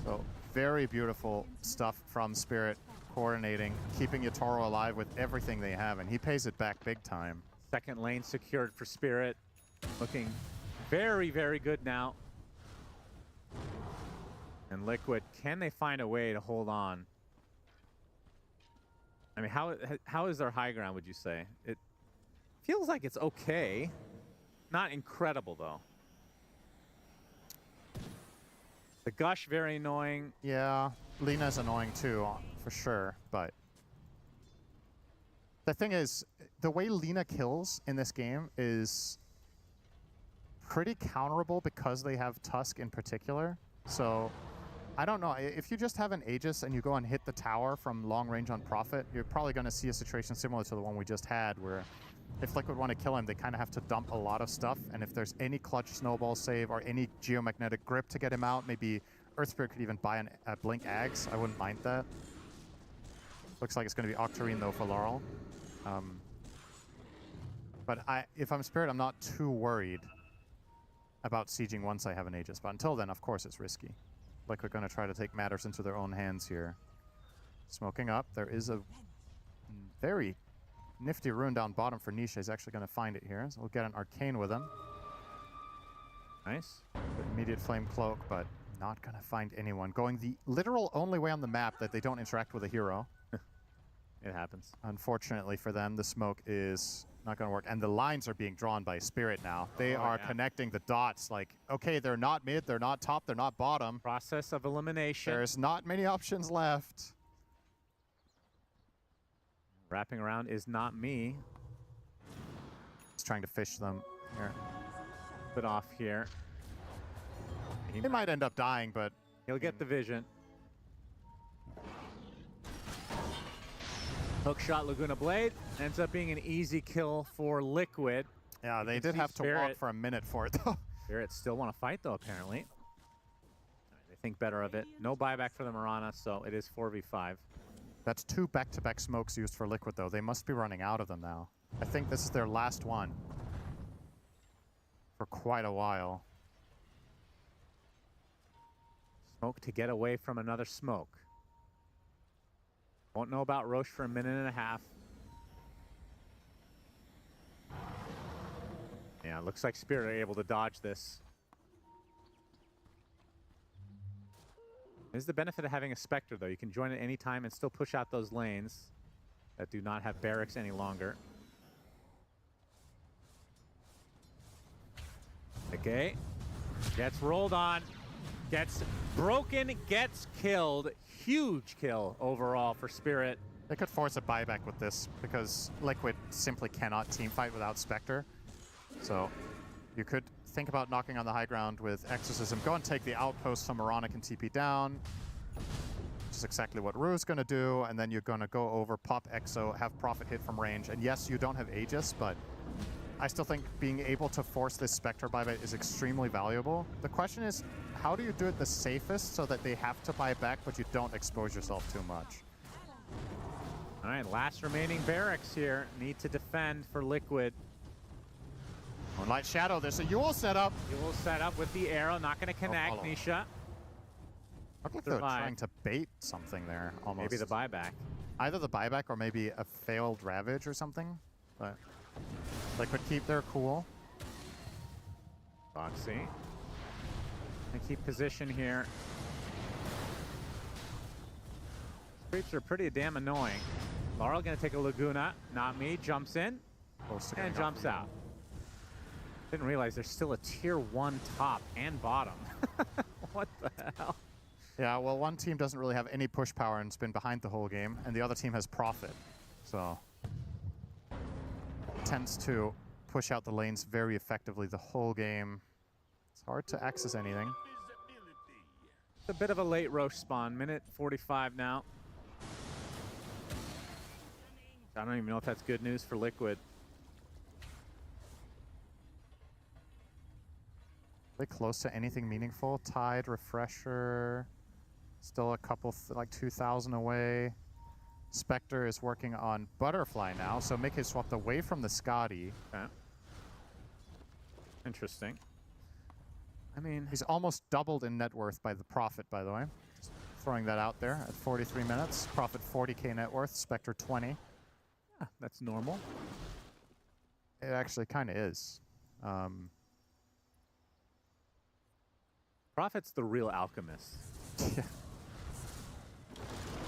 So, very beautiful stuff from Spirit, coordinating, keeping Yatoro alive with everything they have, and he pays it back big time. Second lane secured for Spirit. Looking very, very good now. And Liquid, can they find a way to hold on? I mean, how is their high ground, would you say? It feels like it's okay. Not incredible, though. The Gush, very annoying. Yeah, Lina's annoying too, for sure, but the thing is, the way Lina kills in this game is pretty counterable because they have Tusk in particular. So, I don't know. If you just have an Aegis and you go and hit the tower from long range on Prophet, you're probably going to see a situation similar to the one we just had, where if Liquid want to kill him, they kind of have to dump a lot of stuff. And if there's any clutch snowball save or any geomagnetic grip to get him out, maybe Earth Spirit could even buy a Blink Axe. I wouldn't mind that. Looks like it's going to be Octarine, though, for Laurel. But if I'm Spirit, I'm not too worried about sieging once I have an Aegis. But until then, of course, it's risky. Liquid going to try to take matters into their own hands here. Smoking up. There is a very nifty rune down bottom for Nisha. He's actually going to find it here. So we'll get an Arcane with him. Nice. Immediate Flame Cloak, but not going to find anyone. Going the literal only way on the map that they don't interact with a hero. It happens. Unfortunately for them, the smoke is not going to work. And the lines are being drawn by Spirit now. They are connecting the dots like, okay, they're not mid, they're not top, they're not bottom. Process of elimination. There's not many options left. Wrapping around is not me. He's trying to fish them here. Put off here. He might end up dying, but he'll get the vision. Hook shot Laguna Blade. Ends up being an easy kill for Liquid. Yeah, they did have to walk for a minute for it, though. Spirit still want to fight, though, apparently. They think better of it. No buyback for the Mirana, so it is 4v5. That's 2 back-to-back smokes used for Liquid, though. They must be running out of them now. I think this is their last one for quite a while. Smoke to get away from another smoke. Won't know about Roche for a minute and a half. Yeah, looks like Spirit are able to dodge this. This is the benefit of having a Spectre, though. You can join at any time and still push out those lanes that do not have barracks any longer. Okay. Gets rolled on. Gets broken. Gets killed. Huge kill overall for Spirit. They could force a buyback with this because Liquid simply cannot teamfight without Spectre. So you could think about knocking on the high ground with Exorcism. Go and take the outpost so Mirana can TP down. Which is exactly what Rue's going to do. And then you're going to go over, pop Exo, have Prophet hit from range. And yes, you don't have Aegis, but I still think being able to force this Spectre buyback is extremely valuable. The question is, how do you do it the safest so that they have to buy back, but you don't expose yourself too much? All right, last remaining barracks here. Need to defend for Liquid. Moonlight Shadow, there's a Yule setup. Yule set up with the arrow, not going to connect, Nisha. Looked like they're trying to bait something there, almost. Maybe the buyback. Either the buyback or maybe a failed Ravage or something. But they could keep their cool. Foxy. And keep position here. Creeps are pretty damn annoying. Laurel gonna take a Laguna. Not me. Jumps in. And jumps out. Didn't realize there's still a tier 1 top and bottom. What the hell? Yeah, well, one team doesn't really have any push power and has been behind the whole game, and the other team has Prophet. So tends to push out the lanes very effectively the whole game. It's hard to access anything. It's a bit of a late Roche spawn. Minute 45 now. I don't even know if that's good news for Liquid. Are they close to anything meaningful? Tide, Refresher, still a couple, like 2,000 away. Spectre is working on Butterfly now, so Mickey swapped away from the Scotty. Okay. Interesting. I mean, he's almost doubled in net worth by the Prophet, by the way. Just throwing that out there at 43 minutes. Prophet 40k net worth, Spectre 20. Yeah, that's normal. It actually kind of is. Prophet's the real alchemist. Yeah.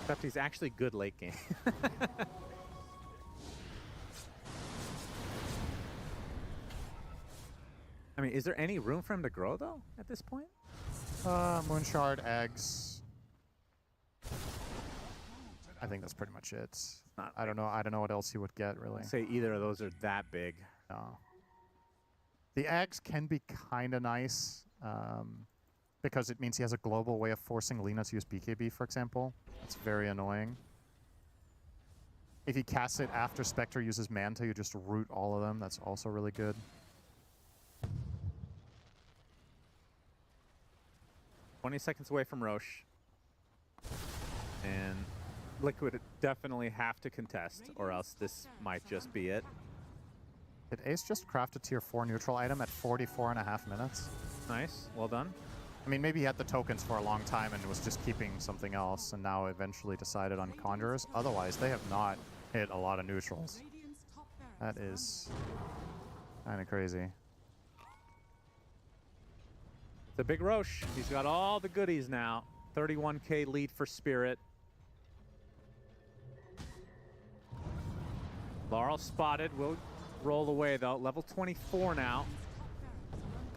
Except he's actually good late game. I mean, is there any room for him to grow, though, at this point? Moonshard, eggs. I think that's pretty much it. I don't know what else he would get, really. I'd say either of those are that big. No. The eggs can be kind of nice, because it means he has a global way of forcing Lina to use BKB, for example. It's very annoying. If he casts it after Spectre uses Manta, you just root all of them. That's also really good. "20 seconds away from Roche. And Liquid definitely have to contest, or else this might just be it. Did Ace just craft a tier 4 neutral item at 44.5 minutes? Nice. Well done. I mean, maybe he had the tokens for a long time and was just keeping something else, and now eventually decided on Conjurers. Otherwise, they have not hit a lot of neutrals. Radiant's top barracks That are is kind of crazy. The big Roche. He's got all the goodies now. 31k lead for Spirit. Laurel spotted. Will roll away, though. Level 24 now.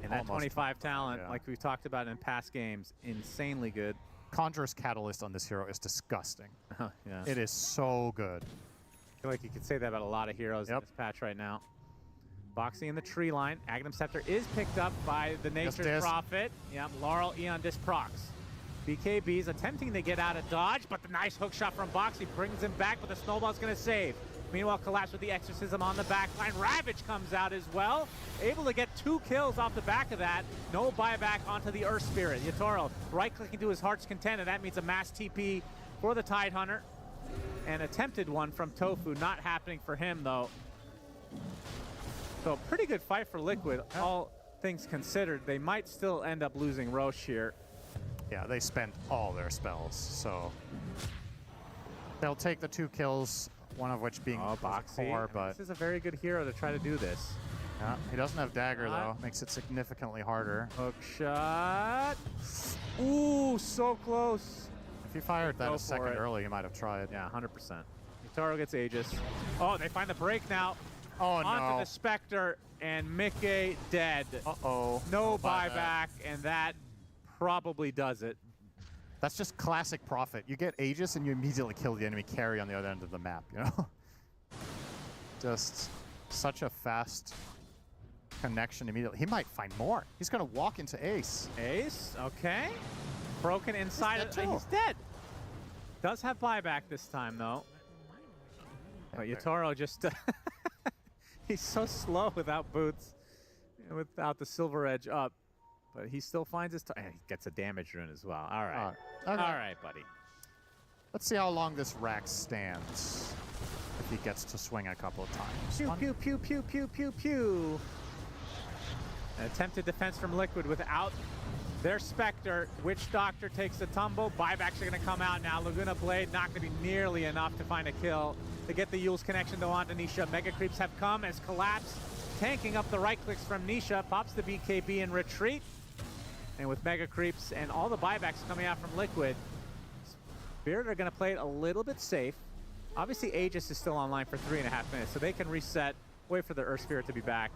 And that Almost 25 talent, yeah. like we've talked about in past games, insanely good. Conjurer's Catalyst on this hero is disgusting. Yeah. It is so good. I feel like you could say that about a lot of heroes in this patch right now. Boxing in the tree line. Aghanim Scepter is picked up by the Nature's Disc. Prophet. Yep, Laurel, Eon Disc procs. BKB's attempting to get out of dodge, but the nice hook shot from Boxy brings him back, but the snowball's going to save. Meanwhile, Collapse with the Exorcism on the back line. Ravage comes out as well. Able to get 2 kills off the back of that. No buyback onto the Earth Spirit. Yatoro right-clicking to his heart's content, and that means a mass TP for the Tidehunter. An attempted one from Tofu, not happening for him, though. So pretty good fight for Liquid, all things considered. They might still end up losing Roche here. Yeah, they spent all their spells, so they'll take the 2 kills, one of which being Boxy. core, but this is a very good hero to try to do this. yeah, he doesn't have dagger though. Makes it significantly harder. Hook shot. Ooh, so close. If you fired that Go a second for it. early, you might have tried. Yeah, 100%. Yatoro gets Aegis. Oh, they find the break now. Oh Onto no. the Spectre, and Mickey dead. Uh-oh. No buyback. buyback, and that probably does it. That's just classic Prophet. You get Aegis and you immediately kill the enemy carry on the other end of the map, you know? Just such a fast connection immediately. He might find more. He's going to walk into Ace. Ace, okay. Broken inside. He's dead. Does have buyback this time, though. But Yatoro just... he's so slow without boots, without the silver edge up. But he still finds his... and he gets a damage rune as well. All right. Okay. All right, buddy. Let's see how long this Rax stands. If he gets to swing a couple of times. Pew, pew, pew, pew, pew, pew, pew. An attempted defense from Liquid without their Spectre. Witch Doctor takes a tumble. Buybacks are going to come out now. Laguna Blade not going to be nearly enough to find a kill. To get the Yule's connection though onto Nisha. Mega Creeps have come as Collapse tanking up the right clicks from Nisha. Pops the BKB in retreat. And with Mega Creeps and all the buybacks coming out from Liquid, Spirit are going to play it a little bit safe. Obviously, Aegis is still online for 3.5 minutes, so they can reset, wait for the Earth Spirit to be back,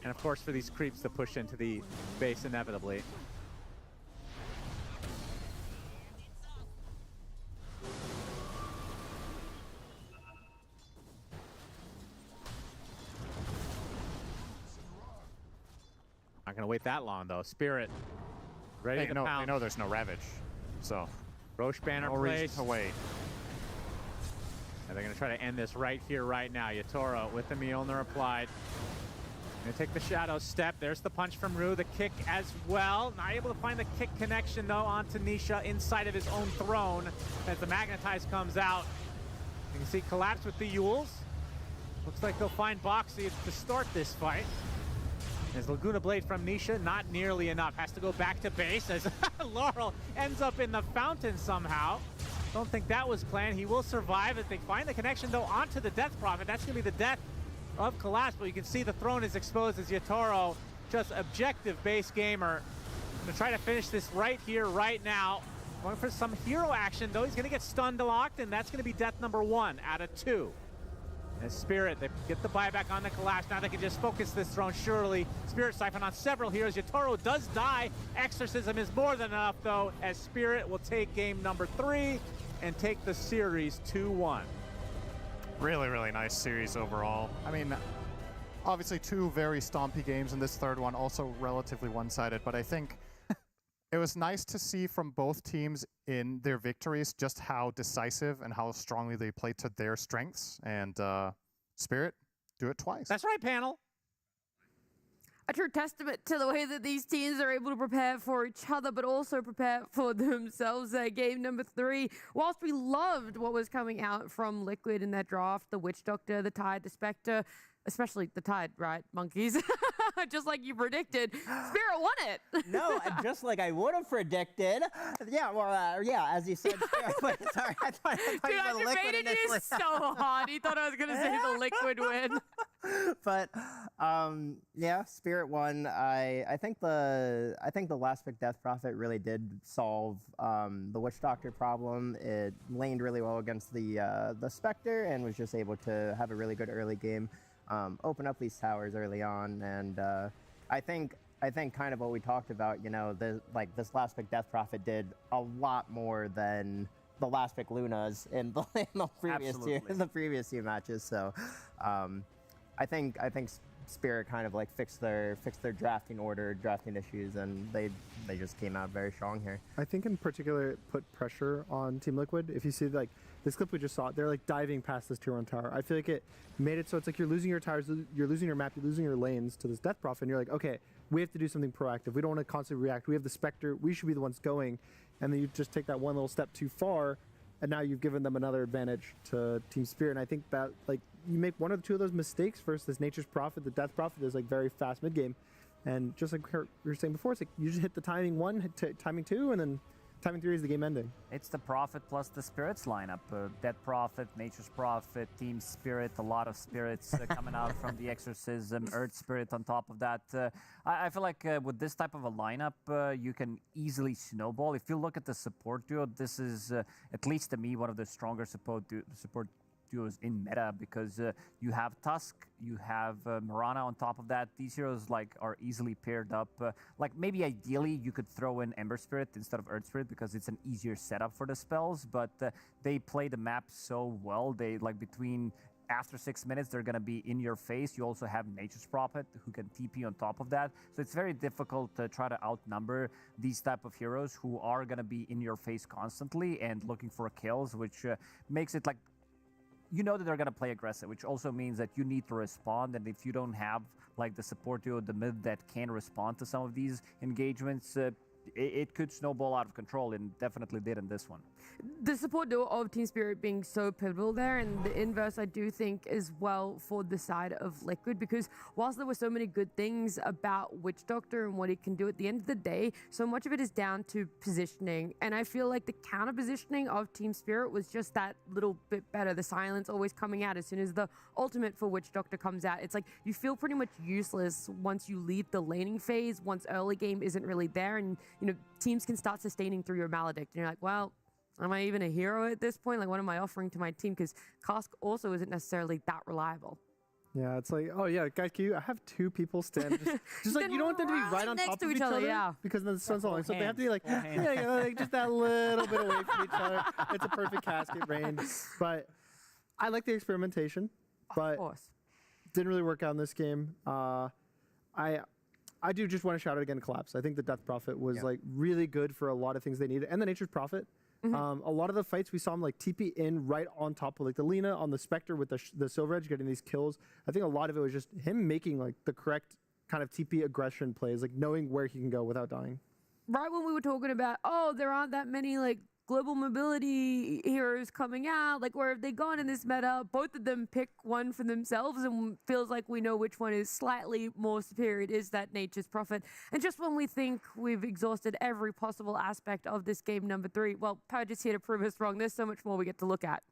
and of course for these creeps to push into the base inevitably. Not going to wait that long, though. Spirit ready to pounce. They know there's no Ravage, so Roche banner no reason placed. to wait. And they're going to try to end this right here, right now. Yatoro with the Mjolnir applied. Going to take the Shadow Step. There's the punch from Rue. The kick as well. Not able to find the kick connection, though, onto Nisha inside of his own throne as the Magnetize comes out. You can see Collapse with the Yules. Looks like they'll find Boxy to start this fight. As Laguna Blade from Nisha, not nearly enough. Has to go back to base as Laurel ends up in the fountain somehow. Don't think that was planned. He will survive as they find the connection, though, onto the Death Prophet. That's going to be the death of Collapse, but you can see the throne is exposed as Yatoro, just objective base gamer, going to try to finish this right here, right now. Going for some hero action, though. He's going to get stunned locked, and that's going to be death number 1 out of 2. As Spirit, they get the buyback on the collapse. Now they can just focus this throne, surely. Spirit siphon on several heroes. Yatoro does die. Exorcism is more than enough, though, as Spirit will take game number 3 and take the series 2-1. Really, really nice series overall. I mean, obviously 2 very stompy games, and this third one also relatively one-sided, but I think it was nice to see from both teams in their victories just how decisive and how strongly they played to their strengths. And Spirit, do it twice. That's right, panel. A true testament to the way that these teams are able to prepare for each other, but also prepare for themselves. Game number 3, whilst we loved what was coming out from Liquid in that draft, the Witch Doctor, the Tide, the Spectre, especially the Tide, right, monkeys? Just like you predicted, Spirit won it. No, just like I would have predicted. Yeah, well, yeah, as you said, Spirit, but sorry, I thought Dude, you I were Liquid debated you initially. so hard. He thought I was going to say the Liquid win. But yeah, Spirit won. I think the last pick Death Prophet really did solve the Witch Doctor problem. It laned really well against the Spectre and was just able to have a really good early game. Open up these towers early on, and I think kind of what we talked about, you know, this last pick Death Prophet did a lot more than the last pick Luna's in the previous two matches. So I think Spirit kind of like fixed their drafting issues, and they just came out very strong here. I think in particular it put pressure on Team Liquid. If you see like this clip we just saw, they're like diving past this tier 1 tower. I feel like it made it so it's like you're losing your towers, you're losing your map, you're losing your lanes to this Death Prophet, and you're like, okay, we have to do something proactive. We don't want to constantly react. We have the Spectre, we should be the ones going, and then you just take that one little step too far, and now you've given them another advantage to Team Spirit. And I think that like you make one or two of those mistakes versus this Nature's Prophet, the Death Prophet is like very fast mid game, and just like we were saying before, it's like you just hit the timing 1, hit timing 2, and then timing 3 is the game ending. It's the Prophet plus the Spirits lineup. Dead Prophet, Nature's Prophet, Team Spirit, a lot of Spirits coming out from the Exorcism, Earth Spirit on top of that. I feel like with this type of a lineup, you can easily snowball. If you look at the support duo, this is, at least to me, one of the stronger support duos in meta, because you have Tusk, you have Mirana on top of that. These heroes like are easily paired up. Like maybe ideally you could throw in Ember Spirit instead of Earth Spirit because it's an easier setup for the spells, but they play the map so well. They like between after 6 minutes, they're going to be in your face. You also have Nature's Prophet who can TP on top of that. So it's very difficult to try to outnumber these type of heroes who are going to be in your face constantly and looking for kills, which makes it like, you know that they're going to play aggressive, which also means that you need to respond. And if you don't have like the support duo, the mid that can respond to some of these engagements, it could snowball out of control, and definitely did in this one. The support duo of Team Spirit being so pivotal there, and the inverse I do think as well for the side of Liquid, because whilst there were so many good things about Witch Doctor and what he can do, at the end of the day, so much of it is down to positioning, and I feel like the counter positioning of Team Spirit was just that little bit better. The silence always coming out as soon as the ultimate for Witch Doctor comes out. It's like you feel pretty much useless once you leave the laning phase, once early game isn't really there, and you know, teams can start sustaining through your Maledict, and you're like, well, am I even a hero at this point? Like, what am I offering to my team? Because Cask also isn't necessarily that reliable. Yeah, it's like, oh yeah, guys, can you, I have 2 people stand, just like, you don't want them to be right on next top to of each other, yeah. because then the sun's falling, so they have to be like, hands. yeah, you know, like just that little bit away from each other. It's a perfect casket range, but I like the experimentation, but Of course. didn't really work out in this game. I do just want to shout out again Collapse. I think the Death Prophet was like really good for a lot of things they needed, and the Nature's Prophet. A lot of the fights we saw him like TP in right on top of like the Lina on the Spectre with the Silver Edge getting these kills. I think a lot of it was just him making like the correct kind of TP aggression plays, like knowing where he can go without dying. Right when we were talking about, oh, there aren't that many like global mobility heroes coming out, like where have they gone in this meta? Both of them pick one for themselves, and feels like we know which one is slightly more superior. It is that Nature's Prophet. And just when we think we've exhausted every possible aspect of this game number 3, well, Purge is here to prove us wrong. There's so much more we get to look at.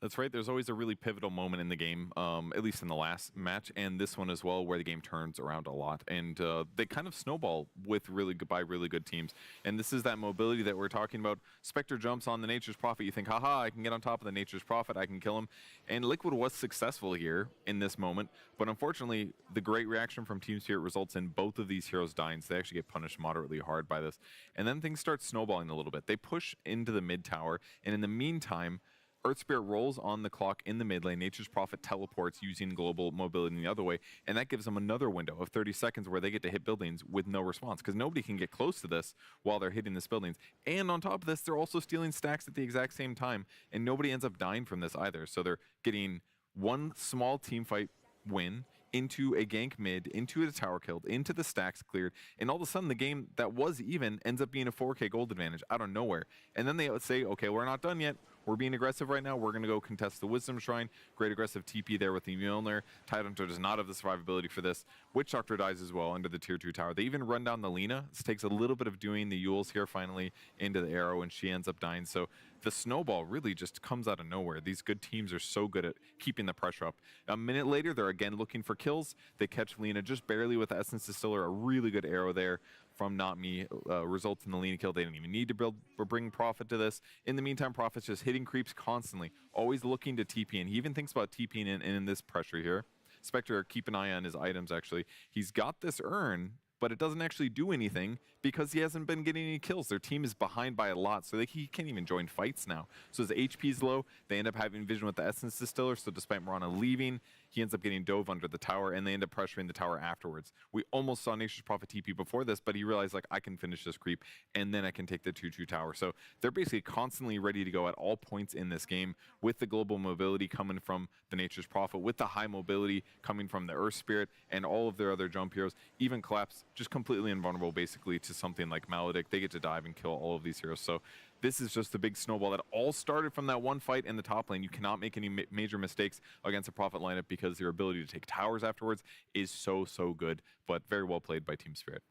That's right. There's always a really pivotal moment in the game, at least in the last match, and this one as well, where the game turns around a lot. And they kind of snowball with really good teams. And this is that mobility that we're talking about. Spectre jumps on the Nature's Prophet. You think, haha, I can get on top of the Nature's Prophet. I can kill him. And Liquid was successful here in this moment. But unfortunately, the great reaction from Team Spirit results in both of these heroes dying. So they actually get punished moderately hard by this. And then things start snowballing a little bit. They push into the mid tower. And in the meantime, Earth Spirit rolls on the clock in the mid lane. Nature's Prophet teleports using global mobility in the other way, and that gives them another window of 30 seconds where they get to hit buildings with no response, because nobody can get close to this while they're hitting this buildings. And on top of this, they're also stealing stacks at the exact same time, and nobody ends up dying from this either. So they're getting one small team fight win into a gank mid, into a tower killed, into the stacks cleared, and all of a sudden the game that was even ends up being a 4K gold advantage out of nowhere. And then they would say, okay, we're not done yet. We're being aggressive right now. We're going to go contest the Wisdom Shrine. Great aggressive TP there with the Mjolnir. Tidehunter does not have the survivability for this. Witch Doctor dies as well under the tier 2 tower. They even run down the Lina. This takes a little bit of doing the Yules here finally into the arrow, and she ends up dying. So the snowball really just comes out of nowhere. These good teams are so good at keeping the pressure up. A minute later, they're again looking for kills. They catch Lina just barely with the Essence Distiller. A really good arrow there from Not Me results in the Lina kill. They didn't even need to bring Prophet to this. In the meantime, Prophet's just hitting creeps constantly, always looking to TP, and he even thinks about TPing in this pressure here. Spectre, keep an eye on his items, actually. He's got this urn, but it doesn't actually do anything because he hasn't been getting any kills. Their team is behind by a lot, so he can't even join fights now. So his HP is low. They end up having vision with the Essence Distiller, so despite Mirana leaving, he ends up getting dove under the tower, and they end up pressuring the tower afterwards. We almost saw Nature's Prophet TP before this, but he realized, like, I can finish this creep, and then I can take the 2-2 tower. So they're basically constantly ready to go at all points in this game, with the global mobility coming from the Nature's Prophet, with the high mobility coming from the Earth Spirit, and all of their other jump heroes. Even Collapse, just completely invulnerable, basically, to something like Maledict. They get to dive and kill all of these heroes. So this is just a big snowball that all started from that one fight in the top lane. You cannot make any major mistakes against a Prophet lineup because their ability to take towers afterwards is so good, but very well played by Team Spirit.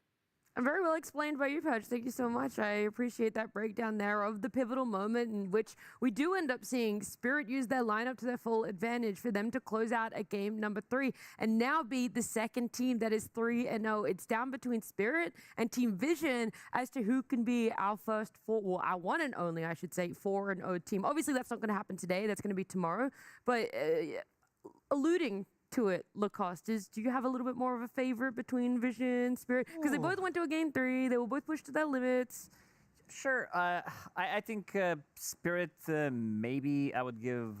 And very well explained by you, Patch. Thank you so much. I appreciate that breakdown there of the pivotal moment in which we do end up seeing Spirit use their lineup to their full advantage for them to close out at game number 3 and now be the second team that is 3-0. It's down between Spirit and Team Vision as to who can be our first our one and only, I should say, 4-0 team. Obviously, that's not going to happen today. That's going to be tomorrow. But alluding to it, Lacoste, do you have a little bit more of a favorite between Vision, Spirit? Because they both went to a game 3. They were both pushed to their limits. Sure. I think Spirit, maybe I would give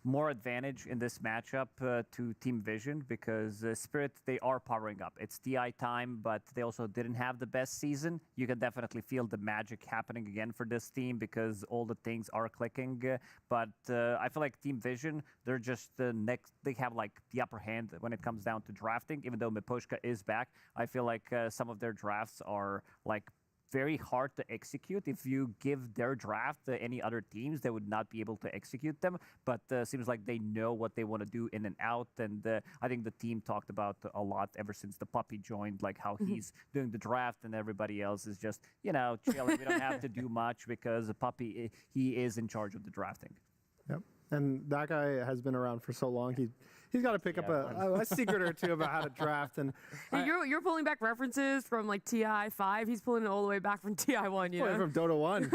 more advantage in this matchup to Team Vision, because Spirit, they are powering up. It's TI time, but they also didn't have the best season. You can definitely feel the magic happening again for this team because all the things are clicking. But I feel like Team Vision, they're just next. They have like the upper hand when it comes down to drafting. Even though Miposhka is back, I feel like some of their drafts are like very hard to execute. If you give their draft to any other teams, they would not be able to execute them. But seems like they know what they want to do in and out. And I think the team talked about a lot ever since the puppy joined, like how he's doing the draft and everybody else is just, you know, chilling. We don't have to do much because the puppy, he is in charge of the drafting. Yep. And that guy has been around for so long. He's got to pick up a secret or two about how to draft. And you're pulling back references from like TI 5. He's pulling it all the way back from TI 1. You know, from Dota 1,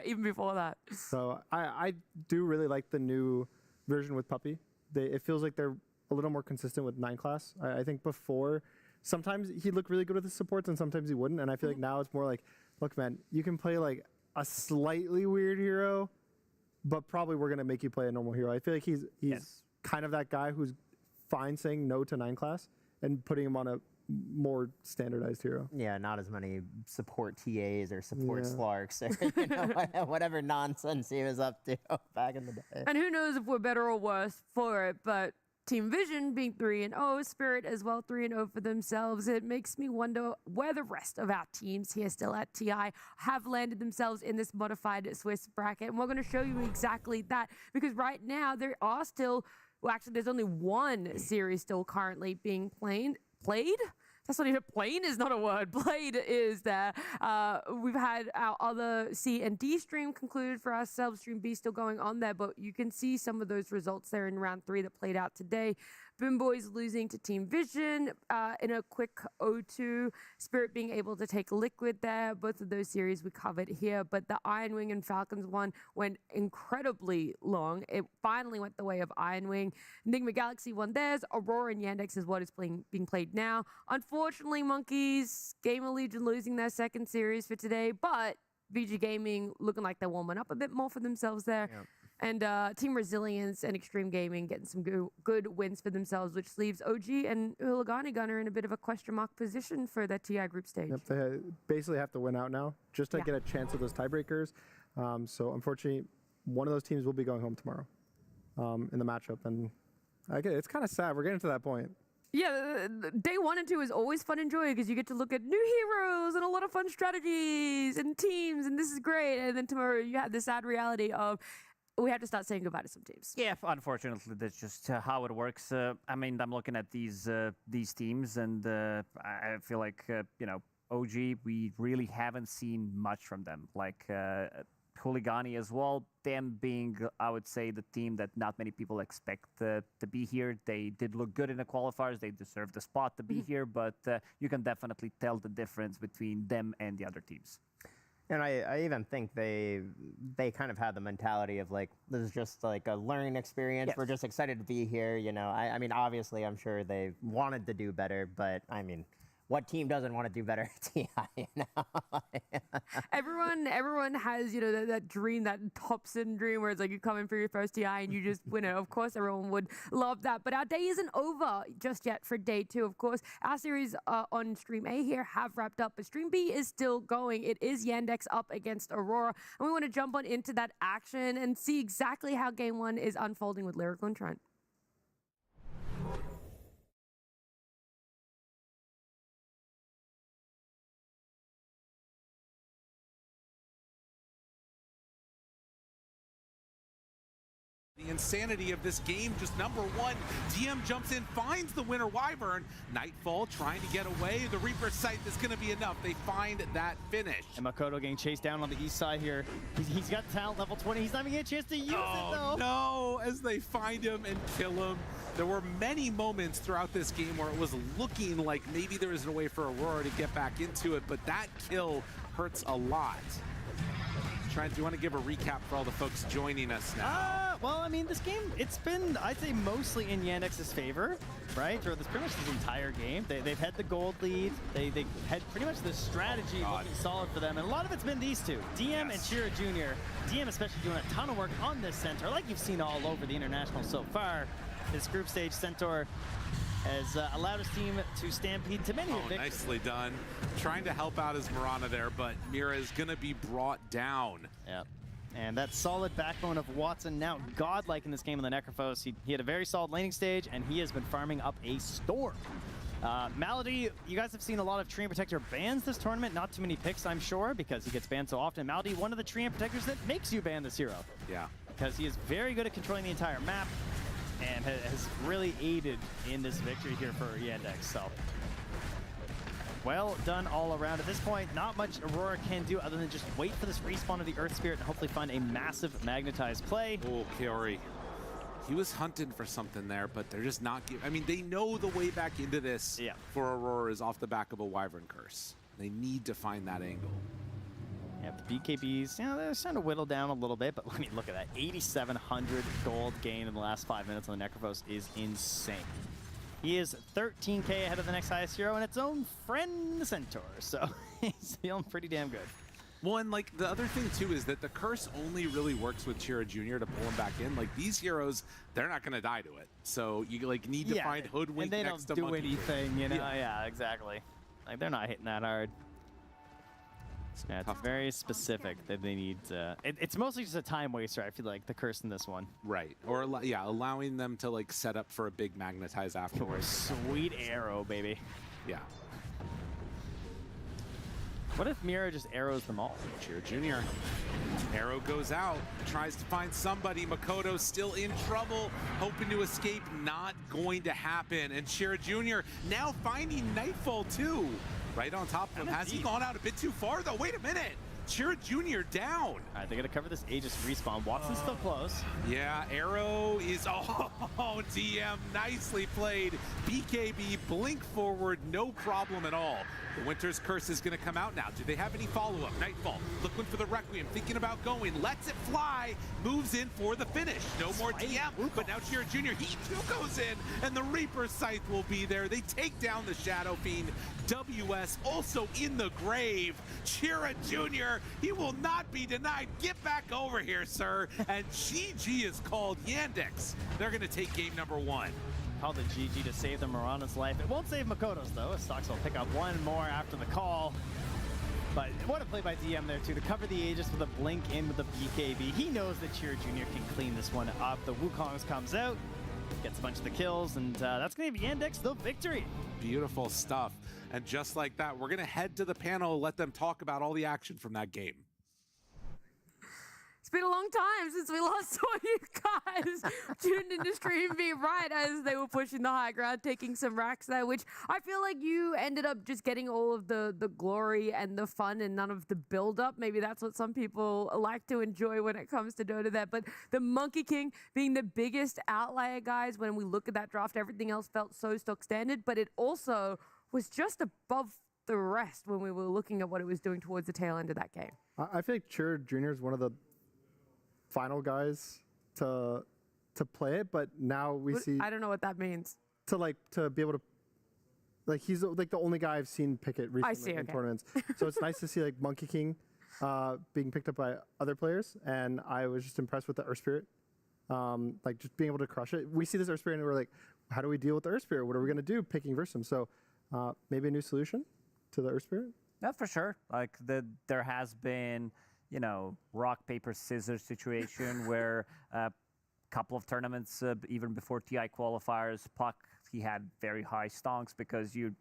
even before that. So I do really like the new version with Puppy. It feels like they're a little more consistent with 9 class. I think before, sometimes he'd look really good with his supports and sometimes he wouldn't. And I feel like now it's more like, look, man, you can play like a slightly weird hero, but probably we're going to make you play a normal hero. I feel like he's kind of that guy who's fine saying no to 9 class and putting him on a more standardized hero. Yeah, not as many support TAs or support Slarks or you know, whatever nonsense he was up to back in the day. And who knows if we're better or worse for it, but Team Vision being 3-0, Spirit as well 3-0 for themselves. It makes me wonder where the rest of our teams here still at TI have landed themselves in this modified Swiss bracket. And we're going to show you exactly that, because right now there are still, well, actually there's only one series still currently being played. That's not even plain is not a word. Played is there. We've had our other C and D stream concluded for ourselves. Stream B still going on there, but you can see some of those results there in round 3 that played out today. Boom Boys losing to Team Vision in a quick 0-2. Spirit being able to take Liquid there. Both of those series we covered here, but the Iron Wing and Falcons one went incredibly long. It finally went the way of Iron Wing. Enigma Galaxy won theirs. Aurora and Yandex is what is being played now. Unfortunately, Monkeys, Gamer Legion losing their second series for today, but VG Gaming looking like they're warming up a bit more for themselves there. Yep. And Team Resilience and Extreme Gaming getting some good wins for themselves, which leaves OG and Huligani Gunner in a bit of a question mark position for that TI group stage. Yep, they basically have to win out now just to get a chance at those tiebreakers. So unfortunately, one of those teams will be going home tomorrow in the matchup. And it's kind of sad. We're getting to that point. Yeah, day 1 and 2 is always fun and joy because you get to look at new heroes and a lot of fun strategies and teams, and this is great. And then tomorrow you have the sad reality of we have to start saying goodbye to some teams. Yeah, unfortunately, that's just how it works. I mean, I'm looking at these teams, and I feel like OG, we really haven't seen much from them. Like Huligani as well, them being, I would say, the team that not many people expect to be here. They did look good in the qualifiers. They deserve the spot to be here, but you can definitely tell the difference between them and the other teams. And I even think they kind of had the mentality of like, this is just like a learning experience. Yes. We're just excited to be here. I mean, obviously, I'm sure they wanted to do better, but I mean, what team doesn't want to do better at TI? Everyone has that dream, that Thompson dream, where it's like you come in for your first TI and you just win it. Of course, everyone would love that. But our day isn't over just yet for day 2. Of course, our series on Stream A here have wrapped up, but Stream B is still going. It is Yandex up against Aurora, and we want to jump on into that action and see exactly how Game 1 is unfolding with Lyrical and Trent. The insanity of this game, just number 1. DM jumps in, finds the winner Wyvern. Nightfall trying to get away. The Reaper's Sight is going to be enough. They find that finish. And Makoto getting chased down on the east side here. He's got talent level 20. He's not even getting a chance to use it though. No, as they find him and kill him. There were many moments throughout this game where it was looking like maybe there was a way for Aurora to get back into it, but that kill hurts a lot. Trent, do you want to give a recap for all the folks joining us now? Well, I mean, this game, it's been, I'd say, mostly in Yandex's favor, right? Or this pretty much this entire game. They've had the gold lead. They had pretty much the strategy looking solid for them. And a lot of it's been these two, DM and Chira Jr. DM especially doing a ton of work on this Centaur, like you've seen all over the International so far. This group stage Centaur has allowed his team to stampede to many victories. Nicely done. Trying to help out his Mirana there, but Mira is going to be brought down. Yep. And that solid backbone of Watson, now godlike in this game on the Necrophos. He had a very solid laning stage, and he has been farming up a storm. Malady, you guys have seen a lot of Treant Protector bans this tournament. Not too many picks, I'm sure, because he gets banned so often. Malady, one of the Treant Protectors that makes you ban this hero. Yeah. Because he is very good at controlling the entire map, and has really aided in this victory here for Yandex. So, well done all around. At this point, not much Aurora can do other than just wait for this respawn of the Earth Spirit and hopefully find a massive magnetized play. Oh, Kiori. He was hunting for something there, but they're just not giving. I mean, they know the way back into this for Aurora is off the back of a Wyvern Curse. They need to find that angle. Yeah, the BKBs, they're starting to whittle down a little bit, but I mean, look at that. 8,700 gold gain in the last 5 minutes on the Necrophos is insane. He is 13k ahead of the next highest hero and its own friend, the Centaur, so he's feeling pretty damn good. Well, and like the other thing too is that the curse only really works with Chira Jr. to pull him back in. Like these heroes, they're not going to die to it. So you like need to find Hoodwink and they next don't to do Monkey anything, King. you know? Yeah, exactly. Like they're not hitting that hard. Yeah, it's very specific that they need. It's mostly just a time waster. I feel like the curse in this one. Right, or allowing them to like set up for a big magnetize afterwards. Sweet arrow, baby. Yeah. What if Mira just arrows them all? Cheer Jr. Arrow goes out, tries to find somebody. Makoto's still in trouble, hoping to escape. Not going to happen. And Shira Jr. now finding Nightfall too. Right on top of him. Has he gone out a bit too far though? Wait a minute. Shira Jr. down. All right, they're going to cover this Aegis respawn. Watson's still close. Yeah, Arrow is, oh, DM, nicely played. BKB, blink forward, no problem at all. The Winter's Curse is going to come out now. Do they have any follow-up? Nightfall, looking for the Requiem, thinking about going, lets it fly, moves in for the finish. No more DM, but now Shira Jr., he too goes in, and the Reaper's Scythe will be there. They take down the Shadow Fiend. WS also in the grave. Shira Jr., he will not be denied. Get back over here, sir. And GG is called. Yandex, they're going to take game number 1. Called the GG to save the Mirana's life. It won't save Makoto's though. Stocks will pick up one more after the call. But what a play by DM there too, to cover the Aegis with a blink in with the BKB. He knows that Shira Jr. can clean this one up. The Wukongs comes out, gets a bunch of the kills, and that's going to give Yandex the victory. Beautiful stuff. And just like that, we're going to head to the panel, let them talk about all the action from that game. It's been a long time since we last saw you guys tuned into Stream Beat right as they were pushing the high ground, taking some racks there, which I feel like you ended up just getting all of the glory and the fun and none of the build-up. Maybe that's what some people like to enjoy when it comes to Dota there. But the Monkey King being the biggest outlier, guys, when we look at that draft, everything else felt so stock standard, but it also was just above the rest when we were looking at what it was doing towards the tail end of that game. I feel like Chur Jr. is one of the final guys to play it, but now we see I don't know what that means. To be able to, like, he's like the only guy I've seen pick it recently in tournaments. So it's nice to see like Monkey King being picked up by other players, and I was just impressed with the Earth Spirit, like just being able to crush it. We see this Earth Spirit and we're like, how do we deal with the Earth Spirit? What are we gonna do picking versus him? So maybe a new solution to the Earth Spirit. Yeah, for sure. Like there has been, you know, rock, paper, scissors situation where a couple of tournaments, even before TI qualifiers, Puck, he had very high stonks because you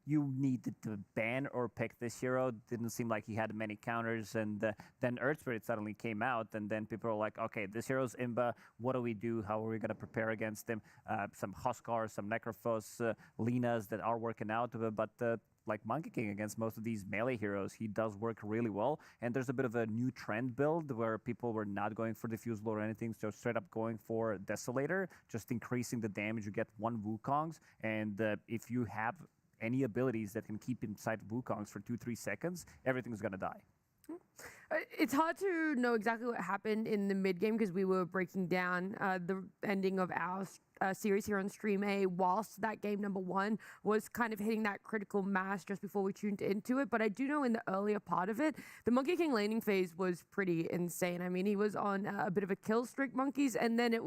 needed to ban or pick this hero. Didn't seem like he had many counters, and then Earth Spirit suddenly came out, and then people were like, okay, this hero's Imba, what do we do? How are we going to prepare against him? Some Huskars, some Necrophos, Linas that are working out, but like Monkey King against most of these melee heroes, he does work really well. And there's a bit of a new trend build where people were not going for Diffusal or anything, so straight up going for Desolator, just increasing the damage. You get 1 Wukongs, and if you have any abilities that can keep inside Wukongs for 2-3 seconds, everything's gonna die. It's hard to know exactly what happened in the mid game because we were breaking down the ending of our series here on Stream A whilst that game number 1 was kind of hitting that critical mass just before we tuned into it. But I do know in the earlier part of it, the Monkey King laning phase was pretty insane. I mean, he was on a bit of a kill streak, Monkeys, and then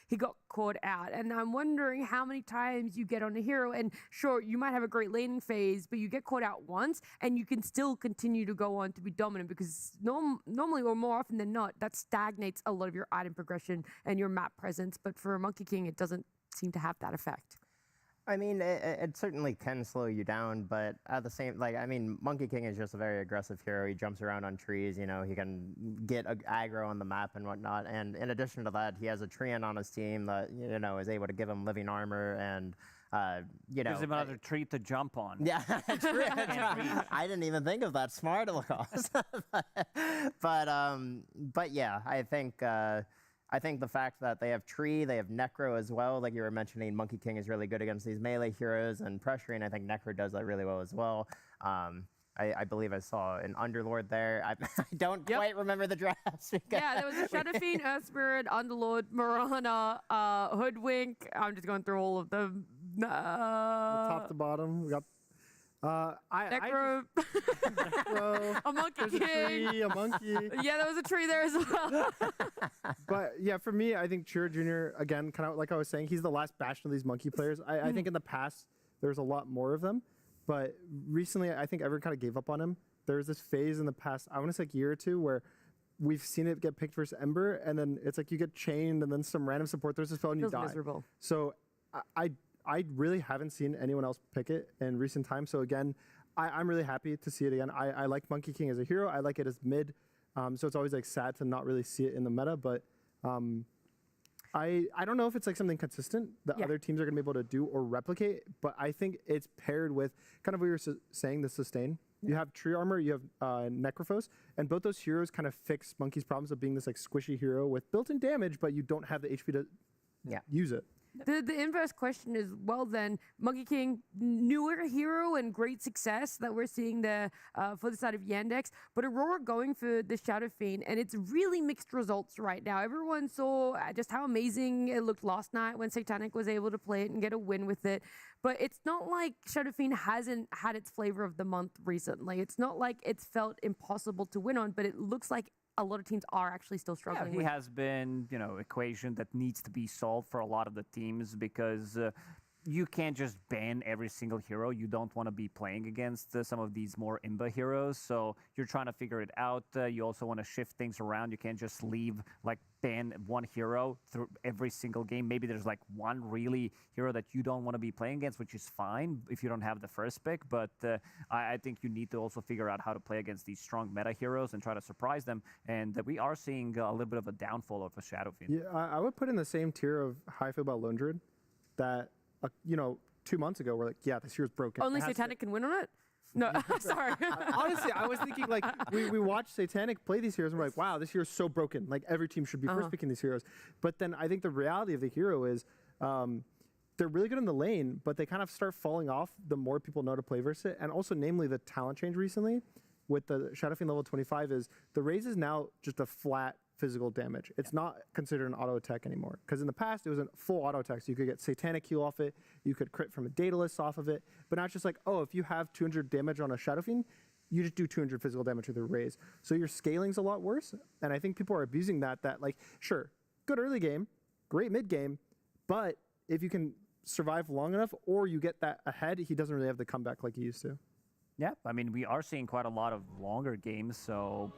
he got caught out. And I'm wondering how many times you get on a hero, and sure, you might have a great laning phase, but you get caught out once and you can still continue to go on to be dominant because normally or more often than not, that stagnates a lot of your item progression and your map presence. But for a Monkey King, it doesn't seem to have that effect. I mean, it certainly can slow you down, but at the same, Monkey King is just a very aggressive hero. He jumps around on trees, you know, he can get aggro on the map and whatnot. And in addition to that, he has a Treant on his team that, you know, is able to give him living armor and, you know. Gives him another tree to jump on. Yeah, true. I didn't even think of that. Smart, Lacoste. But yeah, I think the fact that they have Tree, they have Necro as well, like you were mentioning, Monkey King is really good against these melee heroes and pressuring. I think Necro does that really well as well. I believe I saw an Underlord there. I don't quite remember the drafts. Yeah, there was a Shadow Fiend, Earth Spirit, Underlord, Mirana, Hoodwink. I'm just going through all of them. Top to bottom, we got Necro. Necro. A Monkey There's King. a tree, a monkey. Yeah, there was a tree there as well. But yeah, for me, I think Chur Jr., again, kind of like I was saying, he's the last bastion of these monkey players. I think in the past, there's a lot more of them. But recently, I think everyone kind of gave up on him. There was this phase in the past, I want to say like a year or two, where we've seen it get picked versus Ember, and then it's like you get chained, and then some random support throws a spell and you die. Miserable. So I really haven't seen anyone else pick it in recent times. So again, I'm really happy to see it again. I like Monkey King as a hero. I like it as mid. So it's always like sad to not really see it in the meta, but I don't know if it's like something consistent that other teams are going to be able to do or replicate, but I think it's paired with kind of what you were saying, the sustain. You have Tree Armor, you have Necrophos, and both those heroes kind of fix Monkey's problems of being this like squishy hero with built-in damage, but you don't have the HP to use it. The inverse question is, well then, Monkey King, newer hero and great success that we're seeing there for the side of Yandex, but Aurora going for the Shadow Fiend, and it's really mixed results right now. Everyone saw just how amazing it looked last night when Satanic was able to play it and get a win with it, but it's not like Shadow Fiend hasn't had its flavor of the month recently. It's not like it's felt impossible to win on, but it looks like a lot of teams are actually still struggling. Yeah, he has been, equation that needs to be solved for a lot of the teams because you can't just ban every single hero. You don't want to be playing against some of these more imba heroes, so you're trying to figure it out. You also want to shift things around. You can't just leave, ban one hero through every single game. Maybe there's one really hero that you don't want to be playing against, which is fine if you don't have the first pick, but I think you need to also figure out how to play against these strong meta heroes and try to surprise them, and we are seeing a little bit of a downfall of a Shadow Fiend. Yeah, I would put in the same tier of how I feel about Lone Druid, that 2 months ago we're like, yeah, this hero's broken. Only Satanic can win on it? No, sorry. Honestly, I was thinking we watched Satanic play these heroes and we're like, wow, this hero's so broken. Like every team should be first picking these heroes. But then I think the reality of the hero is they're really good in the lane, but they kind of start falling off the more people know to play versus it. And also, namely, the talent change recently with the Shadow Fiend level 25 is the raise is now just a flat physical damage. It's not considered an auto attack anymore. Because in the past, it was a full auto attack. So you could get Satanic heal off it. You could crit from a Daedalus off of it. But now it's just like, oh, if you have 200 damage on a Shadow Fiend, you just do 200 physical damage with a raise. So your scaling's a lot worse. And I think people are abusing that, sure, good early game, great mid game, but if you can survive long enough or you get that ahead, he doesn't really have the comeback like he used to. Yeah, I mean, we are seeing quite a lot of longer games, so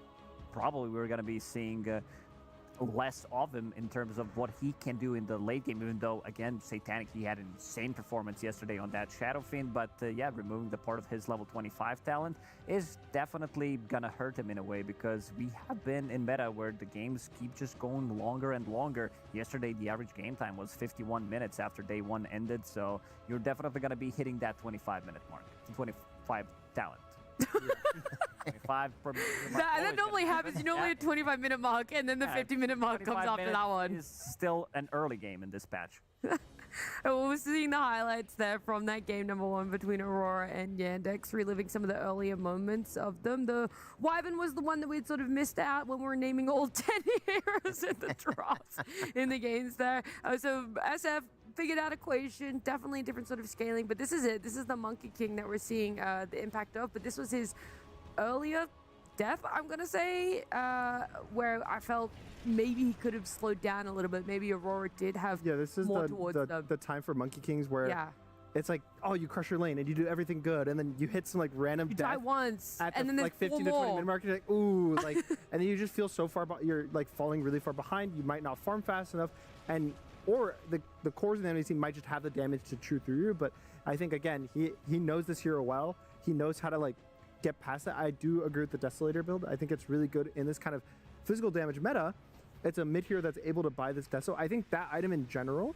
probably we're going to be seeing less of him in terms of what he can do in the late game, even though, again, Satanic, he had an insane performance yesterday on that Shadow Fiend, but removing the part of his level 25 talent is definitely going to hurt him in a way, because we have been in meta where the games keep just going longer and longer. Yesterday, the average game time was 51 minutes after day one ended, so you're definitely going to be hitting that 25-minute mark, 25 talent. 25 per that normally happens. You normally a 25-minute mark, and then the 50-minute mark comes after that one. Is still an early game in this patch. We're seeing the highlights there from that game number 1 between Aurora and Yandex, reliving some of the earlier moments of them. The Wyvern was the one that we'd sort of missed out when we were naming all 10 heroes in the drops in the games there. So SF figured out equation, definitely a different sort of scaling, but this is it. This is the Monkey King that we're seeing the impact of, but this was his earlier death, I'm going to say, where I felt maybe he could have slowed down a little bit. Maybe Aurora did have this is more towards the time for Monkey Kings where it's like, oh, you crush your lane and you do everything good, and then you hit some random you death die once, at and the, then 15 to 20 minute mark. You're like, ooh, and then you just feel so far, you're falling really far behind. You might not farm fast enough, or the cores of the enemy team might just have the damage to chew through you. But I think, again, he knows this hero well. He knows how to get past that. I do agree with the Desolator build. I think it's really good in this kind of physical damage meta. It's a mid hero that's able to buy this Deso. I think that item in general,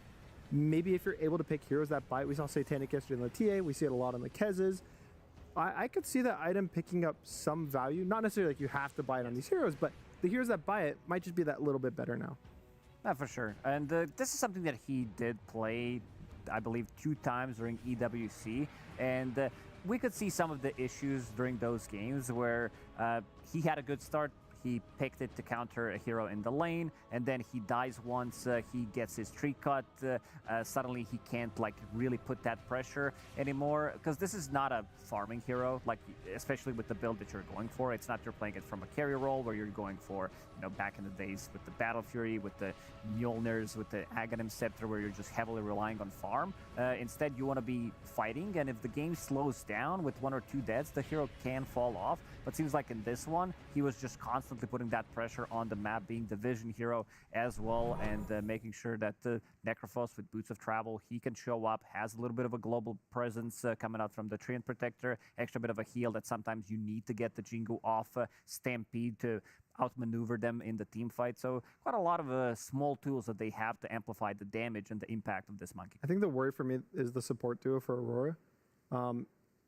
maybe if you're able to pick heroes that buy it, we saw Satanic yesterday in the TA, we see it a lot on the Kez's. I could see that item picking up some value. Not necessarily you have to buy it on these heroes, but the heroes that buy it might just be that little bit better now. For sure. And this is something that he did play, I believe, 2 times during EWC. And we could see some of the issues during those games where he had a good start. He picked it to counter a hero in the lane, and then he dies once. He gets his tree cut. Suddenly, he can't really put that pressure anymore, because this is not a farming hero. Especially with the build that you're going for, it's not you're playing it from a carry role where you're going for, back in the days with the Battle Fury, with the Mjolnirs, with the Aghanim Scepter, where you're just heavily relying on farm. Instead, you want to be fighting, and if the game slows down with 1 or 2 deaths, the hero can fall off. But seems like in this one, he was just constantly constantly putting that pressure on the map, being the vision hero as well, and making sure that Necrophos with Boots of Travel, he can show up, has a little bit of a global presence coming out from the Treant Protector, extra bit of a heal that sometimes you need to get the Jingu off Stampede to outmaneuver them in the team fight. So quite a lot of small tools that they have to amplify the damage and the impact of this monkey. I think the worry for me is the support duo for Aurora.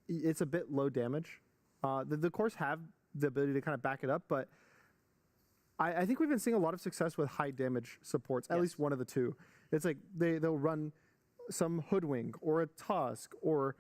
It's a bit low damage. The cores have the ability to kind of back it up, but I think we've been seeing a lot of success with high damage supports, at least one of the two. It's like they'll run some Hoodwink or a Tusk, or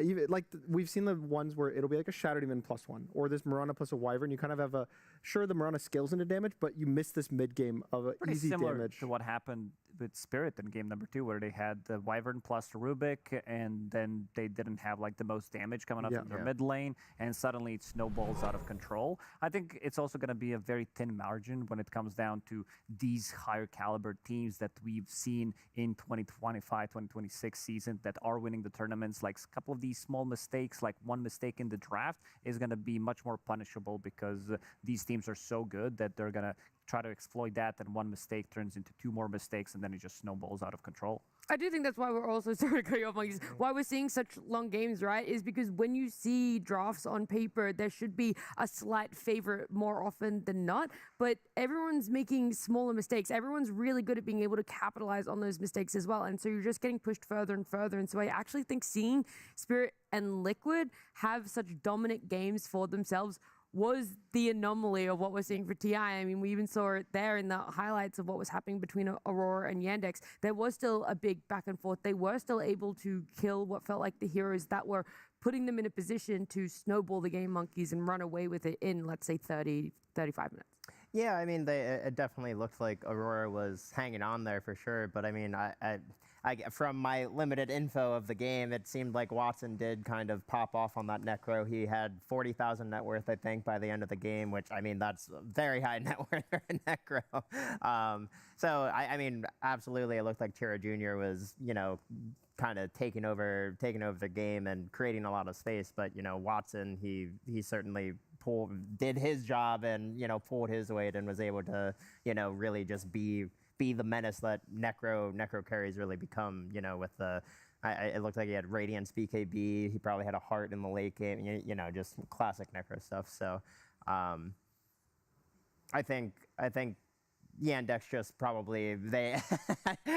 even like we've seen the ones where it'll be like a Shadow Demon +1 or this Mirana plus a Wyvern. You kind of have a, sure, the Mirana scales into damage, but you miss this mid game of a Pretty easy similar damage. to what happened with Spirit in game number 2, where they had the Wyvern plus the Rubik, and then they didn't have like the most damage coming up from their mid lane, and suddenly it snowballs out of control. I think it's also going to be a very thin margin when it comes down to these higher caliber teams that we've seen in 2025, 2026 season that are winning the tournaments. Like a couple of these small mistakes, like one mistake in the draft, is going to be much more punishable because these teams are so good that they're going to try to exploit that, and one mistake turns into 2 more mistakes, and then it just snowballs out of control. I do think that's why we're also, sorry to cut you off, Monkeys, why we're seeing such long games, right? Is because when you see drafts on paper, there should be a slight favorite more often than not, but everyone's making smaller mistakes. Everyone's really good at being able to capitalize on those mistakes as well, and so you're just getting pushed further and further. And so I actually think seeing Spirit and Liquid have such dominant games for themselves was the anomaly of what we're seeing for TI. I mean, we even saw it there in the highlights of what was happening between Aurora and Yandex. There was still a big back and forth. They were still able to kill what felt like the heroes that were putting them in a position to snowball the game Monkeys and run away with it in, let's say, 30, 35 minutes. Yeah, I mean, it definitely looked like Aurora was hanging on there for sure. But I mean, from my limited info of the game, it seemed like Watson did kind of pop off on that Necro. He had 40,000 net worth, I think, by the end of the game, which, I mean, that's very high net worth for a Necro. So, I mean, absolutely, it looked like Tira Jr. was, you know, kind of taking over the game and creating a lot of space. But, you know, Watson, he certainly did his job and, you know, pulled his weight and was able to, you know, really just be the menace that Necro carries really become, you know, with the, it looked like he had Radiance BKB, he probably had a heart in the late game, you know, just classic Necro stuff. So I think Yandex just probably, they,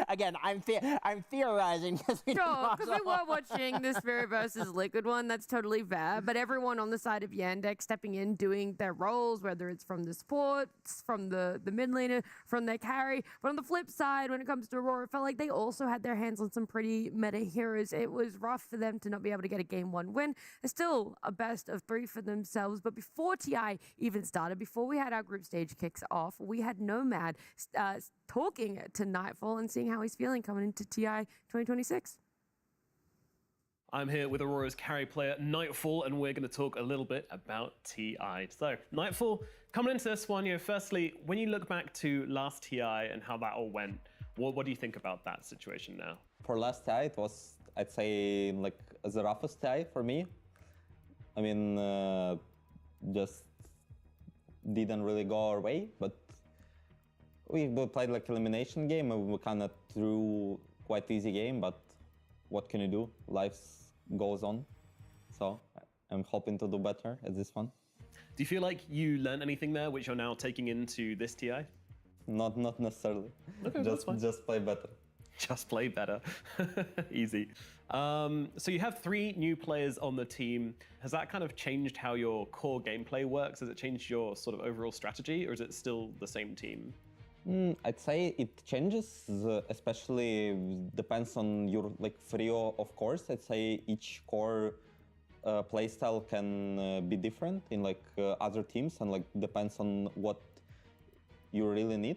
again, I'm theorizing because we were watching the Spirit versus Liquid one. That's totally fair. But everyone on the side of Yandex stepping in, doing their roles, whether it's from the supports, from the mid laner, from their carry. But on the flip side, when it comes to Aurora, it felt like they also had their hands on some pretty meta heroes. It was rough for them to not be able to get a game 1 win. It's still a best of 3 for themselves. But before TI even started, before we had our group stage kicks off, we had Nomad talking to Nightfall and seeing how he's feeling coming into TI 2026. I'm here with Aurora's carry player, Nightfall, and we're going to talk a little bit about TI. So, Nightfall, coming into this one, you know, firstly, when you look back to last TI and how that all went, what do you think about that situation now? For last TI, it was, I'd say, like the roughest TI for me. I mean, just didn't really go our way, but we played like elimination game and we kind of threw quite easy game, but what can you do? Life goes on. So I'm hoping to do better at this one. Do you feel like you learned anything there which you're now taking into this TI? Not necessarily. Okay, just play better. Just play better. Easy. So you have 3 new players on the team. Has that kind of changed how your core gameplay works? Has it changed your sort of overall strategy, or is it still the same team? I'd say it changes, especially depends on your like trio, of course. I'd say each core playstyle can be different in like other teams, and like depends on what you really need.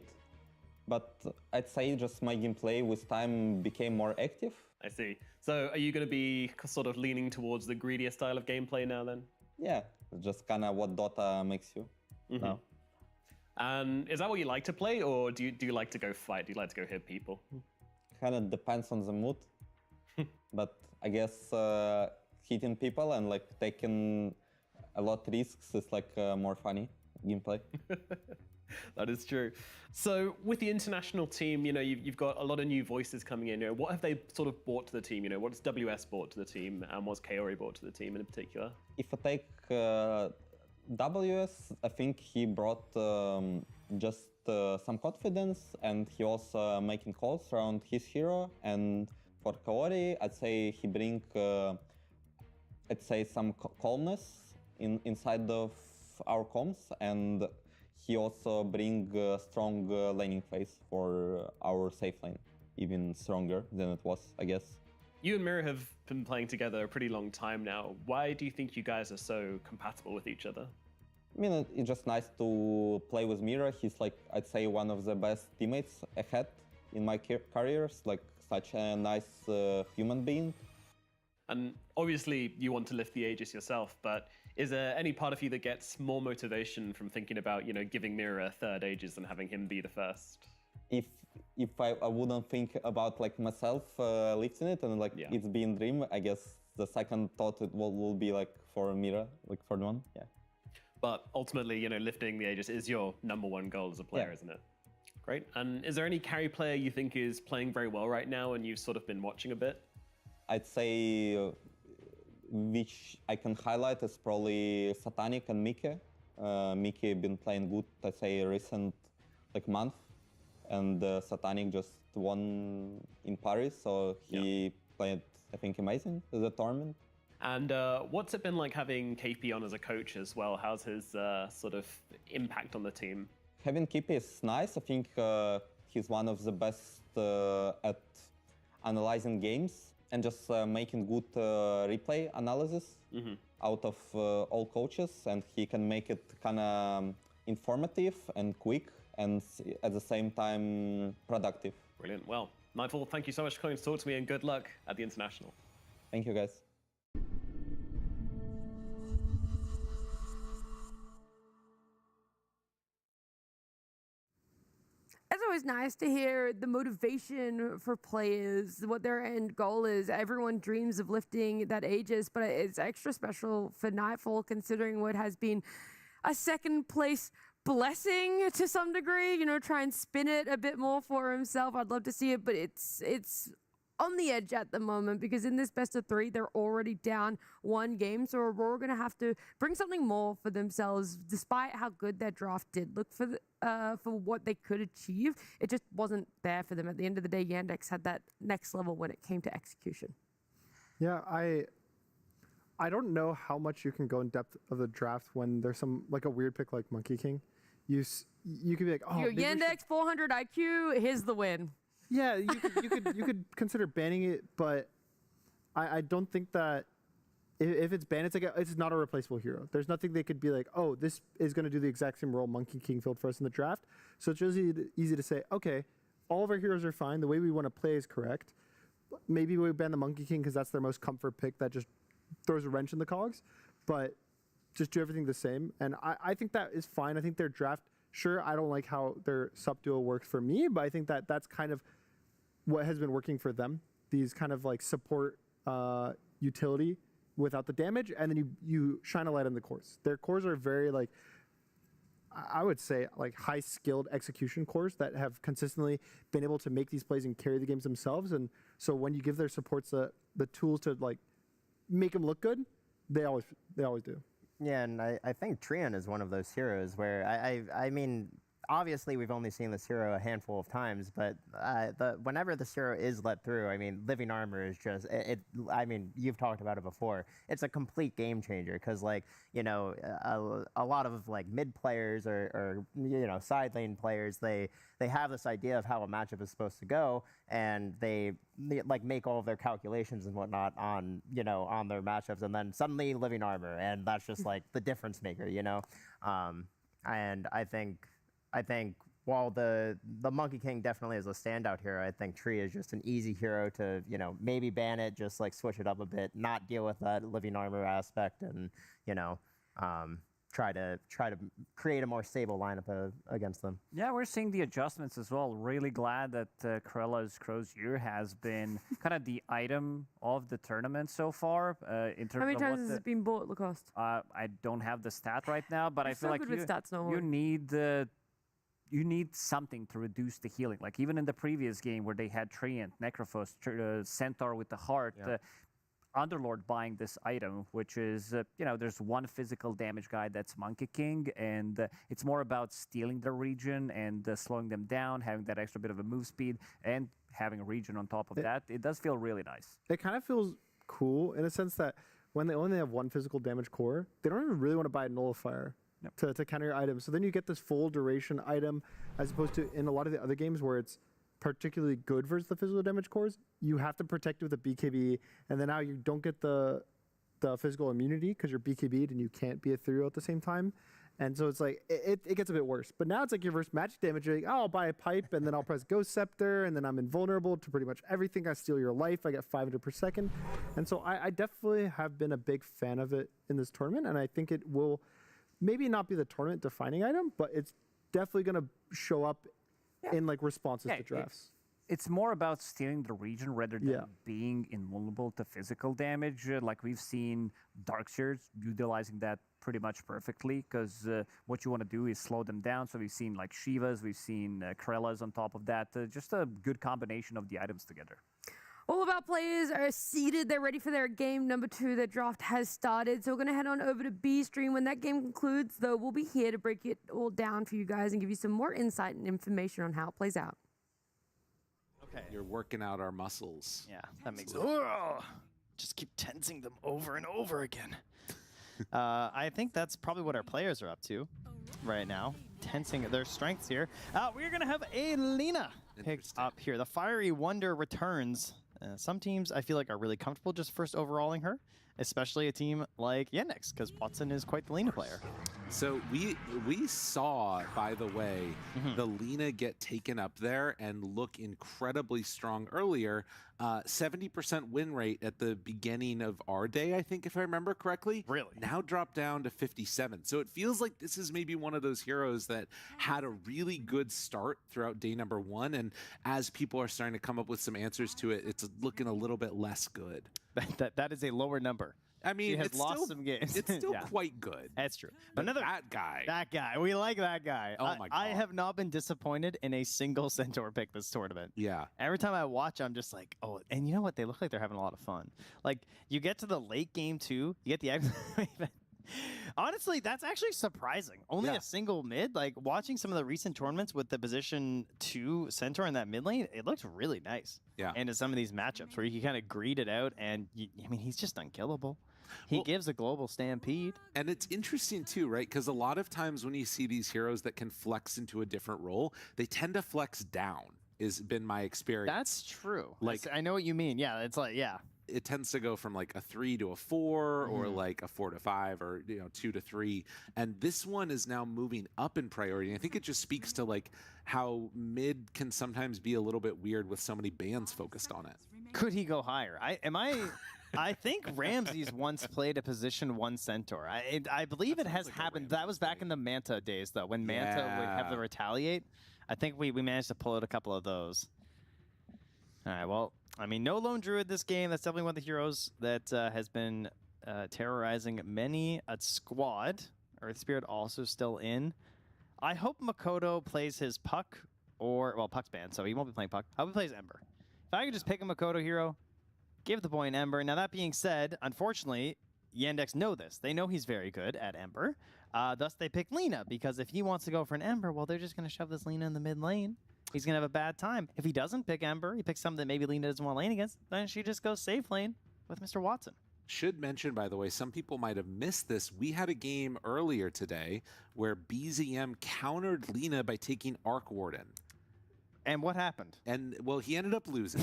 But I'd say just my gameplay with time became more active. I see. So are you going to be sort of leaning towards the greedier style of gameplay now then? Yeah, just kind of what DotA makes you now. And is that what you like to play, or do you like to go fight? Do you like to go hit people? Kind of depends on the mood, but I guess hitting people and like taking a lot of risks is like more funny gameplay. That is true. So with the international team, you've got a lot of new voices coming in. What have they sort of brought to the team? What has WS brought to the team, and what's Kaori brought to the team in particular? If I take WS, I think he brought just some confidence, and he also making calls around his hero. And for Kaori, I'd say he bring, some calmness inside of our comms, and he also bring a strong laning phase for our safe lane, even stronger than it was, I guess. You and Mira have been playing together a pretty long time now. Why do you think you guys are so compatible with each other? I mean, it's just nice to play with Mira. He's like, I'd say, one of the best teammates I had in my careers, like such a nice human being. And obviously you want to lift the Aegis yourself, but is there any part of you that gets more motivation from thinking about, giving Mira a third Aegis and having him be the first? If I wouldn't think about like myself lifting it and it's being dream, I guess the second thought it will be like for Mira, like for the one, yeah. But ultimately, lifting the Aegis is your number one goal as a player, isn't it? Great. And is there any carry player you think is playing very well right now and you've sort of been watching a bit? I'd say which I can highlight is probably Satanic and Mickey. Mickey been playing good, I'd say, recent month. And Satanic just won in Paris, so he played, I think, amazing at the tournament. And what's it been like having KP on as a coach as well? How's his sort of impact on the team? Having KP is nice. I think he's one of the best at analyzing games and just making good replay analysis out of all coaches. And he can make it kind of informative and quick and at the same time productive. Brilliant. Well, Nightfall, thank you so much for coming to talk to me and good luck at the International. Thank you, guys. It's always nice to hear the motivation for players, what their end goal is. Everyone dreams of lifting that Aegis, but it's extra special for Nightfall considering what has been a second place blessing to some degree. Try and spin it a bit more for himself. I'd love to see it, but it's on the edge at the moment because in this best of 3, they're already down 1 game. So Aurora going to have to bring something more for themselves, despite how good their draft did look for what they could achieve. It just wasn't there for them. At the end of the day, Yandex had that next level when it came to execution. Yeah, I don't know how much you can go in depth of the draft when there's some a weird pick like Monkey King. You could be like, oh, your Yandex 400 IQ, here's the win. Yeah, you could consider banning it, but I don't think that if it's banned, it's not a replaceable hero. There's nothing they could be like, oh, this is going to do the exact same role Monkey King filled for us in the draft. So it's really easy to say, okay, all of our heroes are fine. The way we want to play is correct. Maybe we ban the Monkey King because that's their most comfort pick that just throws a wrench in the cogs, but just do everything the same. And I think that is fine. I think their draft, sure, I don't like how their sub duo works for me, but I think that that's kind of what has been working for them. These kind of support utility without the damage, and then you shine a light on the cores. Their cores are very I would say high skilled execution cores that have consistently been able to make these plays and carry the games themselves. And so when you give their supports the tools to make them look good, they always do. Yeah, and I think Trion is one of those heroes where I mean, obviously we've only seen this hero a handful of times, but whenever this hero is let through, I mean, Living Armor is just I mean, you've talked about it before. It's a complete game changer because a lot of mid players or side lane players, they have this idea of how a matchup is supposed to go, and they make all of their calculations and whatnot on on their matchups, and then suddenly Living Armor, and that's just the difference maker, and I think while the Monkey King definitely is a standout hero, I think Tree is just an easy hero to maybe ban it, just try to create a more stable lineup against them. Yeah, we're seeing the adjustments as well. Really glad that Krella's Crozier has been kind of the item of the tournament so far. In terms How many of times has it been bought, Lacoste? I don't have the stat right now, but You're I feel so like good with stats, no you worry. need something to reduce the healing. Like even in the previous game where they had Treant, Necrophos, Centaur with the heart, Underlord buying this item, which is, there's one physical damage guy that's Monkey King, and it's more about stealing the region and slowing them down, having that extra bit of a move speed, and having a region on top of that. It does feel really nice. It kind of feels cool in a sense that when they only have one physical damage core, they don't even really want to buy a nullifier to counter your item. So then you get this full duration item, as opposed to in a lot of the other games where it's particularly good versus the physical damage cores, you have to protect it with a BKB, and then now you don't get the physical immunity because you're BKB'd and you can't be ethereal at the same time. And so it's like, it gets a bit worse. But now it's like your reverse magic damage. You're like, oh, I'll buy a pipe, and then I'll press Ghost Scepter, and then I'm invulnerable to pretty much everything. I steal your life. I get 500 per second. And so I definitely have been a big fan of it in this tournament, and I think it will maybe not be the tournament defining item, but it's definitely going to show up in like responses to drafts. It's more about stealing the region rather than being invulnerable to physical damage. Like we've seen Darkseers utilizing that pretty much perfectly, because what you want to do is slow them down. So we've seen like Shivas, we've seen Krellas on top of that. Just a good combination of the items together. All of our players are seated. They're ready for their game number 2. The draft has started. So we're going to head on over to B stream. When that game concludes, though, we'll be here to break it all down for you guys and give you some more insight and information on how it plays out. Okay. You're working out our muscles. Yeah, that makes sense. Just keep tensing them over and over again. I think that's probably what our players are up to right now. Tensing their strengths here. We're going to have a Lina picked up here. The Fiery Wonder returns. Some teams, I feel like, are really comfortable just first overalling her, especially a team like Yandex, because Watson is quite the Lina player. So we saw, by the way, the Lina get taken up there and look incredibly strong earlier. 70% win rate at the beginning of our day, I think, if I remember correctly. Really? Now dropped down to 57. So it feels like this is maybe one of those heroes that had a really good start throughout day number 1. And as people are starting to come up with some answers to it, it's looking a little bit less good. That is a lower number. I mean, it's lost still, some games. It's still quite good. That's true. But that guy. We like that guy. Oh my God. I have not been disappointed in a single Centaur pick this tournament. Yeah. Every time I watch, I'm just like, oh, and you know what? They look like they're having a lot of fun. Like, you get to the late game too, you get the honestly, that's actually surprising. Only a single mid. Like, watching some of the recent tournaments with the position 2 Centaur in that mid lane, it looks really nice. Yeah. And in some of these matchups where you can kind of greed it out, and I mean, he's just unkillable. He gives a global stampede. And it's interesting too, right? Because a lot of times when you see these heroes that can flex into a different role, they tend to flex down, has been my experience. That's true. Like, I know what you mean. Yeah, it's like, it tends to go from like a 3 to a 4 or like a 4 to 5 or 2 to 3, and this one is now moving up in priority. And I think it just speaks to like how mid can sometimes be a little bit weird with so many bans focused on it. Could he go higher? I think Ramses once played a position 1 Centaur. I believe it has happened. That was back in the Manta days, though, when Manta would have the retaliate. I think we managed to pull out a couple of those. All right, well, I mean, no Lone Druid this game. That's definitely one of the heroes that has been terrorizing many a squad. Earth Spirit also still in. I hope Makoto plays his Puck, well, Puck's banned, so he won't be playing Puck. I hope he plays Ember. If I could just pick a Makoto hero, give the boy an Ember. Now, that being said, unfortunately, Yandex know this. They know he's very good at Ember. Thus, they pick Lina, because if he wants to go for an Ember, well, they're just going to shove this Lina in the mid lane. He's going to have a bad time. If he doesn't pick Ember, he picks something that maybe Lina doesn't want to lane against, then she just goes safe lane with Mr. Watson. Should mention, by the way, some people might have missed this. We had a game earlier today where BZM countered Lina by taking Arc Warden. And what happened? And, well, he ended up losing.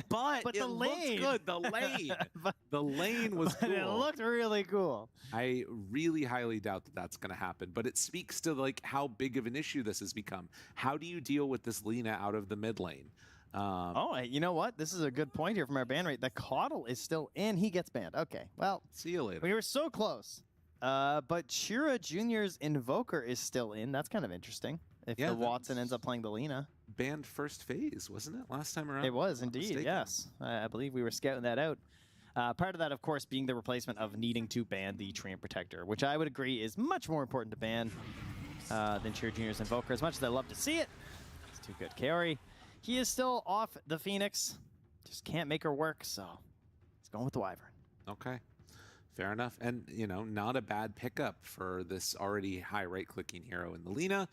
but the lane. Looked good. The lane. The lane was cool. It looked really cool. I really highly doubt that that's going to happen. But it speaks to, like, how big of an issue this has become. How do you deal with this Lina out of the mid lane? You know what? This is a good point here from our ban rate. The Coddle is still in. He gets banned. Okay, well. See you later. We were so close. But Shira Jr.'s Invoker is still in. That's kind of interesting. If Yeah, the Watson ends up playing the Lina. Banned first phase, wasn't it, last time around? It was if I'm not indeed, mistaken? yes. I believe we were scouting that out. Part of that, of course, being the replacement of needing to ban the Treant Protector, which I would agree is much more important to ban than Shira Jr.'s Invoker. As much as I love to see it, it's too good. Kaori, he is still off the Phoenix. Just can't make her work, so he's going with the Wyvern. Okay. Fair enough. And, you know, not a bad pickup for this already high right-clicking hero in the Lina.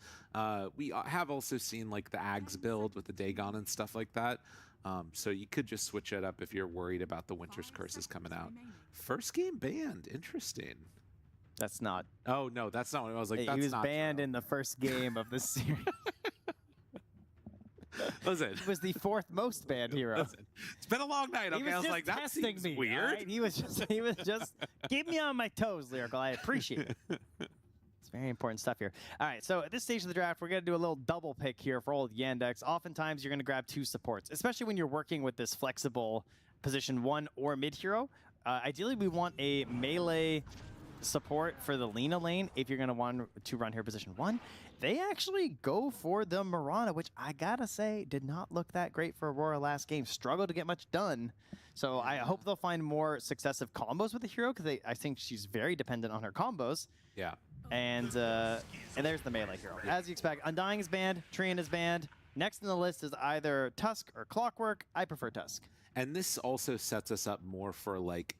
We have also seen, like, the Ags build with the Dagon and stuff like that. So you could just switch it up if you're worried about the Winter's Curses coming out. First game banned. Interesting. That's not. Oh, no, that's not what I was like. He That's was not banned true. in the first game of the series. Listen. He was the 4th most banned hero. Listen, it's been a long night. He Okay, I was just like, that testing seems me. weird. all right? He was just keep me on my toes, Lyrical. I appreciate it. It's very important stuff here. All right, so at this stage of the draft, we're going to do a little double pick here for old Yandex. Oftentimes, you're going to grab 2 supports, especially when you're working with this flexible position 1 or mid hero. Ideally, we want a melee support for the Lina lane if you're going to want to run here position 1. They actually go for the Mirana, which I gotta say did not look that great for Aurora last game. Struggled to get much done. So I hope they'll find more successive combos with the hero because I think she's very dependent on her combos. Yeah. And there's the melee hero. As you expect, Undying is banned, Treant is banned. Next in the list is either Tusk or Clockwork. I prefer Tusk. And this also sets us up more for like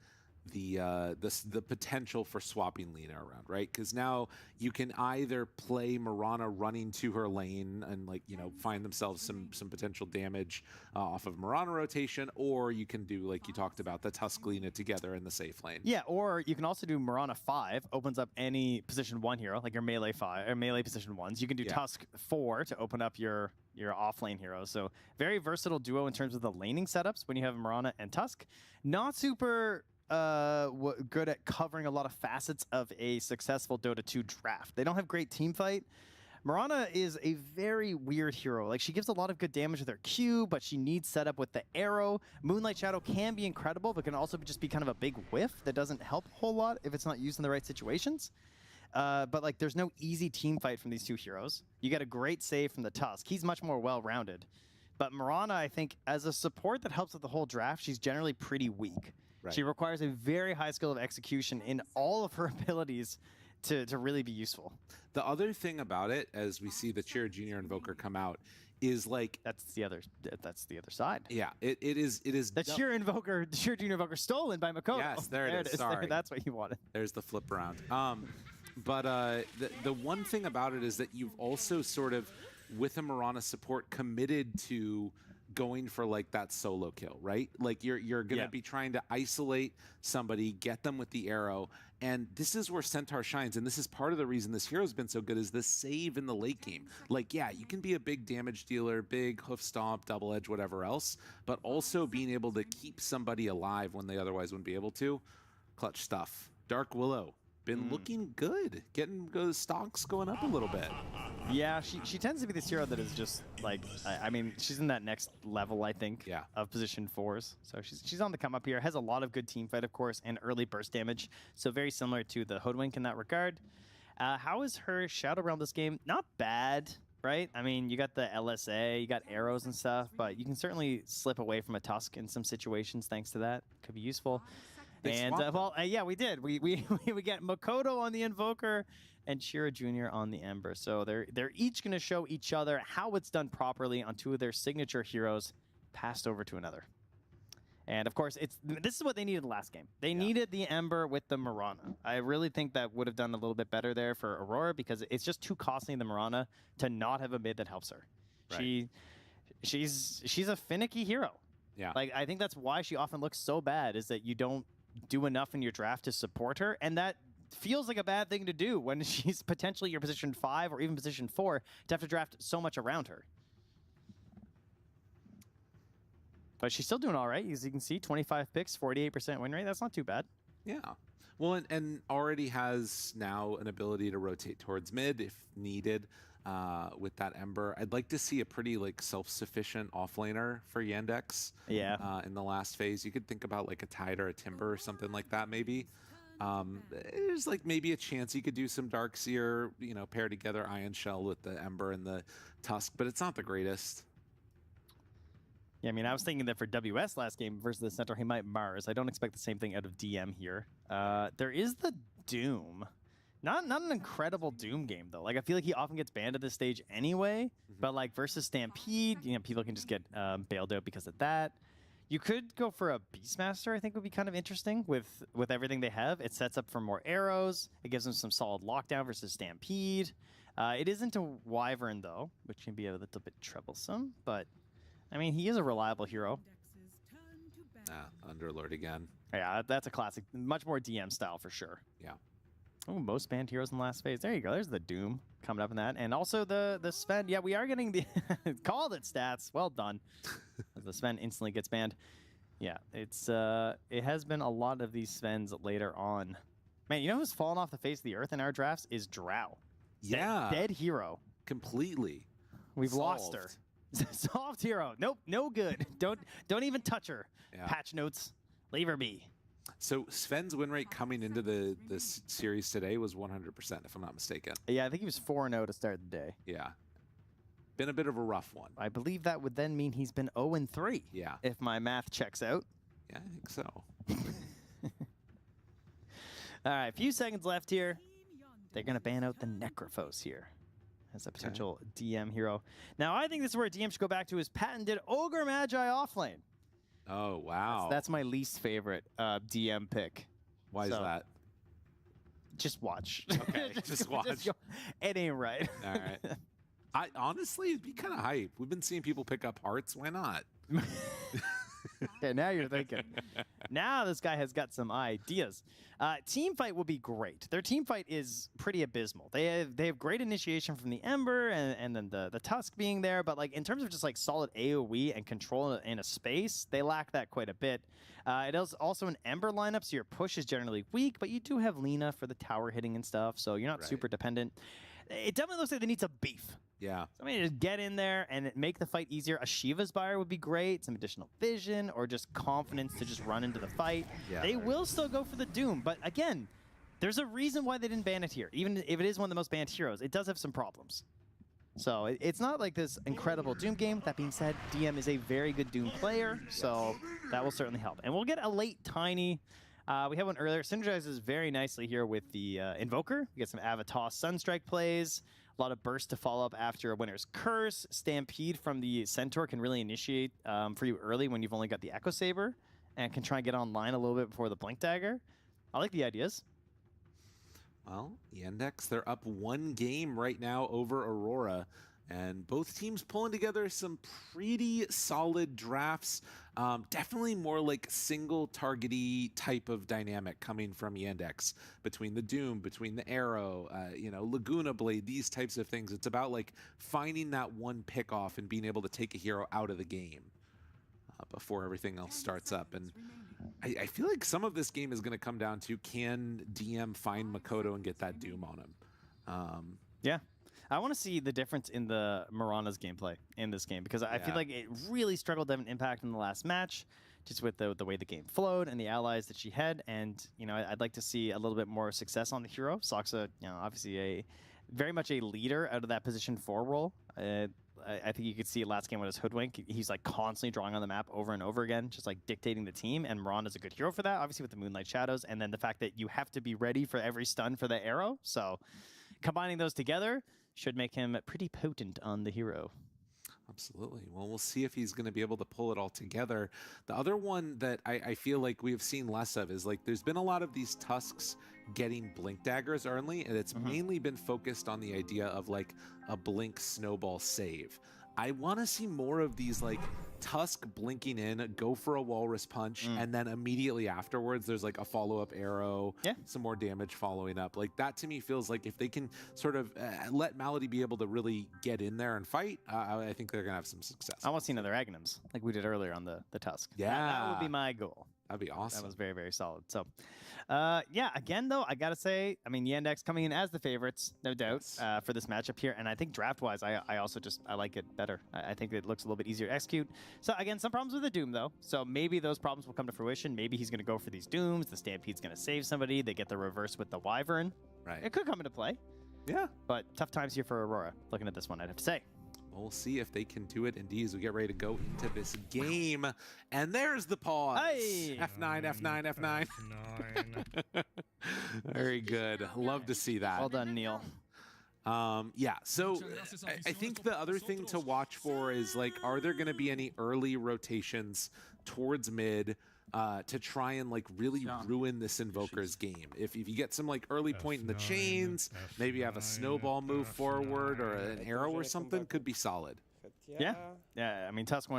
the potential for swapping Lina around, right? Because now you can either play Mirana running to her lane and like, you know, find themselves some potential damage off of Mirana rotation, or you can do like you talked about the Tusk Lina together in the safe lane. Yeah, or you can also do Mirana 5, opens up any position 1 hero, like your melee 5 or melee position 1s. You can do Tusk 4 to open up your off lane heroes. So very versatile duo in terms of the laning setups when you have Mirana and Tusk. Not super good at covering a lot of facets of a successful Dota 2 draft. They don't have great team fight. Mirana is a very weird hero. Like, she gives a lot of good damage with her Q, but she needs setup with the arrow. Moonlight Shadow can be incredible, but can also just be kind of a big whiff that doesn't help a whole lot if it's not used in the right situations. But like, there's no easy team fight from these 2 heroes. You get a great save from the Tusk. He's much more well-rounded. But Mirana, I think, as a support that helps with the whole draft, she's generally pretty weak. Right. She requires a very high skill of execution in all of her abilities to really be useful. The other thing about it, as we see the Cheer Junior Invoker come out, is like that's the other side. Yeah, it is the Cheer Invoker, the Cheer Junior Invoker stolen by Makoto. Yes, there it is. Sorry, that's what you wanted. There's the flip around. But the one thing about it is that you've also sort of, with a Mirana support, committed to going for like that solo kill, right? Like you're gonna be trying to isolate somebody, get them with the arrow, and this is where Centaur shines. And this is part of the reason this hero's been so good is the save in the late game. Like, yeah, you can be a big damage dealer, big hoof stomp, double edge, whatever else, but also being able to keep somebody alive when they otherwise wouldn't be able to. Clutch stuff. Dark Willow been looking good, getting stocks going up a little bit. Yeah, she tends to be this hero that is just like, I mean, she's in that next level, I think, of position 4s. So she's on the come up here. Has a lot of good team fight, of course, and early burst damage. So very similar to the Hoodwink in that regard. How is her Shadow Realm this game? Not bad, right? I mean, you got the LSA, you got arrows and stuff, but you can certainly slip away from a Tusk in some situations thanks to that. Could be useful. And yeah, we did. We get Makoto on the Invoker and Shira Jr. on the Ember. So they're each going to show each other how it's done properly on 2 of their signature heroes passed over to another. And of course, this is what they needed last game. They needed the Ember with the Mirana. I really think that would have done a little bit better there for Aurora because it's just too costly in the Mirana to not have a mid that helps her. Right. She's a finicky hero. Yeah. Like, I think that's why she often looks so bad is that you don't do enough in your draft to support her, and that feels like a bad thing to do when she's potentially your position 5 or even position 4 to have to draft so much around her. But she's still doing all right. As you can see, 25 picks, 48% win rate. That's not too bad. Yeah. Well, and already has now an ability to rotate towards mid if needed with that Ember. I'd like to see a pretty like self-sufficient offlaner for Yandex. Yeah. In the last phase, you could think about like a Tide or a Timber or something like that maybe. There's like maybe a chance he could do some Darkseer, you know, pair together Ion Shell with the Ember and the Tusk, but it's not the greatest. Yeah, I mean, I was thinking that for WS last game versus the Centaur, he might Mars. I don't expect the same thing out of DM here. There is the Doom. Not an incredible Doom game, though. Like, I feel like he often gets banned at this stage anyway, but, like, versus Stampede, you know, people can just get bailed out because of that. You could go for a Beastmaster, I think would be kind of interesting with everything they have. It sets up for more arrows. It gives them some solid lockdown versus Stampede. It isn't a Wyvern, though, which can be a little bit troublesome, but... I mean, he is a reliable hero. Underlord again. Yeah, that's a classic. Much more DM style for sure. Yeah. Oh, most banned heroes in the last phase. There you go. There's the Doom coming up in that. And also the Sven. Yeah, we are getting the... called it stats. Well done. As the Sven instantly gets banned. Yeah, it has been a lot of these Svens later on. Man, you know who's fallen off the face of the earth in our drafts? Is Drow. Yeah. Dead hero. Completely. We've lost her. Soft hero. Nope, no good. Don't even touch her. Yeah. Patch notes. Leave her be. So Sven's win rate coming into this series today was 100%, if I'm not mistaken. Yeah, I think he was 4-0 to start the day. Yeah. Been a bit of a rough one. I believe that would then mean he's been 0-3. Yeah. If my math checks out. Yeah, I think so. All right, a few seconds left here. They're going to ban out the Necrophos here as a potential DM hero. Now, I think this is where DM should go back to his patented Ogre Magi offlane. Oh, wow. That's my least favorite DM pick. Why is that? Just watch. Okay, just watch. It ain't right. All right. Honestly, it'd be kind of hype. We've been seeing people pick up hearts. Why not? Okay, now you're thinking. Now this guy has got some ideas. Team fight will be great. Their team fight is pretty abysmal. They have great initiation from the Ember and then the Tusk being there, but like in terms of just like solid AoE and control in a space, they lack that quite a bit. It is also an Ember lineup, so your push is generally weak, but you do have Lina for the tower hitting and stuff, so you're not super dependent. It definitely looks like they need some beef. Yeah. So, I mean, just get in there and make the fight easier. A Shiva's Buyer would be great. Some additional vision or just confidence to just run into the fight. Yeah, they will still go for the Doom, but again, there's a reason why they didn't ban it here. Even if it is one of the most banned heroes, it does have some problems. So it's not like this incredible Doom game. That being said, DM is a very good Doom player, so that will certainly help. And we'll get a late Tiny. We had one earlier. Synergizes very nicely here with the Invoker. We get some Avatar Sunstrike plays. A lot of burst to follow up after a Winter's Curse. Stampede from the Centaur can really initiate for you early when you've only got the Echo Saber and can try and get online a little bit before the Blink Dagger. I like the ideas. Well, Yandex, they're up one game right now over Aurora. And both teams pulling together some pretty solid drafts. Definitely more like single targety type of dynamic coming from Yandex between the Doom, between the Arrow, Laguna Blade, these types of things. It's about like finding that one pick off and being able to take a hero out of the game before everything else starts up. And I feel like some of this game is going to come down to, can DM find Makoto and get that Doom on him? Yeah. I want to see the difference in the Mirana's gameplay in this game, because I feel like it really struggled to have an impact in the last match, just with the way the game flowed and the allies that she had. And, I'd like to see a little bit more success on the hero. Saksa, obviously very much a leader out of that position 4 role. I think you could see last game with his Hoodwink. He's like constantly drawing on the map over and over again, just like dictating the team. And Mirana's a good hero for that, obviously with the Moonlight Shadows. And then the fact that you have to be ready for every stun for the arrow. So combining those together should make him pretty potent on the hero. Absolutely. Well, we'll see if he's going to be able to pull it all together. The other one that I feel like we've seen less of is like there's been a lot of these Tusks getting Blink Daggers early, and it's mainly been focused on the idea of like a Blink snowball save. I want to see more of these like Tusk blinking in, go for a Walrus Punch, and then immediately afterwards there's like a follow-up arrow, some more damage following up. Like that to me feels like if they can sort of let Malady be able to really get in there and fight, I think they're going to have some success. I want to see another Aghanims like we did earlier on the Tusk. Yeah. That would be my goal. That'd be awesome. That was very, very solid. So, yeah, again, though, I got to say, I mean, Yandex coming in as the favorites, no doubt, for this matchup here. And I think draft-wise, I also I like it better. I think it looks a little bit easier to execute. So, again, some problems with the Doom, though. So maybe those problems will come to fruition. Maybe he's going to go for these Dooms. The Stampede's going to save somebody. They get the reverse with the Wyvern. Right. It could come into play. Yeah. But tough times here for Aurora, looking at this one, I'd have to say. We'll see if they can do it indeed as we get ready to go into this game. And there's the pause. Hey! F9, F9, F9. Very good. Love to see that. Well done, Neil. Yeah, so I think the other thing to watch for is, like, are there going to be any early rotations towards mid to try and, like, really ruin this Invoker's game? If you get some, like, early point in the chains, maybe you have a snowball move forward or an arrow or something, could be solid. Yeah. I mean, Tusk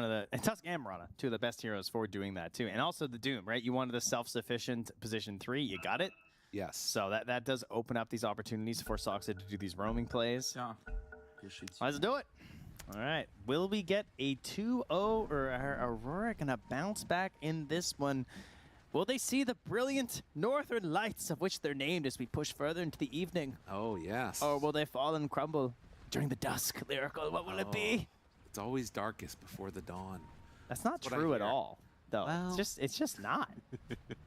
Tusk and Murata, two of the best heroes for doing that too, and also the Doom, right? You wanted the self-sufficient position 3, you got it. Yes. So that does open up these opportunities for Soxa to do these roaming plays. Let's do it. All right. Will we get a 2-0, or are Aurora gonna bounce back in this one? Will they see the brilliant northern lights of which they're named as we push further into the evening? Oh, yes. Or will they fall and crumble during the dusk? Lyrical, what will it be? It's always darkest before the dawn. That's not true at all, though. Well, it's just not.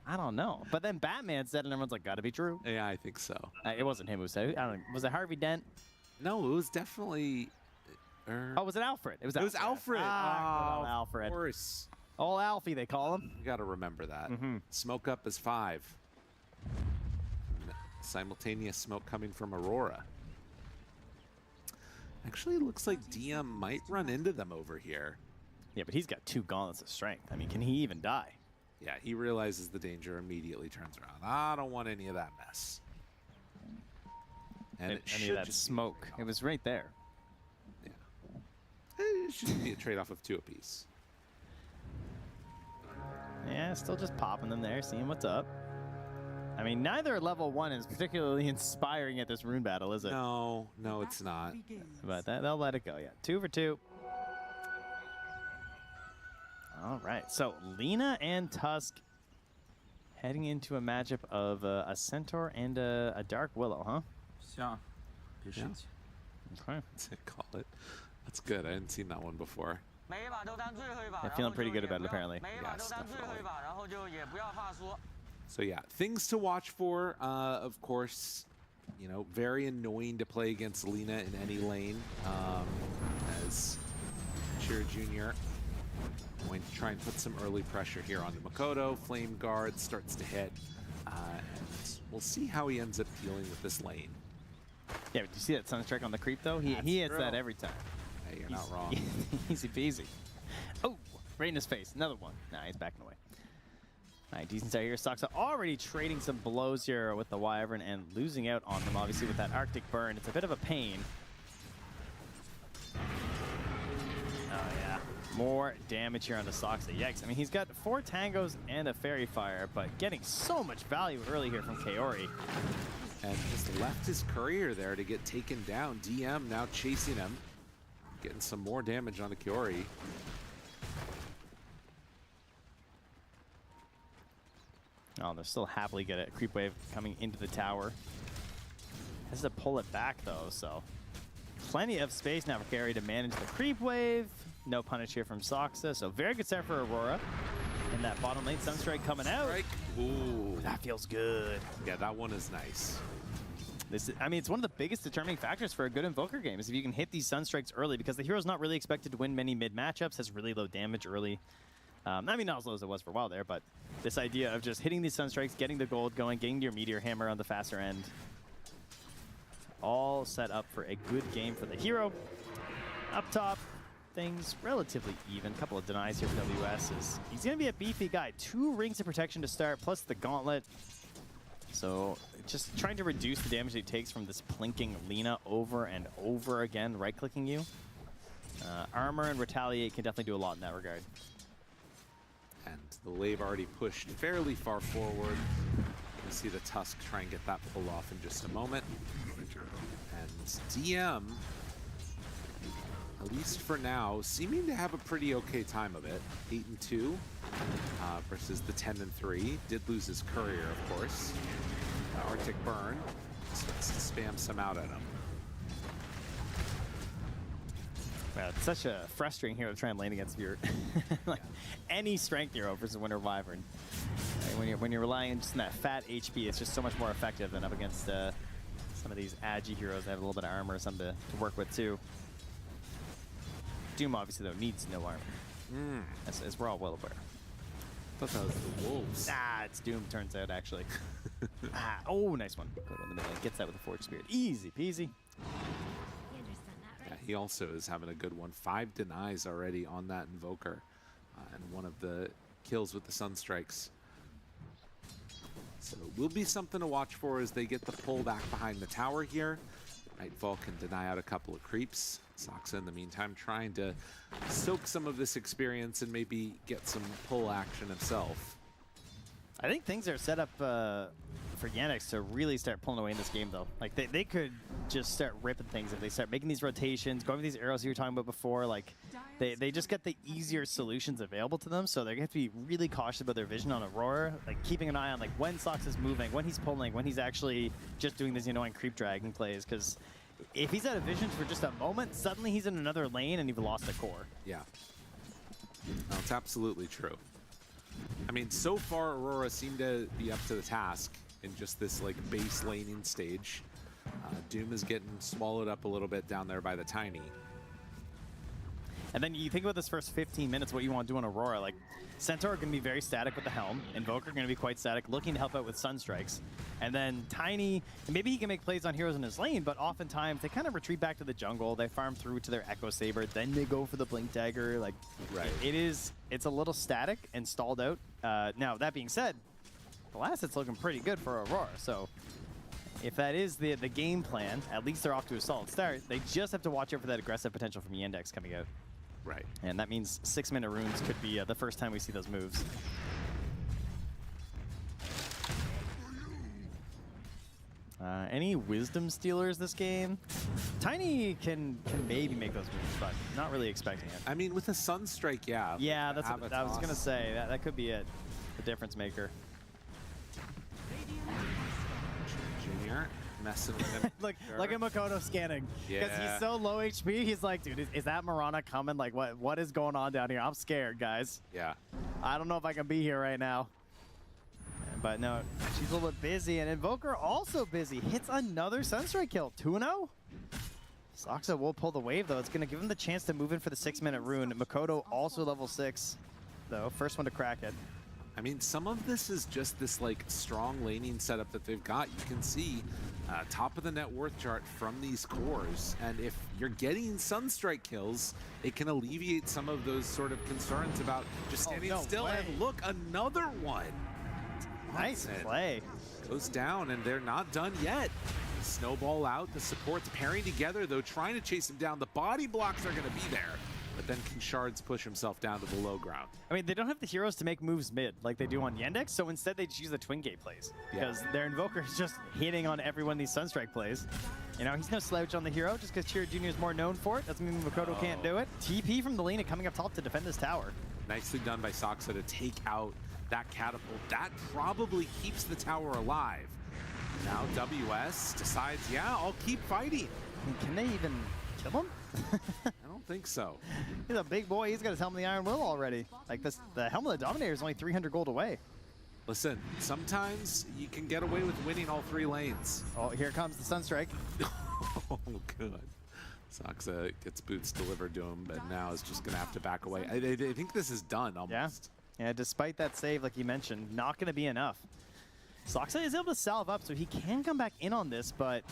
I don't know. But then Batman said, and everyone's like, "Gotta be true." Yeah, I think so. It wasn't him who said it. I don't know. Was it Harvey Dent? No, it was definitely. Oh, was it Alfred? It was Alfred. Ah, Alfred. Of course. All Alfie, they call him. You got to remember that. Smoke up is 5. Simultaneous smoke coming from Aurora. Actually, it looks like DM might run into them over here. Yeah, but he's got 2 gauntlets of strength. I mean, can he even die? Yeah, he realizes the danger, immediately turns around. I don't want any of that mess. And any of that smoke. It was right there. Yeah. It should be a trade-off of 2 apiece. Yeah, still just popping them there, seeing what's up. I mean, neither level 1 is particularly inspiring at this rune battle, is it? No, it's not. But they'll let it go, yeah. 2 for 2. All right, so Lina and Tusk heading into a matchup of a Centaur and a Dark Willow, huh? Yeah. Okay. Call it. That's good. I hadn't seen that one before. Yeah, feeling pretty good about it, apparently. Yes, definitely. So yeah, things to watch for. Of course, you know, very annoying to play against Lina in any lane. As Cheer Jr. going to try and put some early pressure here on the Makoto. Flame Guard starts to hit. And we'll see how he ends up dealing with this lane. Yeah, but you see that Sunstrike on the creep, though? He hits that every time. Hey, you're not wrong. Easy peasy. Oh, right in his face. Another one. Nah, he's backing away. All right, decent start here. Soxa already trading some blows here with the Wyvern and losing out on them, obviously, with that Arctic Burn. It's a bit of a pain. Oh, yeah. More damage here on the Soxa. Yikes. I mean, he's got 4 Tangos and a Fairy Fire, but getting so much value early here from Kaori. And just left his courier there to get taken down. DM now chasing him. Getting some more damage on the Kaori. Oh, they're still happily good at Creep Wave coming into the tower. Has to pull it back, though, so plenty of space now for Kaori to manage the Creep Wave. No punish here from Soxa, so very good start for Aurora. In that bottom lane, Sunstrike coming out. Ooh. That feels good. Yeah, that one is nice. I mean, it's one of the biggest determining factors for a good Invoker game is if you can hit these Sunstrikes early, because the hero's not really expected to win many mid matchups, has really low damage early. I mean, not as low as it was for a while there, but this idea of just hitting these Sunstrikes, getting the gold going, getting your Meteor Hammer on the faster end, all set up for a good game for the hero. Up top, things relatively even. Couple of denies here for WS. He's going to be a beefy guy. 2 rings of protection to start, plus the gauntlet. So just trying to reduce the damage that he takes from this plinking Lina over and over again, right-clicking you. Armor and Retaliate can definitely do a lot in that regard. And the Lave already pushed fairly far forward. We'll see the Tusk try and get that pull off in just a moment. And DM at least for now, seeming to have a pretty okay time of it. 8-2 versus the 10-3. Did lose his courier, of course. Arctic Burn starts to spam some out at him. Well, it's such a frustrating hero to try and lane against your like any strength hero versus Winter Wyvern. When you're relying on just that fat HP, it's just so much more effective than up against some of these agi heroes that have a little bit of armor or something to work with too. Doom obviously though needs no armor, as we're all well aware. I thought that was the wolves. Ah, it's Doom turns out actually. Oh, nice one. Go to the middle. Gets that with a Forge Spirit. Easy peasy. Yeah, he also is having a good one. 5 denies already on that Invoker, and one of the kills with the Sunstrikes. So it will be something to watch for as they get the pull back behind the tower here. Nightfall can deny out a couple of creeps. Soxa, in the meantime, trying to soak some of this experience and maybe get some pull action himself. I think things are set up for Yandex to really start pulling away in this game, though. Like, they could just start ripping things if they start making these rotations, going with these arrows you were talking about before. Like, they just get the easier solutions available to them, so they have to be really cautious about their vision on Aurora, like keeping an eye on like when Sox is moving, when he's pulling, when he's actually just doing these annoying creep dragging plays, because if he's out of vision for just a moment, suddenly he's in another lane and you've lost a core. Yeah. No, it's absolutely true. I mean, so far, Aurora seemed to be up to the task in just this like base laning stage. Doom is getting swallowed up a little bit down there by the Tiny. And then you think about this first 15 minutes, what you want to do on Aurora. Like, Centaur are going to be very static with the Helm. Invoker going to be quite static, looking to help out with Sunstrikes. And then Tiny, maybe he can make plays on heroes in his lane, but oftentimes they kind of retreat back to the jungle. They farm through to their Echo Saber, then they go for the Blink Dagger. Like, right. It's a little static and stalled out. Now, that being said, the last hit's looking pretty good for Aurora. So if that is the game plan, at least they're off to a solid start. They just have to watch out for that aggressive potential from Yandex coming out. Right. And that means 6-minute runes could be the first time we see those moves. Any Wisdom Stealers this game? Tiny can maybe make those moves, but not really expecting it. I mean, with a Sunstrike, yeah. Yeah, that's what I was going to say. That could be it. The difference maker. Junior messing with him. Look at Makoto scanning. Because he's so low HP, he's like, dude, is that Mirana coming? Like, what is going on down here? I'm scared, guys. Yeah. I don't know if I can be here right now. But no, she's a little bit busy, and Invoker also busy. Hits another Sunstrike kill. 2-0. Soxa will pull the wave, though. It's going to give him the chance to move in for the 6-minute rune. Makoto also level 6, though. First one to crack it. I mean, some of this is just this like strong laning setup that they've got. You can see top of the net worth chart from these cores, and if you're getting Sunstrike kills, it can alleviate some of those sort of concerns about just standing still. Way. And look, another one. Nice play. Goes down, and they're not done yet. Snowball out, the supports pairing together, though, trying to chase him down. The body blocks are going to be there. But then can Shards push himself down to the low ground? I mean, they don't have the heroes to make moves mid like they do on Yandex, so instead they choose the Twin Gate plays. Because their Invoker is just hitting on every one of these Sunstrike plays. You know, he's no slouch on the hero just because Chira Jr. is more known for it. Doesn't mean Makoto can't do it. TP from the Lena coming up top to defend this tower. Nicely done by Soxa to take out that catapult. That probably keeps the tower alive. Now WS decides, yeah, I'll keep fighting. Can they even kill him? I don't think so. He's a big boy. He's got his Helm of the Iron Will already. Like this, the Helm of the Dominator is only 300 gold away. Listen, sometimes you can get away with winning all 3 lanes. Oh, here comes the Sunstrike. Oh, good. Soxa gets boots delivered to him, but now is just going to have to back away. I think this is done almost. Yeah, despite that save, like you mentioned, not going to be enough. Soxa is able to salve up, so he can come back in on this, but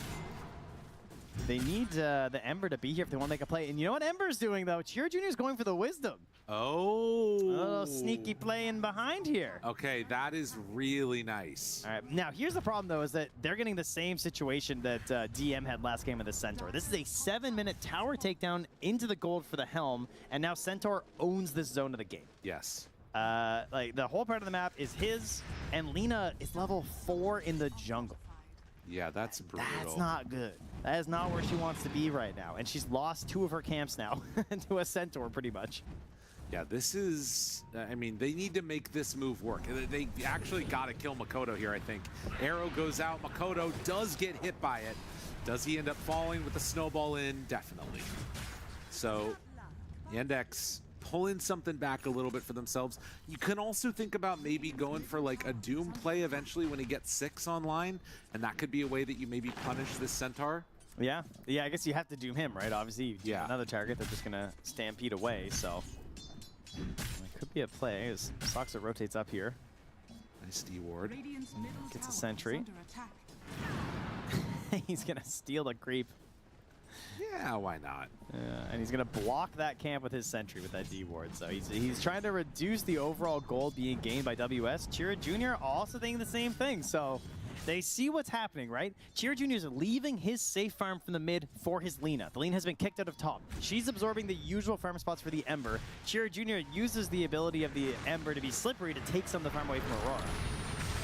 they need the Ember to be here if they want to make a play. And you know what Ember's doing, though? Chira Jr. is going for the Wisdom. Oh. A little sneaky play in behind here. Okay, that is really nice. All right, now here's the problem, though, is that they're getting the same situation that DM had last game of the Centaur. This is a 7-minute tower takedown into the gold for the Helm, and now Centaur owns this zone of the game. Yes. Like the whole part of the map is his, and Lena is level 4 in the jungle. Yeah, that's brutal. That's not good. That is not where she wants to be right now. And she's lost 2 of her camps now to a Centaur, pretty much. Yeah, this is, I mean, they need to make this move work. They actually got to kill Makoto here, I think. Arrow goes out. Makoto does get hit by it. Does he end up falling with the snowball in? Definitely. So, Yandex pulling something back a little bit for themselves. You can also think about maybe going for like a Doom play eventually when he gets 6 online, and that could be a way that you maybe punish this Centaur. Yeah, I guess you have to Doom him, right? Obviously, you do another target, they're just going to stampede away, so... It could be a play as Soxa rotates up here. Nice D-ward. Gets a sentry. He's going to steal the creep. Yeah, why not? And he's going to block that camp with his sentry with that D-ward. So he's trying to reduce the overall gold being gained by WS. Chira Jr. also thinking the same thing. So they see what's happening, right? Chira Jr. is leaving his safe farm from the mid for his Lina. The Lina has been kicked out of top. She's absorbing the usual farm spots for the Ember. Chira Jr. uses the ability of the Ember to be slippery to take some of the farm away from Aurora.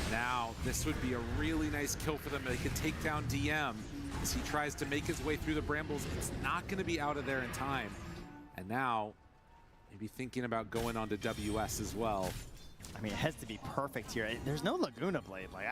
Now, this would be a really nice kill for them. They could take down DM as he tries to make his way through the brambles. It's not going to be out of there in time. And now, maybe thinking about going on to WS as well. I mean, it has to be perfect here. There's no Laguna blade. Like,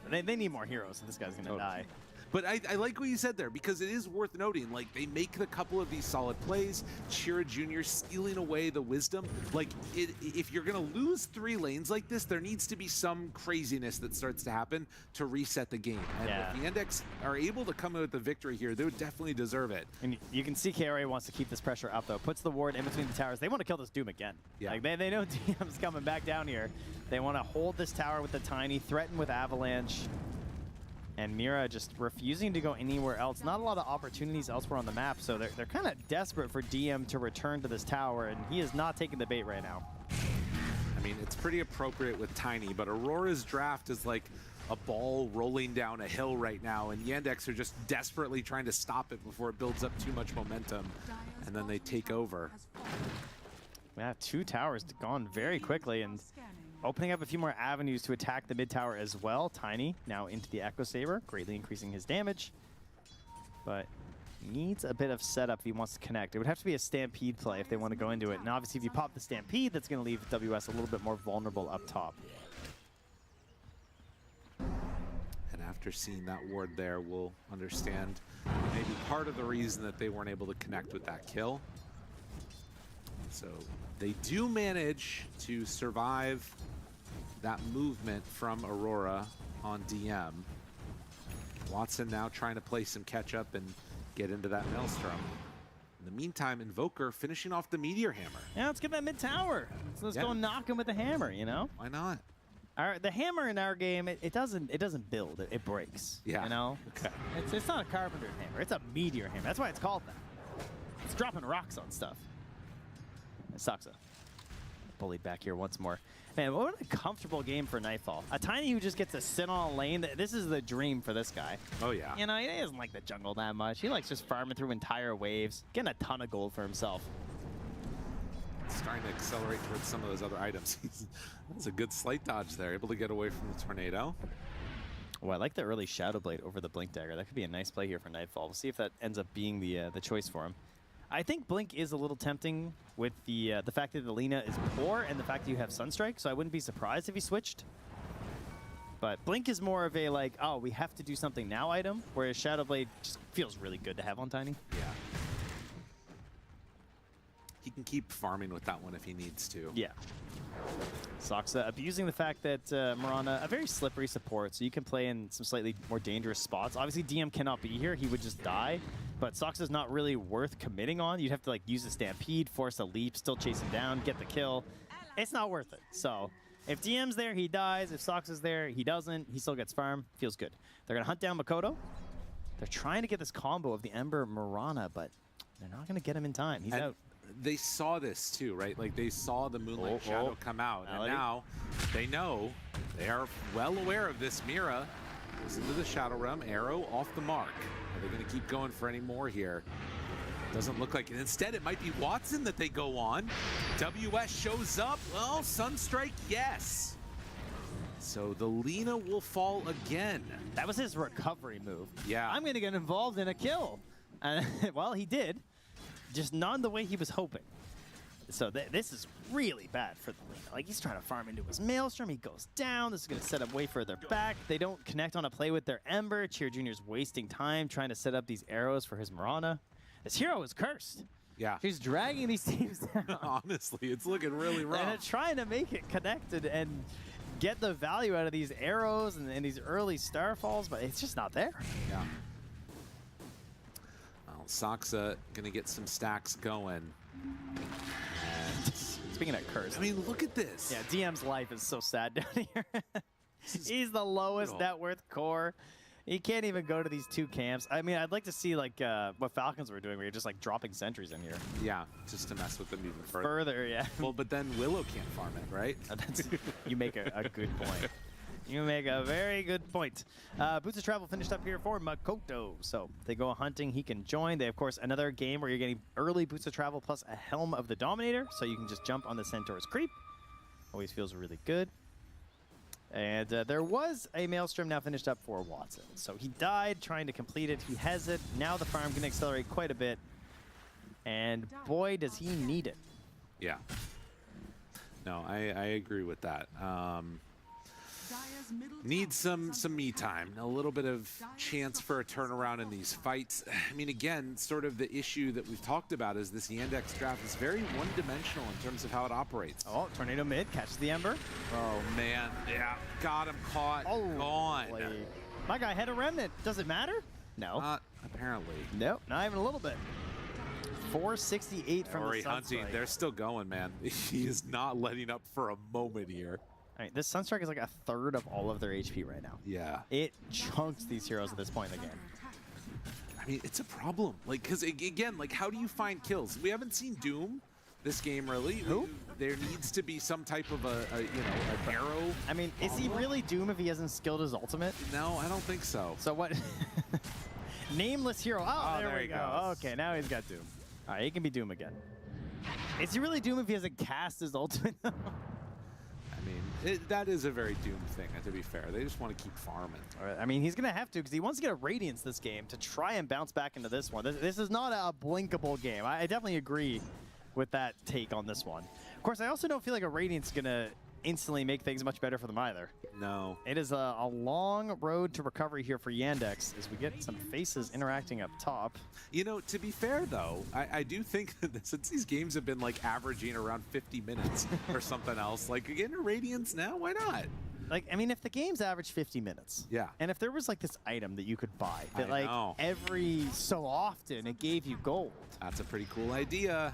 they need more heroes, so this guy's going to die. But I like what you said there, because it is worth noting, like, they make a couple of these solid plays. Chira Jr. stealing away the wisdom. Like, if you're going to lose 3 lanes like this, there needs to be some craziness that starts to happen to reset the game. And if the Index are able to come out with the victory here, they would definitely deserve it. And you can see KRA wants to keep this pressure up, though. Puts the ward in between the towers. They want to kill this Doom again. Yeah. Like, they know DM's coming back down here. They want to hold this tower with the Tiny, threaten with Avalanche. And Mira just refusing to go anywhere else. Not a lot of opportunities elsewhere on the map, so they're kind of desperate for DM to return to this tower, and he is not taking the bait right now. I mean, it's pretty appropriate with Tiny, but Aurora's draft is like a ball rolling down a hill right now, and Yandex are just desperately trying to stop it before it builds up too much momentum, and then they take over. We have 2 towers gone very quickly, and opening up a few more avenues to attack the mid tower as well. Tiny now into the Echo Saber, greatly increasing his damage. But needs a bit of setup if he wants to connect. It would have to be a Stampede play if they want to go into it. And obviously if you pop the Stampede, that's going to leave WS a little bit more vulnerable up top. And after seeing that ward there, we'll understand maybe part of the reason that they weren't able to connect with that kill. So they do manage to survive that movement from Aurora on DM. Watson now trying to play some catch up and get into that Maelstrom. In the meantime, Invoker finishing off the Meteor Hammer. Yeah, let's get that mid tower. So let's go knock him with the hammer, you know? Why not? The hammer in our game, it doesn't build, it breaks. Yeah. You know? Okay. It's not a carpenter hammer, it's a meteor hammer. That's why it's called that. It's dropping rocks on stuff. Soxa bullied back here once more. Man, what a comfortable game for Nightfall. A Tiny who just gets to sit on a lane. This is the dream for this guy. Oh, yeah. You know, he doesn't like the jungle that much. He likes just farming through entire waves, getting a ton of gold for himself. Starting to accelerate towards some of those other items. That's a good slight dodge there, able to get away from the tornado. Oh, I like the early Shadow Blade over the Blink Dagger. That could be a nice play here for Nightfall. We'll see if that ends up being the choice for him. I think Blink is a little tempting with the fact that the Lina is poor and the fact that you have Sunstrike, so I wouldn't be surprised if he switched. But Blink is more of a like, oh, we have to do something now item, whereas Shadow Blade just feels really good to have on Tiny. Yeah. He can keep farming with that one if he needs to. Yeah. Soxa abusing the fact that Mirana, a very slippery support, so you can play in some slightly more dangerous spots. Obviously, DM cannot be here. He would just die. But Soxa's not really worth committing on. You'd have to like use a Stampede, force a leap, still chase him down, get the kill. It's not worth it. So if DM's there, he dies. If Soxa's there, he doesn't. He still gets farm. Feels good. They're going to hunt down Makoto. They're trying to get this combo of the Ember Mirana, but they're not going to get him in time. He's out. They saw this too, right? Like they saw the Moonlight Shadow come out, and now they know, they are well aware of this. Mira goes into the Shadow Realm, arrow off the mark. Are they going to keep going for any more here? Doesn't look like it. Instead, it might be Watson that they go on. WS shows up. Well, Sunstrike, yes. So the Lina will fall again. That was his recovery move. Yeah. I'm going to get involved in a kill. And well, he did. Just not the way he was hoping. So this is really bad for the Lina. Like, he's trying to farm into his Maelstrom. He goes down. This is going to set up way further back. They don't connect on a play with their Ember. Cheer Jr.'s wasting time trying to set up these arrows for his Mirana. This hero is cursed. Yeah. He's dragging these teams down. Honestly, it's looking really rough. And they're trying to make it connected and get the value out of these arrows and these early starfalls, but it's just not there. Yeah. Well, Saksa going to get some stacks going. And speaking of curse, I mean, look at this. Yeah, DM's life is so sad down here. He's the lowest net worth core. He can't even go to these two camps. I mean, I'd like to see like what Falcons were doing, where you're just like dropping sentries in here. Yeah, just to mess with them even further. Further, yeah. Well, but then Willow can't farm it, right? You make a good point. You make a very good point. Boots of Travel finished up here for Makoto. So they go hunting, he can join. They, of course, another game where you're getting early Boots of Travel plus a Helm of the Dominator. So you can just jump on the Centaur's creep. Always feels really good. And there was a Maelstrom now finished up for Watson. So he died trying to complete it. He has it. Now the farm can accelerate quite a bit. And boy, does he need it. Yeah. No, I agree with that. Needs some me time, a little bit of chance for a turnaround in these fights. I mean, again, sort of the issue that we've talked about is this Yandex draft is very one-dimensional in terms of how it operates. Oh, Tornado mid, catches the Ember. Oh, man. Yeah, got him caught. Oh, gone. My guy had a Remnant. Does it matter? No. Not apparently. Nope, not even a little bit. 468 from the Hunting. They're still going, man. He is not letting up for a moment here. All right, this Sunstrike is like a third of all of their HP right now. Yeah. It chunks these heroes at this point in the game. I mean, it's a problem. Like, because again, like, how do you find kills? We haven't seen Doom this game, really. Who? There needs to be some type of an arrow. I mean, is he really Doom if he hasn't skilled his ultimate? No, I don't think so. So what? Nameless hero. Oh, there we go. Goes. Okay, now he's got Doom. All right, he can be Doom again. Is he really Doom if he hasn't cast his ultimate, though? I mean, that is a very Doom thing, to be fair. They just want to keep farming. All right, I mean, he's going to have to because he wants to get a Radiance this game to try and bounce back into this one. This is not a blinkable game. I definitely agree with that take on this one. Of course, I also don't feel like a Radiance is going to instantly make things much better for them either. No. It is a long road to recovery here for Yandex as we get some faces interacting up top. You know, to be fair, though, I do think that since these games have been, like, averaging around 50 minutes or something else, like, again, a Radiance now, why not? Like, I mean, if the game's average 50 minutes, yeah, and if there was, like, this item that you could buy that, like, every so often it gave you gold. That's a pretty cool idea.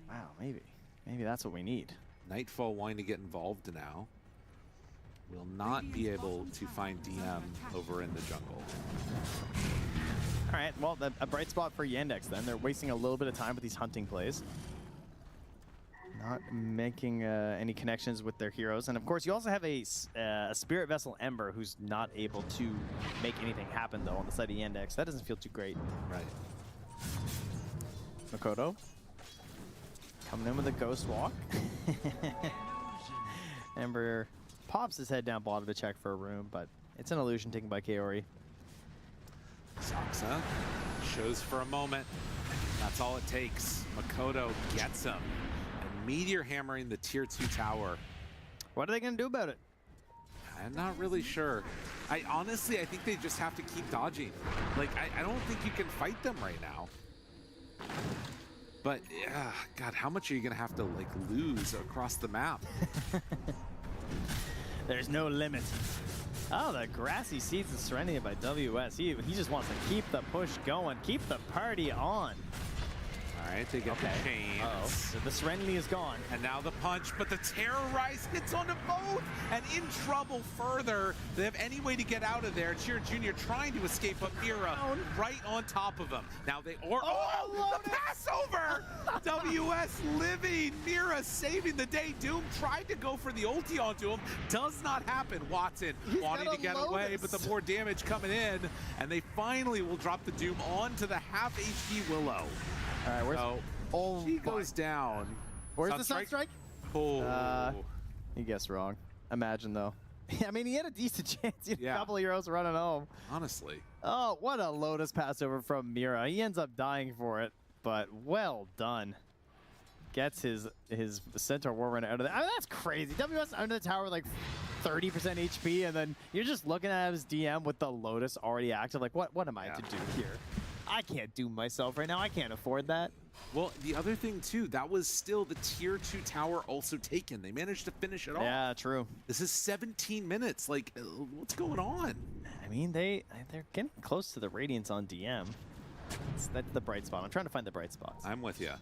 Wow, maybe. Maybe that's what we need. Nightfall wanting to get involved now. Will not be able to find DM over in the jungle. All right, well, a bright spot for Yandex then. They're wasting a little bit of time with these hunting plays. Not making any connections with their heroes. And of course, you also have a Spirit Vessel Ember who's not able to make anything happen, though, on the side of Yandex. That doesn't feel too great. Right. Makoto coming in with a Ghost Walk. Ember pops his head down bottom to check for a room, but it's an illusion taken by Kaori. Saksa shows for a moment. That's all it takes. Makoto gets him. And Meteor hammering the tier 2 tower. What are they going to do about it? I'm not really sure. Honestly, I think they just have to keep dodging. Like, I don't think you can fight them right now. But, God, how much are you going to have to, like, lose across the map? There's no limit. Oh, the Grassy Seeds of Serenity by WS. He just wants to keep the push going, keep the party on. All right, they get the chains. Uh-oh. So the Serenity is gone. And now the punch, but the Terrorize hits onto both and in trouble further. They have any way to get out of there. Cheer Jr. trying to escape, but Mira right on top of him. Now they, the Passover! WS living, Mira saving the day. Doom tried to go for the ulti onto him. Does not happen. Watson wanting to get away, but the more damage coming in. And they finally will drop the Doom onto the half HP Willow. All right, where's she goes down. Where's the Sunstrike? Oh. You guessed wrong. Imagine, though. I mean, he had a decent chance. He had Yeah. a couple of heroes running home. Honestly. Oh, what a Lotus pass over from Mira. He ends up dying for it, but well done. Gets his Centaur War Runner out of there. I mean, that's crazy. WS under the tower with like 30% HP, and then you're just looking at his DM with the Lotus already active. Like, what am I to do here? I can't doom myself right now. I can't afford that. Well, the other thing, too, that was still the tier 2 tower also taken. They managed to finish it off. Yeah, true. This is 17 minutes. Like, what's going on? I mean, they're getting close to the Radiance on DM. That's the bright spot. I'm trying to find the bright spots. I'm with you.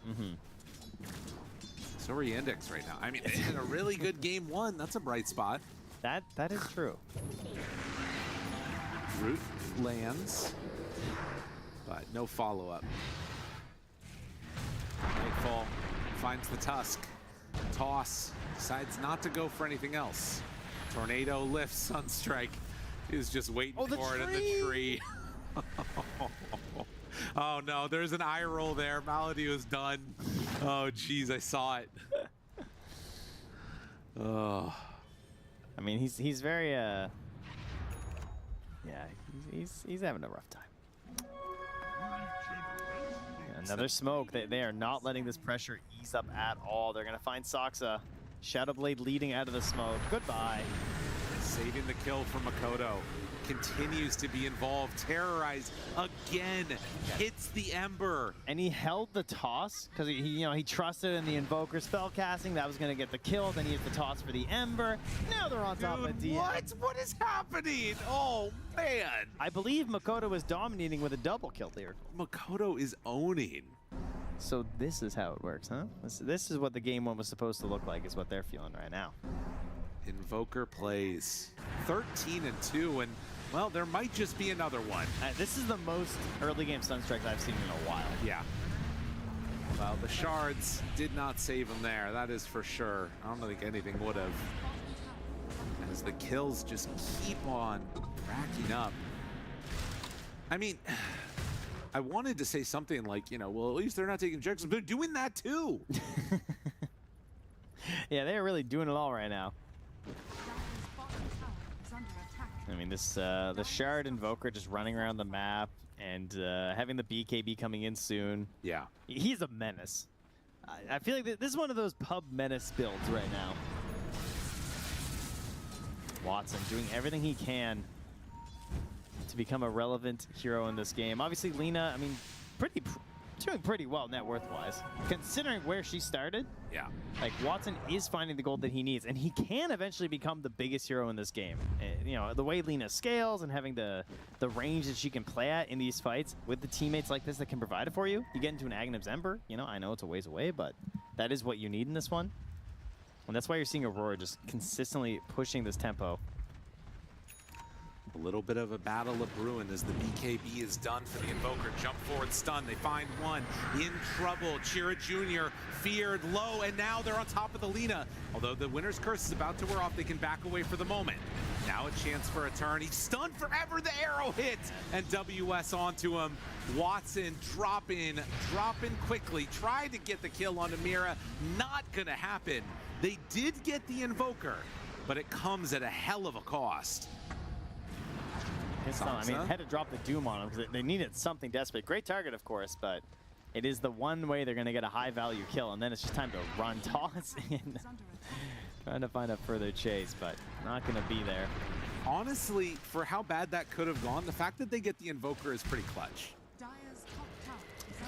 So are Yandex right now. I mean, they had a really good game 1. That's a bright spot. That is true. Root lands, but no follow-up. Nightfall finds the Tusk. Toss decides not to go for anything else. Tornado lifts. Sunstrike is just waiting for it in the tree. Oh no, there's an eye roll there. Malady was done. Oh geez, I saw it. Oh. I mean, he's very yeah, he's having a rough time. Another smoke. They are not letting this pressure ease up at all. They're gonna find Soxa. Shadowblade leading out of the smoke. Goodbye. Saving the kill from Makoto. Continues to be involved. Terrorize again. Hits the Ember. And he held the toss because he trusted in the Invoker spell casting. That was going to get the kill. Then he hit the toss for the Ember. Now they're on top of DM. What is happening? Oh, man. I believe Makoto was dominating with a double kill there. Makoto is owning. So this is how it works, huh? This is what the game 1 was supposed to look like, is what they're feeling right now. Invoker plays 13-2, and well, there might just be another one. This is the most early game Sunstrikes I've seen in a while. Yeah. Well, the shards did not save him there. That is for sure. I don't think anything would have. As the kills just keep on racking up. I mean, I wanted to say something like, well, at least they're not taking objectives, but they're doing that too. Yeah, they're really doing it all right now. I mean, this the Shard Invoker just running around the map and having the BKB coming in soon. Yeah. He's a menace. I feel like this is one of those pub menace builds right now. Watson doing everything he can to become a relevant hero in this game. Obviously, Lina, I mean, doing pretty well net worth-wise, considering where she started. Yeah. Like, Watson is finding the gold that he needs, and he can eventually become the biggest hero in this game. The way Lina scales and having the range that she can play at in these fights with the teammates like this that can provide it for you. You get into an Aghanim's Ember, I know it's a ways away, but that is what you need in this one. And that's why you're seeing Aurora just consistently pushing this tempo. A little bit of a battle of brewing as the BKB is done for the Invoker. Jump forward stun. They find one. In trouble. Chira Jr. feared low, and now they're on top of the Lina. Although the Winner's Curse is about to wear off, they can back away for the moment. Now a chance for a turn. He's stunned forever. The arrow hits, and WS onto him. Watson dropping quickly. Tried to get the kill onto Mira. Not gonna happen. They did get the Invoker, but it comes at a hell of a cost. I mean, had to drop the Doom on him because they needed something desperate. Great target, of course, but it is the one way they're going to get a high-value kill, and then it's just time to run toss in. Trying to find a further chase, but not going to be there. Honestly, for how bad that could have gone, the fact that they get the Invoker is pretty clutch.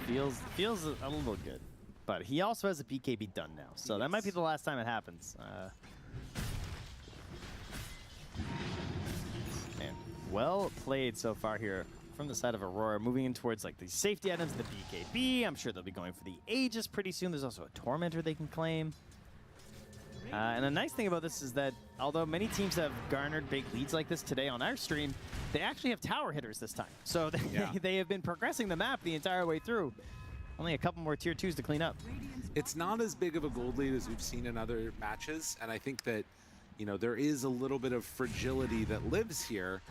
Feels a little good, but he also has a BKB done now, so that might be the last time it happens. Man, well played so far here from the side of Aurora, moving in towards like the safety items, the BKB. I'm sure they'll be going for the Aegis pretty soon. There's also a Tormentor they can claim. And the nice thing about this is that although many teams have garnered big leads like this today on our stream, they actually have tower hitters this time. So they have been progressing the map the entire way through. Only a couple more tier 2s to clean up. It's not as big of a gold lead as we've seen in other matches, and I think that, you know, there is a little bit of fragility that lives here,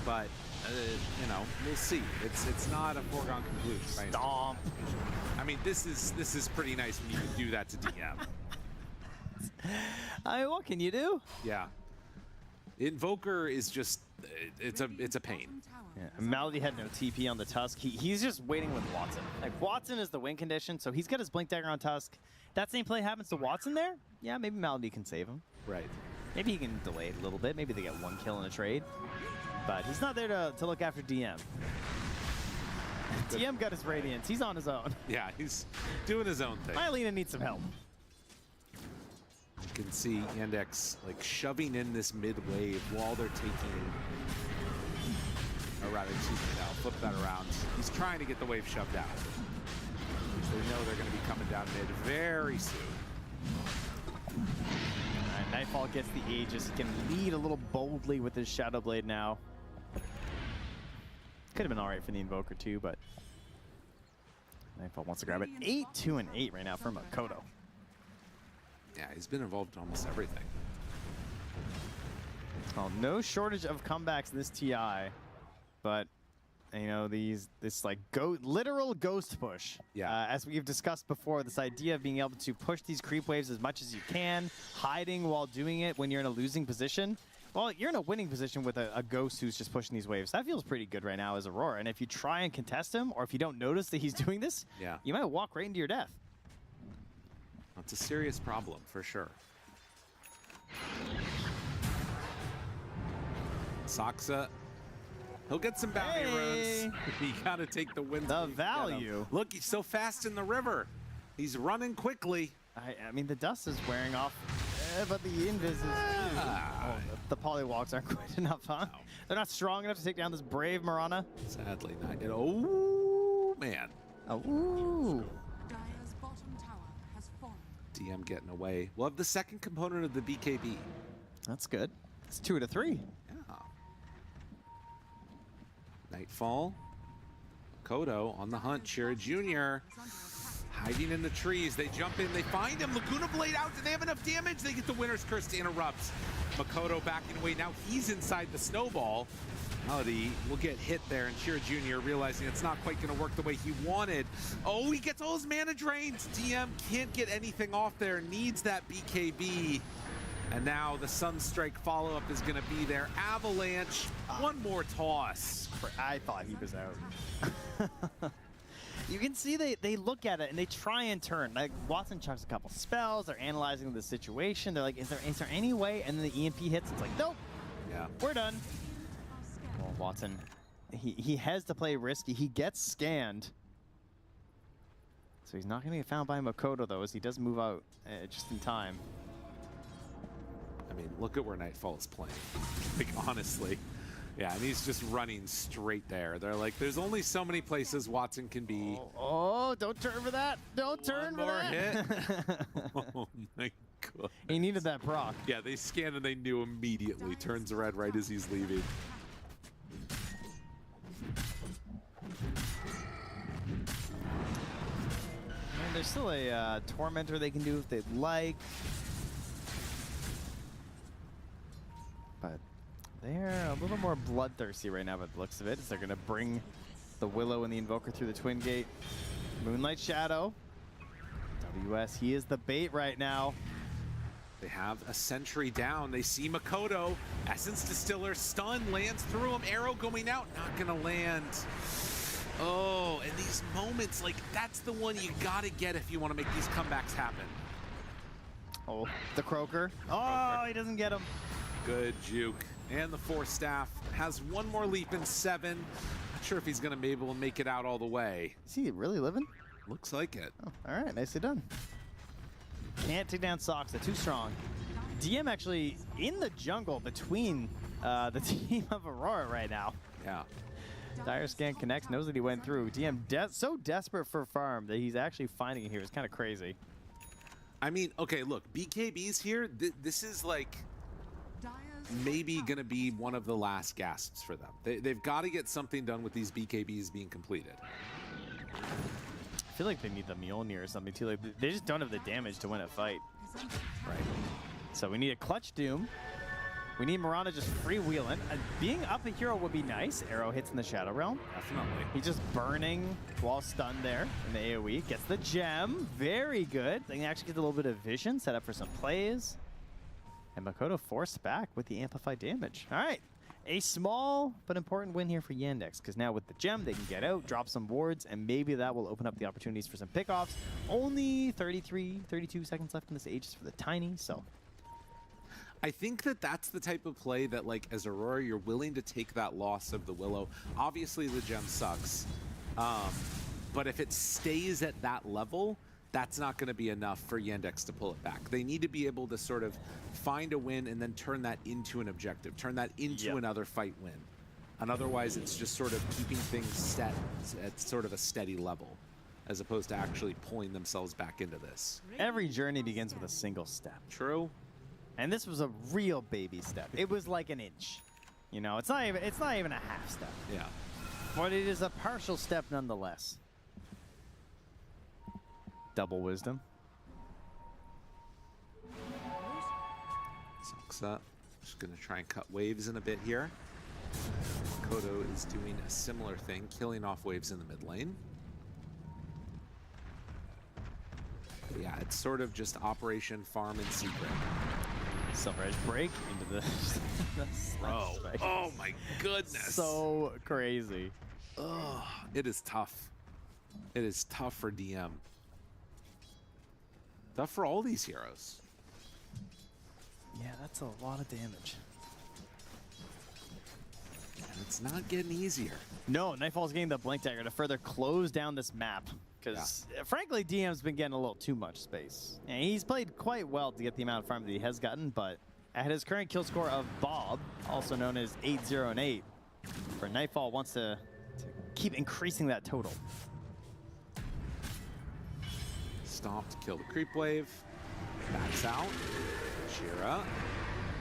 but you know, we'll see. It's not a foregone conclusion. Stomp. I mean, this is pretty nice when you can do that to DM. I mean, what can you do? Yeah. Invoker is just, it's a pain. Yeah, Malady had no TP on the Tusk. He's just waiting with Watson. Like, Watson is the win condition, so he's got his Blink Dagger on Tusk. That same play happens to Watson there. Yeah, maybe Malady can save him. Right. Maybe he can delay it a little bit. Maybe they get 1 kill in a trade. But he's not there to look after DM. DM got his Radiance. He's on his own. Yeah, he's doing his own thing. Mylena needs some help. You can see Yandex like shoving in this mid wave while they're taking, or rather, excuse me, now flip that around. He's trying to get the wave shoved out. So they know they're going to be coming down mid very soon. Alright, Nightfall gets the Aegis. He can lead a little boldly with his Shadow Blade now. Could have been alright for the Invoker too, but Nightfall wants to grab it. 8, 2, and 8 right now for Makoto. Yeah, he's been involved in almost everything. Well, no shortage of comebacks in this TI, but you know this like literal ghost push. Yeah. As we've discussed before, this idea of being able to push these creep waves as much as you can, hiding while doing it when you're in a losing position. Well, you're in a winning position with a ghost who's just pushing these waves. That feels pretty good right now as Aurora. And if you try and contest him, or if you don't notice that he's doing this, yeah, you might walk right into your death. That's a serious problem for sure. Saksa, he'll get some bounty runes. You gotta take the wins. The value. Look, he's so fast in the river. He's running quickly. I mean, the dust is wearing off, but the invis is... the polywalks aren't quite enough, huh? No. They're not strong enough to take down this brave Mirana. Sadly not. Oh, man. Oh, ooh. Dire's bottom tower has fallen. DM getting away. We'll have the second component of the BKB. That's good. It's 2 out of 3. Yeah. Nightfall. Kodo on the hunt. Shira Jr. hiding in the trees. They jump in. They find him. Laguna Blade out. Do they have enough damage? They get the Winner's Curse to interrupt. Makoto backing away. Now he's inside the snowball. Malady will get hit there, and Shira Jr. realizing it's not quite going to work the way he wanted. Oh, he gets all his mana drained. DM can't get anything off there. Needs that BKB. And now the Sunstrike follow-up is going to be there. Avalanche, one more toss. I thought he was out. You can see they look at it and they try and turn. Like, Watson chucks a couple spells. They're analyzing the situation. They're like, is there any way? And then the EMP hits. It's like, nope. Yeah. We're done. Well, Watson, he has to play risky. He gets scanned. So he's not going to get found by Makoto, though, as he does move out just in time. I mean, look at where Nightfall is playing. Like, honestly. Yeah, and he's just running straight there. They're like, there's only so many places Watson can be. Oh, don't turn for that. Don't turn for that. Hit. Oh, my God. He needed that proc. Yeah, they scanned and they knew immediately. Turns red right as he's leaving. And there's still a Tormentor they can do if they'd like. But they're a little more bloodthirsty right now by the looks of it, as they're going to bring the Willow and the Invoker through the Twin Gate. Moonlight Shadow. WS, he is the bait right now. They have a sentry down. They see Makoto. Essence Distiller stun lands through him. Arrow going out, not going to land. Oh, and these moments, like, that's the one you got to get if you want to make these comebacks happen. Oh, the Croaker. Oh, he doesn't get him. Good juke. And the Force Staff has one more leap in 7. Not sure if he's going to be able to make it out all the way. Is he really living? Looks like it. Oh, all right, nicely done. Can't take down Soxa, too strong. DM actually in the jungle between the team of Aurora right now. Yeah. Dire Scan connects, knows that he went through. DM so desperate for farm that he's actually finding it here. It's kind of crazy. I mean, okay, look, BKB's here. This is like maybe going to be one of the last gasps for them. They've got to get something done with these BKBs being completed. I feel like they need the Mjolnir or something too. Like, they just don't have the damage to win a fight. Right. So we need a clutch Doom. We need Mirana just freewheeling. Being up a hero would be nice. Arrow hits in the Shadow Realm. Definitely. He's just burning while stunned there in the AoE. Gets the gem. Very good. They can actually get a little bit of vision, set up for some plays. And Makoto forced back with the amplified damage. All right. A small but important win here for Yandex, because now with the gem, they can get out, drop some wards, and maybe that will open up the opportunities for some pickoffs. Only 33, 32 seconds left in this Aegis for the Tiny, so. I think that that's the type of play that, like, as Aurora, you're willing to take that loss of the Willow. Obviously, the gem sucks. But if it stays at that level, that's not going to be enough for Yandex to pull it back. They need to be able to sort of find a win and then turn that into an objective, turn that into another fight win. And otherwise, it's just sort of keeping things set at sort of a steady level, as opposed to actually pulling themselves back into this. Every journey begins with a single step. True. And this was a real baby step. It was like an inch. You know, it's not even a half step. Yeah. But it is a partial step nonetheless. Double wisdom. Saksa just going to try and cut waves in a bit here. Makoto is doing a similar thing, killing off waves in the mid lane. But yeah, it's sort of just Operation Farm in secret. Silver Edge break into the Bro. Oh my goodness. So crazy. Ugh, it is tough. It is tough for DM. Tough for all these heroes. Yeah, that's a lot of damage. And it's not getting easier. No, Nightfall's getting the Blink Dagger to further close down this map. Because, frankly, DM's been getting a little too much space. And he's played quite well to get the amount of farm that he has gotten, but at his current kill score of Bob, also known as 8-0 and 8, for Nightfall wants to keep increasing that total. Stomp to kill the creep wave. Backs out. Shira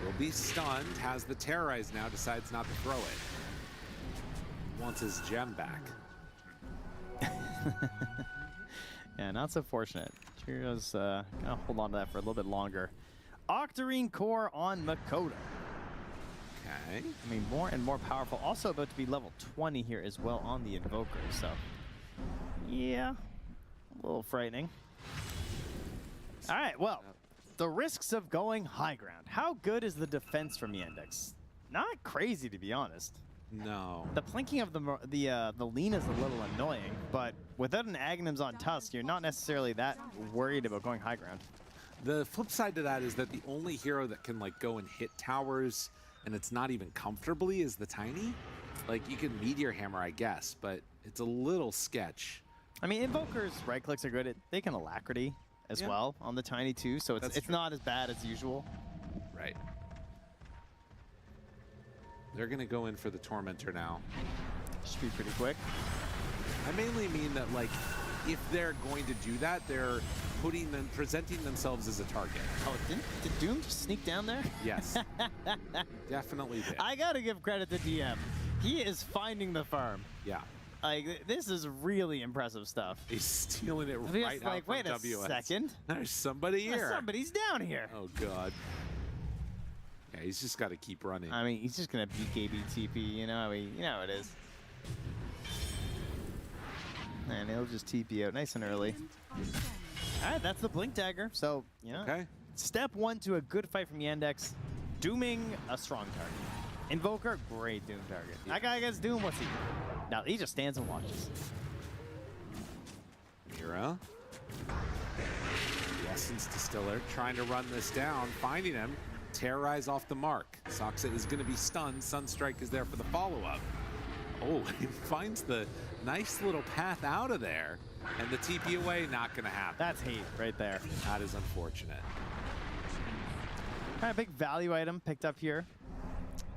will be stunned. Has the terrorize now. Decides not to throw it. Wants his gem back. Yeah, not so fortunate. Shira's gonna hold on to that for a little bit longer. Octarine Core on Makoto. Okay. I mean, more and more powerful. Also about to be level 20 here as well on the Invoker. So, yeah, a little frightening. All right, well, the risks of going high ground. How good is the defense from Yandex? Not crazy, to be honest. No. The plinking of the Lina is a little annoying, but without an Aghanims on Tusk, you're not necessarily that worried about going high ground. The flip side to that is that the only hero that can like go and hit towers, and it's not even comfortably, is the Tiny. Like, you can Meteor Hammer, I guess, but it's a little sketch. I mean, Invokers right clicks are good. They can Alacrity as well on the Tiny too, so it's not as bad as usual. Right. They're going to go in for the Tormentor now. Should be pretty quick. I mainly mean that, like, if they're going to do that, they're presenting themselves as a target. Oh, did Doom just sneak down there? Yes. Definitely did. I gotta give credit to DM. He is finding the farm. Yeah. Like, this is really impressive stuff. He's stealing it right out from wait a WS. second. There's somebody here. Somebody's down here. Oh, God. Yeah, he's just got to keep running. I mean, he's just gonna BKB TP, you know how it is. And he'll just TP out nice and early. All right, that's the Blink Dagger. So, okay. Step one to a good fight from Yandex. Dooming a strong target. Invoker, great Doom target. That guy gets Doom, what's he do? Now, he just stands and watches. Mira. The Essence Distiller trying to run this down, finding him. Terrorize off the mark. Saksa is going to be stunned. Sunstrike is there for the follow-up. Oh, he finds the nice little path out of there. And the TP away, not going to happen. That's hate right there. That is unfortunate. All right, big value item picked up here.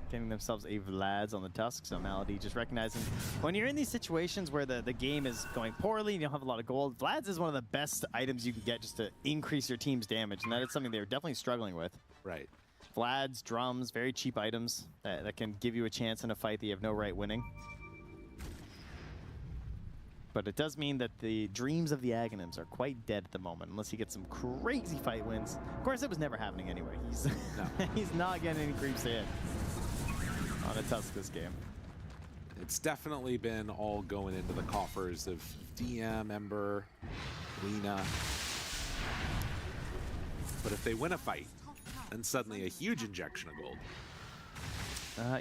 Getting themselves a Vlad's on the Tusk. So Malady just recognizing when you're in these situations where the game is going poorly, you don't have a lot of gold, Vlad's is one of the best items you can get just to increase your team's damage. And that is something they're definitely struggling with. Right. Vlad's, drums, very cheap items that can give you a chance in a fight that you have no right winning. But it does mean that the dreams of the Aghanims are quite dead at the moment, unless he gets some crazy fight wins. Of course, it was never happening anyway. He's not getting any creeps in on a Tusk this game. It's definitely been all going into the coffers of DM, Ember, Lina. But if they win a fight, and suddenly a huge injection of gold.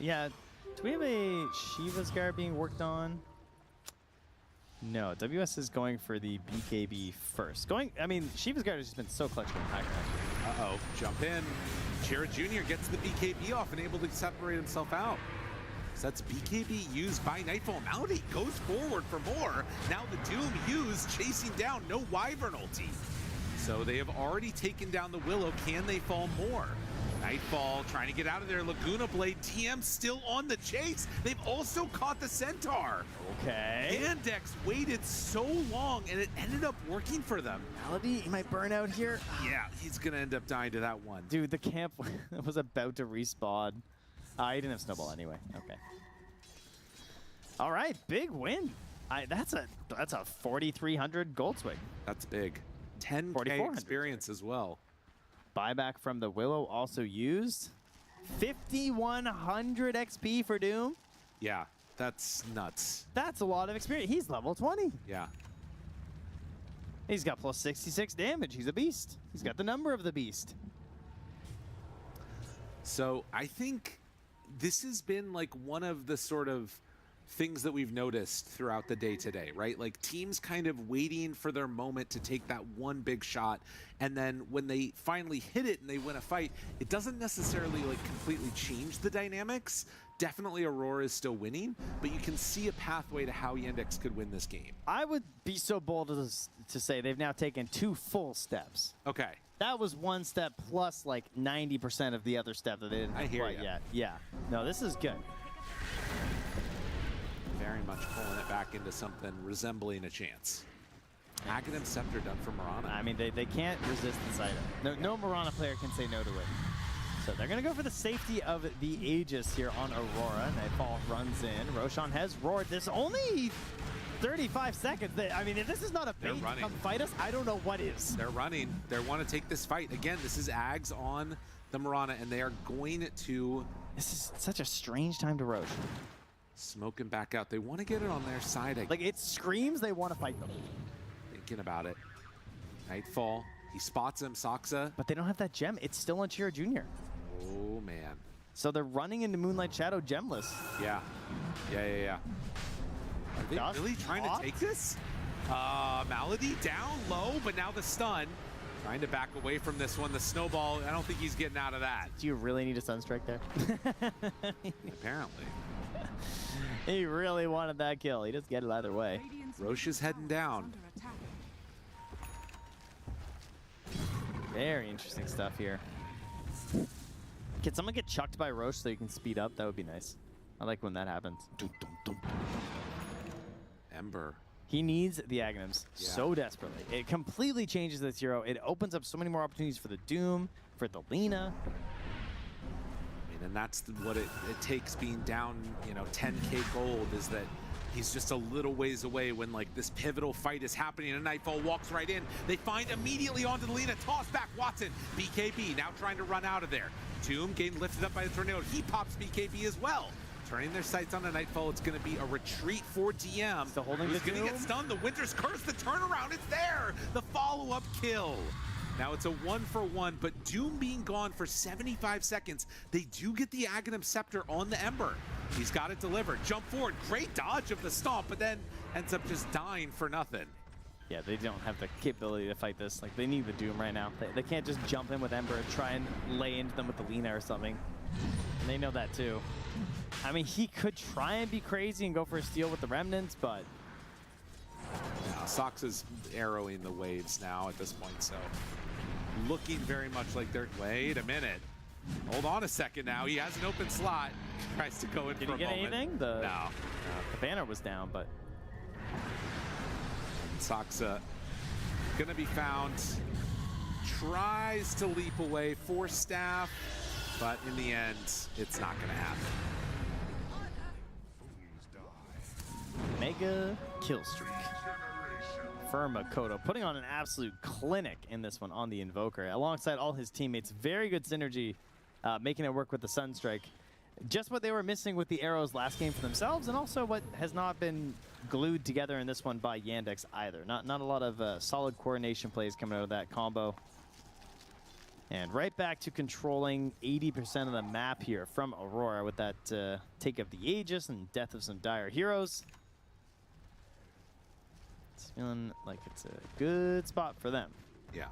Yeah. Do we have a Shiva's Guard being worked on? No, WS is going for the BKB first. I mean, Shiva's Guard has just been so clutch with high ground. Uh-oh, jump in. Chira Jr. gets the BKB off and able to separate himself out. So that's BKB used by Nightfall. Malady goes forward for more. Now the Doom used, chasing down, no Wyvern ulti. So they have already taken down the Willow. Can they fall more? Nightfall trying to get out of there. Laguna Blade, TM still on the chase. They've also caught the Centaur. Okay. Yandex waited so long, and it ended up working for them. Malady, he might burn out here. Yeah, he's going to end up dying to that one. Dude, the camp was about to respawn. He didn't have Snowball anyway. Okay. All right, big win. That's a 4,300 gold swing. That's big. 10K experience as well. Buyback from the Willow also used. 5,100 XP for Doom. Yeah, that's nuts. That's a lot of experience. He's level 20. Yeah. He's got plus 66 damage. He's a beast. He's got the number of the beast. So I think this has been like one of the sort of things that we've noticed throughout the day today, right? Like teams kind of waiting for their moment to take that one big shot, and then when they finally hit it and they win a fight, it doesn't necessarily like completely change the dynamics. Definitely Aurora is still winning, but you can see a pathway to how Yandex could win this game. I would be so bold to say they've now taken 2 full steps. Okay. That was 1 step plus like 90% of the other step that they didn't have quite yet. Yeah. No, this is good. Very much pulling it back into something resembling a chance. Aghanim Scepter done for Mirana. I mean, they can't resist this item. No Mirana player can say no to it. So they're going to go for the safety of the Aegis here on Aurora. Nightfall runs in. Roshan has roared this only 35 seconds. I mean, if this is not a bait to come fight us, I don't know what is. They're running. They want to take this fight. Again, this is Ags on the Mirana, and they are going to... This is such a strange time to Rosh. Smoking back out. They want to get it on their side. Like, it screams they want to fight them. Thinking about it. Nightfall. He spots him, Saksa. But they don't have that gem. It's still on Chira Jr. Oh, man. So they're running into Moonlight Shadow gemless. Yeah. Yeah. Are they really trying to take this? Malady down low, but now the stun. Trying to back away from this one. The snowball, I don't think he's getting out of that. Do you really need a Sunstrike there? Apparently. He really wanted that kill. He just get it either way. Roche is heading down. Very interesting stuff here. Can someone get chucked by Roche so you can speed up? That would be nice. I like when that happens. Ember. He needs the Aghanims so desperately. It completely changes this hero. It opens up so many more opportunities for the Doom, for the Lina. And that's what it takes being down, 10K gold, is that he's just a little ways away when like this pivotal fight is happening and Nightfall walks right in. They find immediately onto the Lina, toss back Watson. BKB now trying to run out of there. Doom getting lifted up by the tornado. He pops BKB as well. Turning their sights on the Nightfall. It's going to be a retreat for DM. Still holding Who's going to get stunned? The Winter's Curse, the turnaround, it's there. The follow-up kill. Now it's a 1-for-1, but Doom being gone for 75 seconds, they do get the Aghanim Scepter on the Ember. He's got it delivered. Jump forward. Great dodge of the stomp, but then ends up just dying for nothing. Yeah, they don't have the capability to fight this. Like, they need the Doom right now. They can't just jump in with Ember and try and lay into them with the Lina or something. And they know that too. I mean, he could try and be crazy and go for a steal with the Remnants, but... Now, Sox is arrowing the waves now at this point, so... Looking very much like they're... Wait a minute. Hold on a second now. He has an open slot. Tries to go in for a moment. Did he get anything? No. The banner was down, but... Saksa gonna be found. Tries to leap away for Staff, but in the end, it's not gonna happen. Mega kill streak. Makoto putting on an absolute clinic in this one on the Invoker, alongside all his teammates. Very good synergy, making it work with the Sunstrike. Just what they were missing with the arrows last game for themselves, and also what has not been glued together in this one by Yandex either. Not a lot of solid coordination plays coming out of that combo. And right back to controlling 80% of the map here from Aurora with that take of the Aegis and death of some dire heroes. It's feeling like it's a good spot for them. Yeah.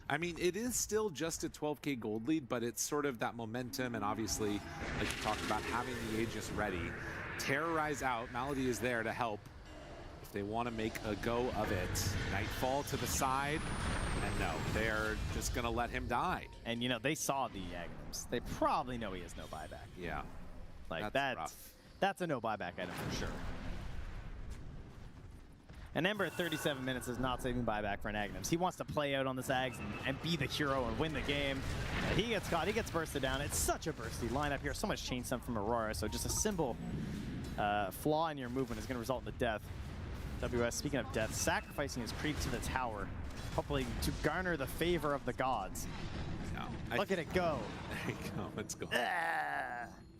I mean, it is still just a 12K gold lead, but it's sort of that momentum, and obviously, like you talked about, having the Aegis ready. Terrorize out. Malady is there to help if they want to make a go of it. Nightfall to the side, and no, they're just going to let him die. And, you know, they saw the Agnums. They probably know he has no buyback. Yeah. Like, that's rough. That's a no buyback item for sure. And Ember at 37 minutes is not saving buyback for an Agnums. He wants to play out on this Ags and be the hero and win the game. He gets caught. He gets bursted down. It's such a bursty lineup here. So much chain stun from Aurora. So just a simple flaw in your movement is going to result in the death. WS, speaking of death, sacrificing his creep to the tower, hopefully to garner the favor of the gods. No, Look at it go. There you go. Let's go.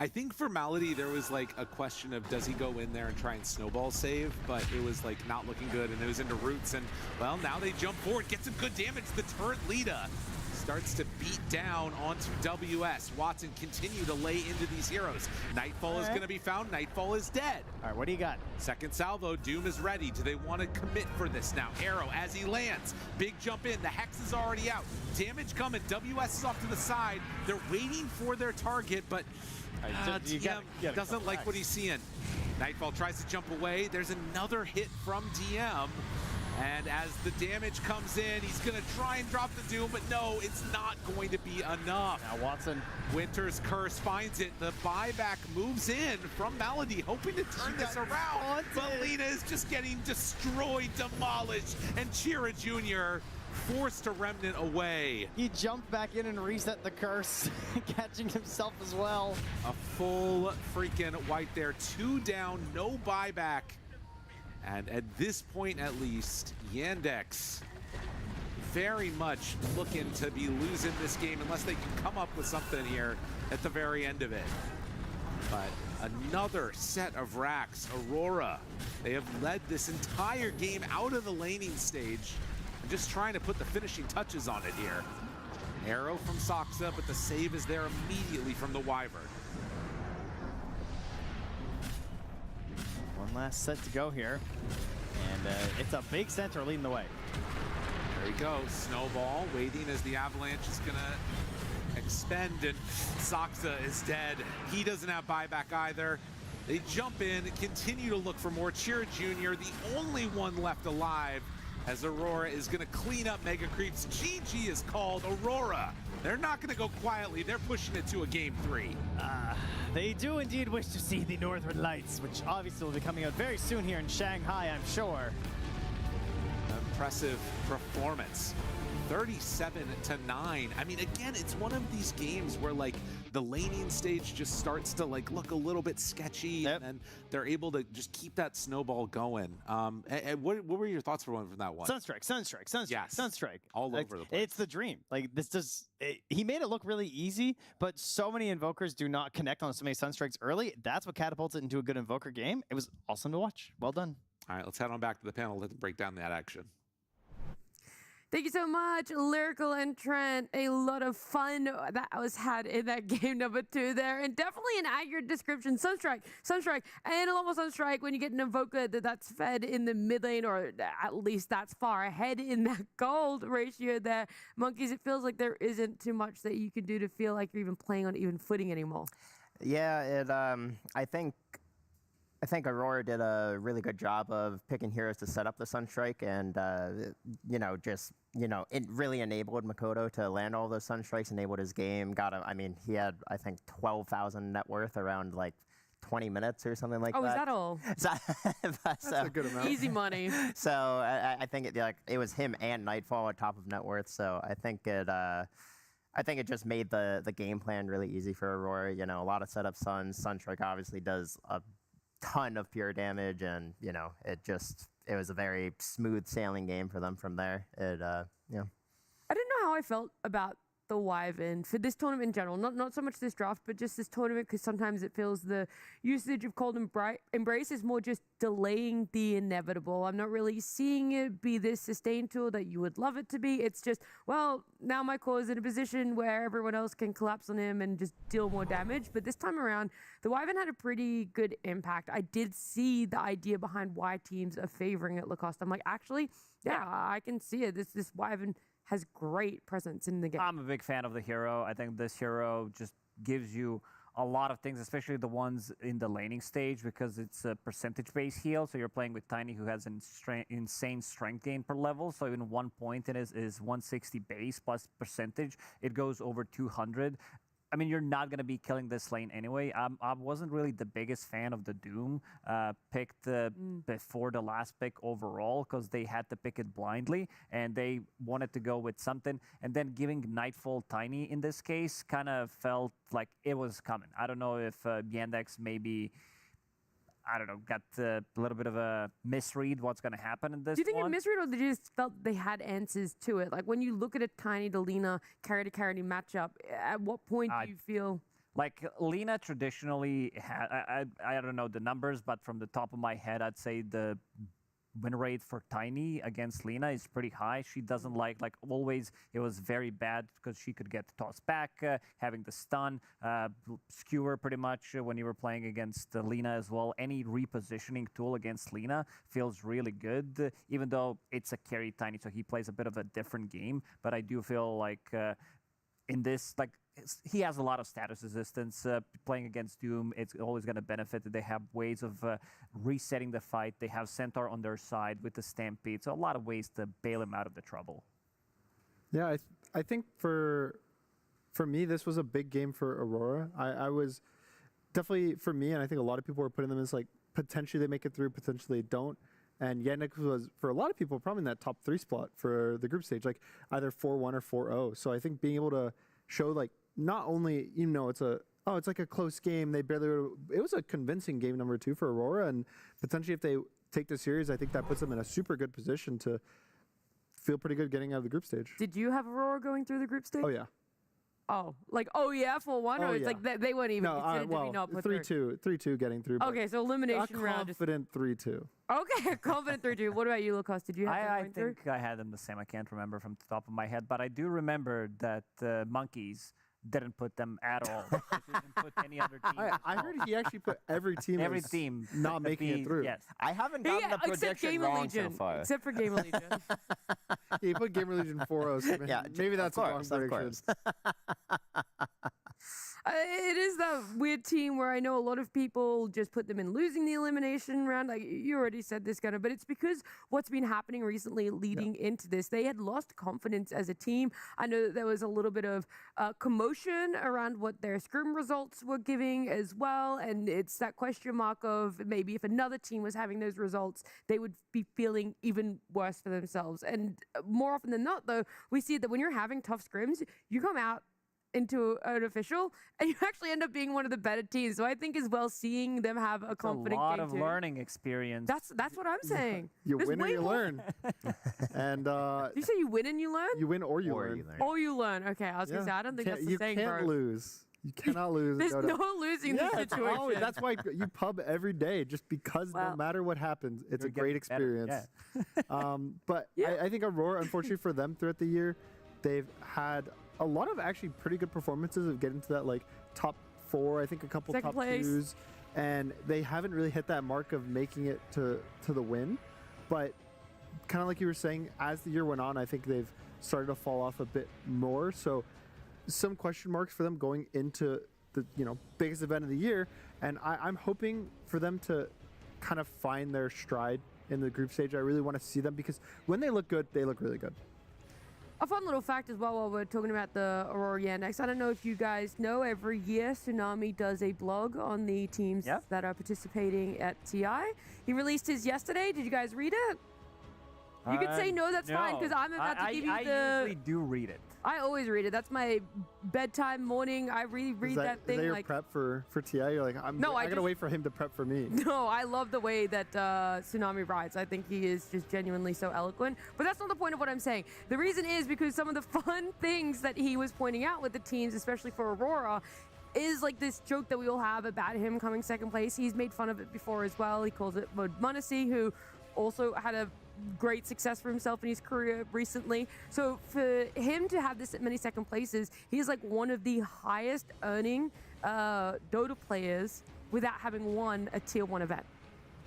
I think for Malady, there was like a question of does he go in there and try and snowball save, but it was like not looking good, and it was into roots, and well, now they jump forward, get some good damage. The turret Lita starts to beat down onto WS. Watson continue to lay into these heroes. Nightfall is going to be found. Nightfall is dead. All right, what do you got? Second salvo. Doom is ready. Do they want to commit for this now? Arrow as he lands. Big jump in. The Hex is already out. Damage coming. WS is off to the side. They're waiting for their target, but DM doesn't like what he's seeing. Nightfall tries to jump away. There's another hit from DM. And as the damage comes in, he's going to try and drop the Doom, but no, it's not going to be enough. Now Watson. Winter's Curse finds it. The buyback moves in from Malady, hoping to turn this around. But Lita is just getting destroyed, demolished, and Chira Jr. forced to Remnant away. He jumped back in and reset the curse, catching himself as well. A full freaking wipe there. 2 down, no buyback. And at this point, at least, Yandex very much looking to be losing this game unless they can come up with something here at the very end of it. But another set of racks. Aurora, they have led this entire game out of the laning stage and just trying to put the finishing touches on it here. Arrow from Soxa, but the save is there immediately from the Wyvern. One last set to go here, and it's a big center leading the way. There he goes, Snowball waiting as the Avalanche is gonna expend, and Soxa is dead. He doesn't have buyback either. They jump in, continue to look for more. Chira Jr., the only one left alive, as Aurora is gonna clean up Mega Creeps. GG is called. Aurora, they're not gonna go quietly. They're pushing it to a game 3. They do indeed wish to see the Northern Lights, which obviously will be coming out very soon here in Shanghai, I'm sure. Impressive performance. 37-9. I mean, again, it's one of these games where like the laning stage just starts to like look a little bit sketchy, and then they're able to just keep that snowball going. And what were your thoughts from that one? Sunstrike. Yes. Sunstrike. All over the place. It's the dream. Like this does. He made it look really easy, but so many invokers do not connect on so many Sunstrikes early. That's what catapults it into a good invoker game. It was awesome to watch. Well done. All right, let's head on back to the panel. Let's break down that action. Thank you so much, Lyrical and Trent. A lot of fun that was had in that game number 2 there. And definitely an accurate description. Sunstrike, and a lot more Sunstrike when you get an Invoker that's fed in the mid lane, or at least that's far ahead in that gold ratio there. Monkeys, it feels like there isn't too much that you can do to feel like you're even playing on even footing anymore. Yeah, I think Aurora did a really good job of picking heroes to set up the Sunstrike, and it really enabled Makoto to land all those Sunstrikes, enabled his game. He had, I think, 12,000 net worth around like 20 minutes or something like that. Oh, is that all? That's a good amount. Easy money. So I think it was him and Nightfall on top of net worth. So I think it just made the game plan really easy for Aurora. You know, a lot of setup Sunstrike obviously does a ton of pure damage, and it was a very smooth sailing game for them from there. I didn't know how I felt about the Wyvern for this tournament in general. Not so much this draft, but just this tournament, because sometimes it feels the usage of Cold Embrace is more just delaying the inevitable. I'm not really seeing it be this sustained tool that you would love it to be. It's just, well, now my core is in a position where everyone else can collapse on him and just deal more damage. But this time around, the Wyvern had a pretty good impact. I did see the idea behind why teams are favoring it Lacoste. I'm like, actually, yeah, I can see it. This Wyvern has great presence in the game. I'm a big fan of the hero. I think this hero just gives you a lot of things, especially the ones in the laning stage, because it's a percentage-based heal. So you're playing with Tiny, who has an insane strength gain per level. So in 1 point, it is 160 base plus percentage. It goes over 200. I mean, you're not going to be killing this lane anyway. I wasn't really the biggest fan of the Doom picked before the last pick overall, because they had to pick it blindly and they wanted to go with something. And then giving Nightfall Tiny in this case kind of felt like it was coming. I don't know if Yandex maybe, I don't know, got a little bit of a misread what's going to happen in this. Do you think it misread, or they just felt they had answers to it? Like when you look at a Tiny to Lina carry-to-carry matchup, at what point do you feel? Like Lina traditionally had, I don't know the numbers, but from the top of my head, I'd say the win rate for Tiny against Lina is pretty high. She doesn't like always, it was very bad because she could get tossed back, having the stun, skewer pretty much when you were playing against Lina as well. Any repositioning tool against Lina feels really good, even though it's a carry Tiny, so he plays a bit of a different game. But I do feel like in this, like, he has a lot of status resistance. Playing against Doom, it's always going to benefit. They have ways of resetting the fight. They have Centaur on their side with the Stampede. So a lot of ways to bail him out of the trouble. Yeah, I think for me, this was a big game for Aurora. I was definitely, for me, and I think a lot of people were putting them as like, potentially they make it through, potentially they don't. And Yannick was, for a lot of people, probably in that top 3 spot for the group stage, like either 4-1 or 4-0. So I think being able to show, like, not only, you know, it's like a close game. They barely, it was a convincing game number 2 for Aurora. And potentially if they take the series, I think that puts them in a super good position to feel pretty good getting out of the group stage. Did you have Aurora going through the group stage? Oh, yeah. Oh, like, oh yeah, 4-1? Or it's like they weren't even considered to be not put 3-2 getting through. Okay, so elimination round. Confident 3-2. Okay, confident 3-2. What about you, Lacoste? Did you have I think I had them the same. I can't remember from the top of my head, but I do remember that Monkeys didn't put them at all. He didn't put any other team. I heard he actually put every team not making it through. Yes. I haven't gotten the projection wrong so far. Except for Gamer Legion. He put Gamer Legion 4-0. So yeah, maybe that's a wrong prediction. It is that weird team where I know a lot of people just put them in losing the elimination round. Like you already said this, Gunnar, but it's because what's been happening recently leading into this. They had lost confidence as a team. I know that there was a little bit of commotion around what their scrim results were giving as well. And it's that question mark of maybe if another team was having those results, they would be feeling even worse for themselves. And more often than not, though, we see that when you're having tough scrims, you come out into an official and you actually end up being one of the better teams. So I think as well, seeing them have a confident a lot game of too, learning experience. That's what I'm saying. You There's win or way you more. learn. And You say you win and you learn? you win or you learn. Or you learn. Okay, I was gonna say I don't think that's the you saying, can't bro. lose. You cannot lose. There's in Dota. no losing this it's situation. always- that's why you pub every day, just because no matter what happens, it's a great experience. But I think Aurora, unfortunately for them throughout the year, they've had a lot of actually pretty good performances of getting to that like top 4, I think a couple Second top place. 2s, and they haven't really hit that mark of making it to the win. But kind of like you were saying, as the year went on, I think they've started to fall off a bit more. So some question marks for them going into the biggest event of the year, and I'm hoping for them to kind of find their stride in the group stage. I really want to see them, because when they look good, they look really good. A fun little fact as well while we're talking about the Aurora Yandex. I don't know if you guys know, every year Tsunami does a blog on the teams that are participating at TI. He released his yesterday. Did you guys read it? You could say no, that's fine, because I'm about to give you I usually do read it. I always read it. That's my bedtime morning. I read that thing. Is that your like prep for TI? You're like, I gotta wait for him to prep for me. No, I love the way that Tsunami writes. I think he is just genuinely so eloquent. But that's not the point of what I'm saying. The reason is because some of the fun things that he was pointing out with the teams, especially for Aurora, is like this joke that we all have about him coming second place. He's made fun of it before as well. He calls it Munacy, who also had a great success for himself in his career recently. So for him to have this many second places, he's like one of the highest earning Dota players without having won a tier 1 event.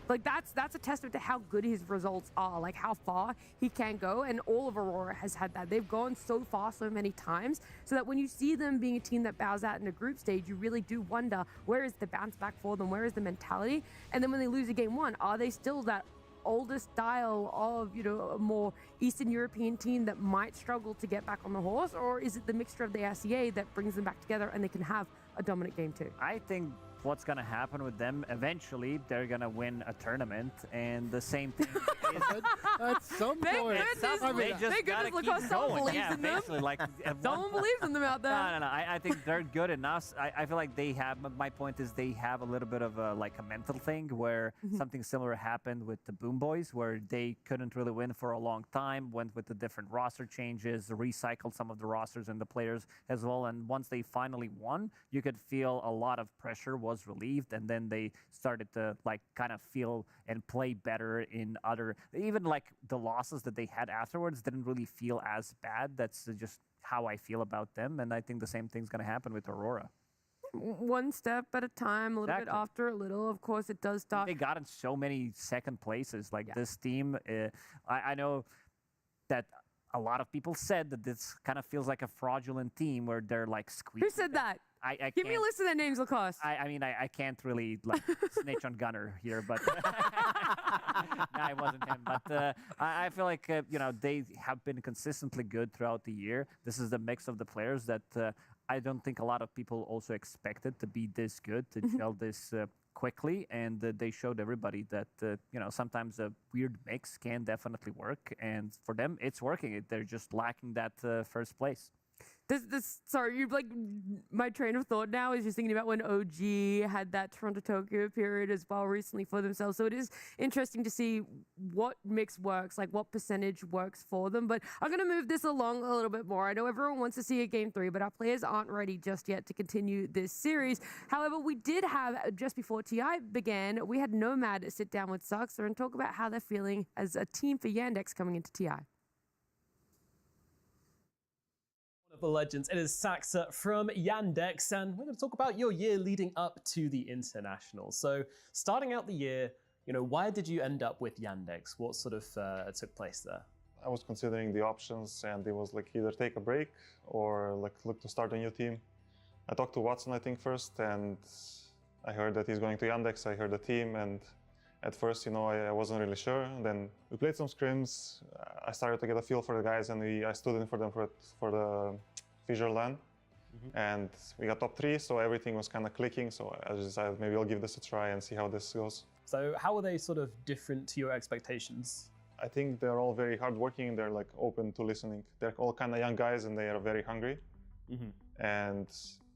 Like that's a testament to how good his results are, like how far he can go, and all of Aurora has had that. They've gone so far so many times, so that when you see them being a team that bows out in a group stage, you really do wonder, where is the bounce back for them? Where is the mentality? And then when they lose a game 1, are they still that older style of, you know, a more Eastern European team that might struggle to get back on the horse, or is it the mixture of the RCA that brings them back together and they can have a dominant game too? I think what's going to happen with them, eventually they're going to win a tournament, and the same thing is... At some point. They just got to keep going. Yeah, basically, like... Someone believes in them out there. No. I think they're good enough. I feel like they have... My point is they have a little bit of a mental thing where something similar happened with the Boom Boys, where they couldn't really win for a long time, went with the different roster changes, recycled some of the rosters and the players as well, and once they finally won, you could feel a lot of pressure was relieved, and then they started to kind of feel and play better in other, even like the losses that they had afterwards didn't really feel as bad. That's just how I feel about them, and I think the same thing's going to happen with Aurora. One step at a time, a little bit after a little. Of course, it does start. They got in so many second places. This team, I know that a lot of people said that this kind of feels like a fraudulent team where they're squeezing. Who said that? Give me a list of their names, Lacoste. I mean, I can't really snitch on Gunner here, but no, it wasn't him. But I feel like they have been consistently good throughout the year. This is the mix of the players that I don't think a lot of people also expected to be this good, to gel this quickly, and they showed everybody that sometimes a weird mix can definitely work, and for them it's working. They're just lacking that first place. Sorry, you my train of thought now is just thinking about when OG had that Toronto-Tokyo period as well recently for themselves. So it is interesting to see what mix works, what percentage works for them. But I'm going to move this along a little bit more. I know everyone wants to see a game 3, but our players aren't ready just yet to continue this series. However, we did have, just before TI began, we had Nomad sit down with Suxer and talk about how they're feeling as a team for Yandex coming into TI. The legends. It is Saxa from Yandex, and we're going to talk about your year leading up to the international. So, starting out the year, why did you end up with Yandex? What sort of took place there? I was considering the options, and it was either take a break or look to start a new team. I talked to Watson, I think, first, and I heard that he's going to Yandex. I heard the team, and at first, I wasn't really sure. And then we played some scrims. I started to get a feel for the guys, and I stood in for them for the Fissure LAN. And we got top 3, so everything was kind of clicking. So I just decided maybe I'll give this a try and see how this goes. So how are they sort of different to your expectations? I think they're all very hardworking. They're open to listening. They're all kind of young guys, and they are very hungry. And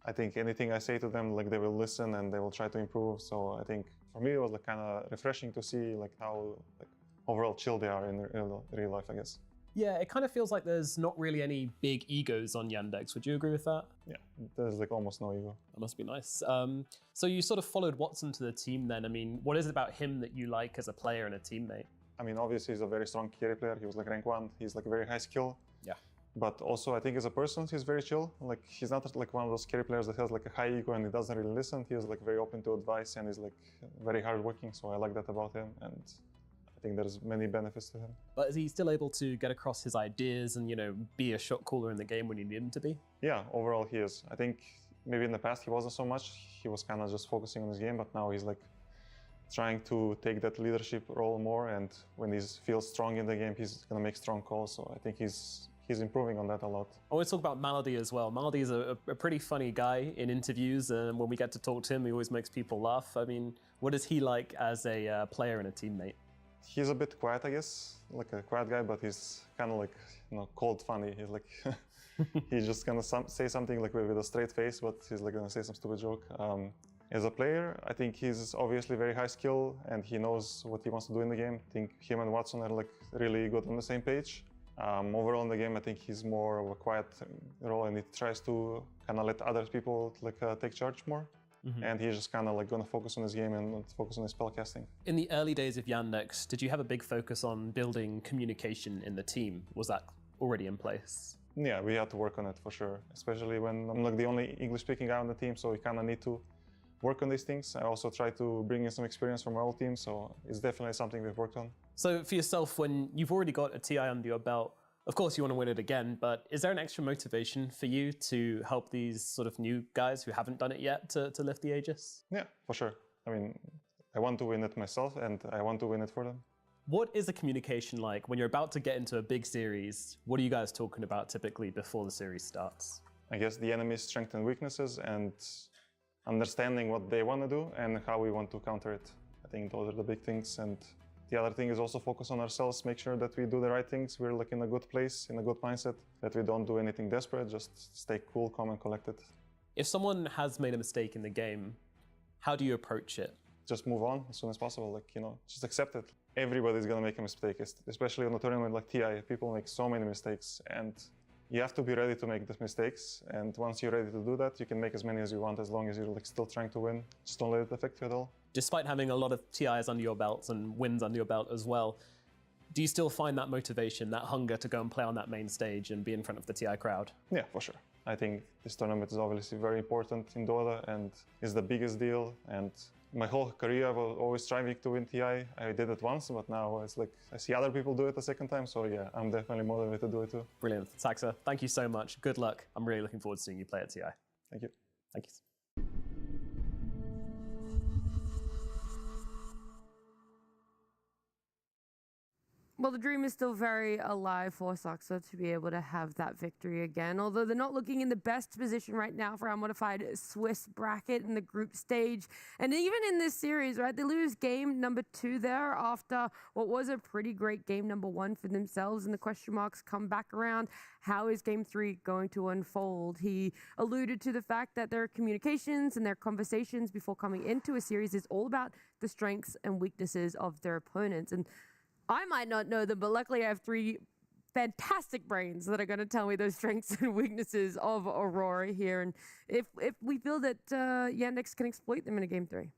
I think anything I say to them, they will listen and they will try to improve. So I think for me, it was kind of refreshing to see how overall chill they are in real life, I guess. Yeah, it kind of feels like there's not really any big egos on Yandex. Would you agree with that? Yeah, there's almost no ego. That must be nice. So you sort of followed Watson to the team then. I mean, what is it about him that you like as a player and a teammate? I mean, obviously he's a very strong carry player. He was rank 1. He's very high skill. Yeah. But also I think as a person, he's very chill. He's not one of those carry players that has a high ego and he doesn't really listen. He's very open to advice, and he's very hardworking. So I like that about him, and I think there's many benefits to him. But is he still able to get across his ideas and, be a shot caller in the game when you need him to be? Yeah, overall he is. I think maybe in the past he wasn't so much. He was kind of just focusing on his game, but now he's trying to take that leadership role more, and when he feels strong in the game, he's going to make strong calls. So I think he's improving on that a lot. I want to talk about Malady as well. Malady is a pretty funny guy in interviews, and when we get to talk to him, he always makes people laugh. I mean, what is he like as a player and a teammate? He's a bit quiet, I guess, a quiet guy, but he's kind of cold funny. He's he's just gonna say something like with a straight face, but he's like gonna say some stupid joke. As a player, I think he's obviously very high skill and he knows what he wants to do in the game. I think him and Watson are like really good on the same page. Overall in the game, I think he's more of a quiet role and he tries to kind of let other people like take charge more. And he's just kind of like going to focus on his game and focus on his spellcasting. In the early days of Yandex, did you have a big focus on building communication in the team? Was that already in place? Yeah, we had to work on it for sure, especially when I'm like the only English-speaking guy on the team, so we kind of need to work on these things. I also try to bring in some experience from our old team, so it's definitely something we've worked on. So for yourself, when you've already got a TI under your belt, of course you want to win it again, but is there an extra motivation for you to help these sort of new guys who haven't done it yet to lift the Aegis? Yeah, for sure. I mean, I want to win it myself and I want to win it for them. What is the communication like when you're about to get into a big series? What are you guys talking about typically before the series starts? I guess the enemy's strengths and weaknesses and understanding what they want to do and how we want to counter it. I think those are the big things. And the other thing is also focus on ourselves, make sure that we do the right things. We're like in a good place, in a good mindset, that we don't do anything desperate, just stay cool, calm and collected. If someone has made a mistake in the game, how do you approach it? Just move on as soon as possible, like, you know, just accept it. Everybody's gonna make a mistake, especially on a tournament like TI. People make so many mistakes and you have to be ready to make these mistakes. And once you're ready to do that, you can make as many as you want as long as you're like still trying to win. Just don't let it affect you at all. Despite having a lot of TIs under your belts and wins under your belt as well, do you still find that motivation, that hunger to go and play on that main stage and be in front of the TI crowd? Yeah, for sure. I think this tournament is obviously very important in DotA and is the biggest deal. And my whole career I was always striving to win TI. I did it once, but now it's like I see other people do it a second time. So yeah, I'm definitely motivated to do it too. Brilliant. Saxa, thank you so much. Good luck. I'm really looking forward to seeing you play at TI. Thank you. Thank you. Well, the dream is still very alive for Saxa to be able to have that victory again, although they're not looking in the best position right now for our modified Swiss bracket in the group stage. And even in this series, right, they lose game number 2 there after what was a pretty great game number 1 for themselves, and the question marks come back around. How is game 3 going to unfold? He alluded to the fact that their communications and their conversations before coming into a series is all about the strengths and weaknesses of their opponents. And I might not know them, but luckily I have 3 fantastic brains that are going to tell me those strengths and weaknesses of Aurora here. And if we feel that Yandex can exploit them in a game 3.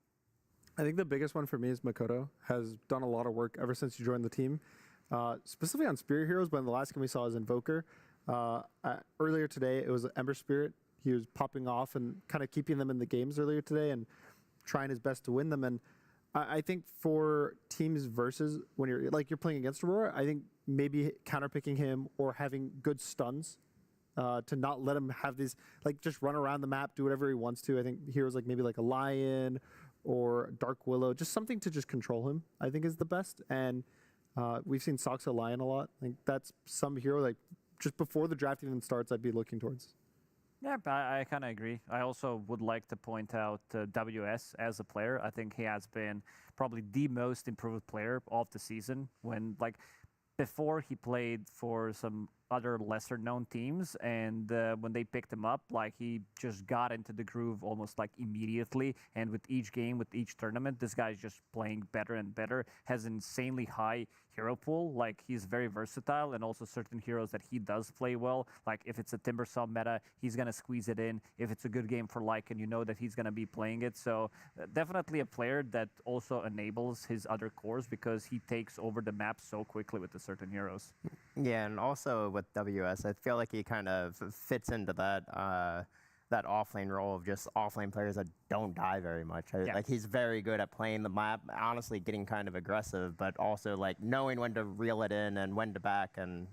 I think the biggest one for me is Makoto. Has done a lot of work ever since he joined the team, specifically on Spirit Heroes, but the last game we saw is Invoker. Earlier today, it was Ember Spirit. He was popping off and kind of keeping them in the games earlier today and trying his best to win them. And I think for teams versus when you're playing against Aurora, I think maybe counterpicking him or having good stuns to not let him have these, like, just run around the map, do whatever he wants to. I think heroes like maybe like a Lion or Dark Willow, just something to just control him, I think is the best. And we've seen Saxa Lion a lot. I think that's some hero, like, just before the draft even starts, I'd be looking towards. Yeah, I kind of agree. I also would like to point out WS as a player. I think he has been probably the most improved player of the season. When, like, before he played for some other lesser known teams, and when they picked him up, like, he just got into the groove almost like immediately. And with each game, with each tournament, this guy's just playing better and better, has insanely high hero pool. Like, he's very versatile, and also certain heroes that he does play well, like if it's a Timber Sub meta, he's gonna squeeze it in. If it's a good game for Lycan, you know that he's gonna be playing it. So definitely a player that also enables his other cores because he takes over the map so quickly with the certain heroes. Yeah, and also with WS, I feel like he kind of fits into that offlane role of just offlane players that don't die very much. Yeah. Like, he's very good at playing the map, honestly getting kind of aggressive, but also like knowing when to reel it in and when to back. And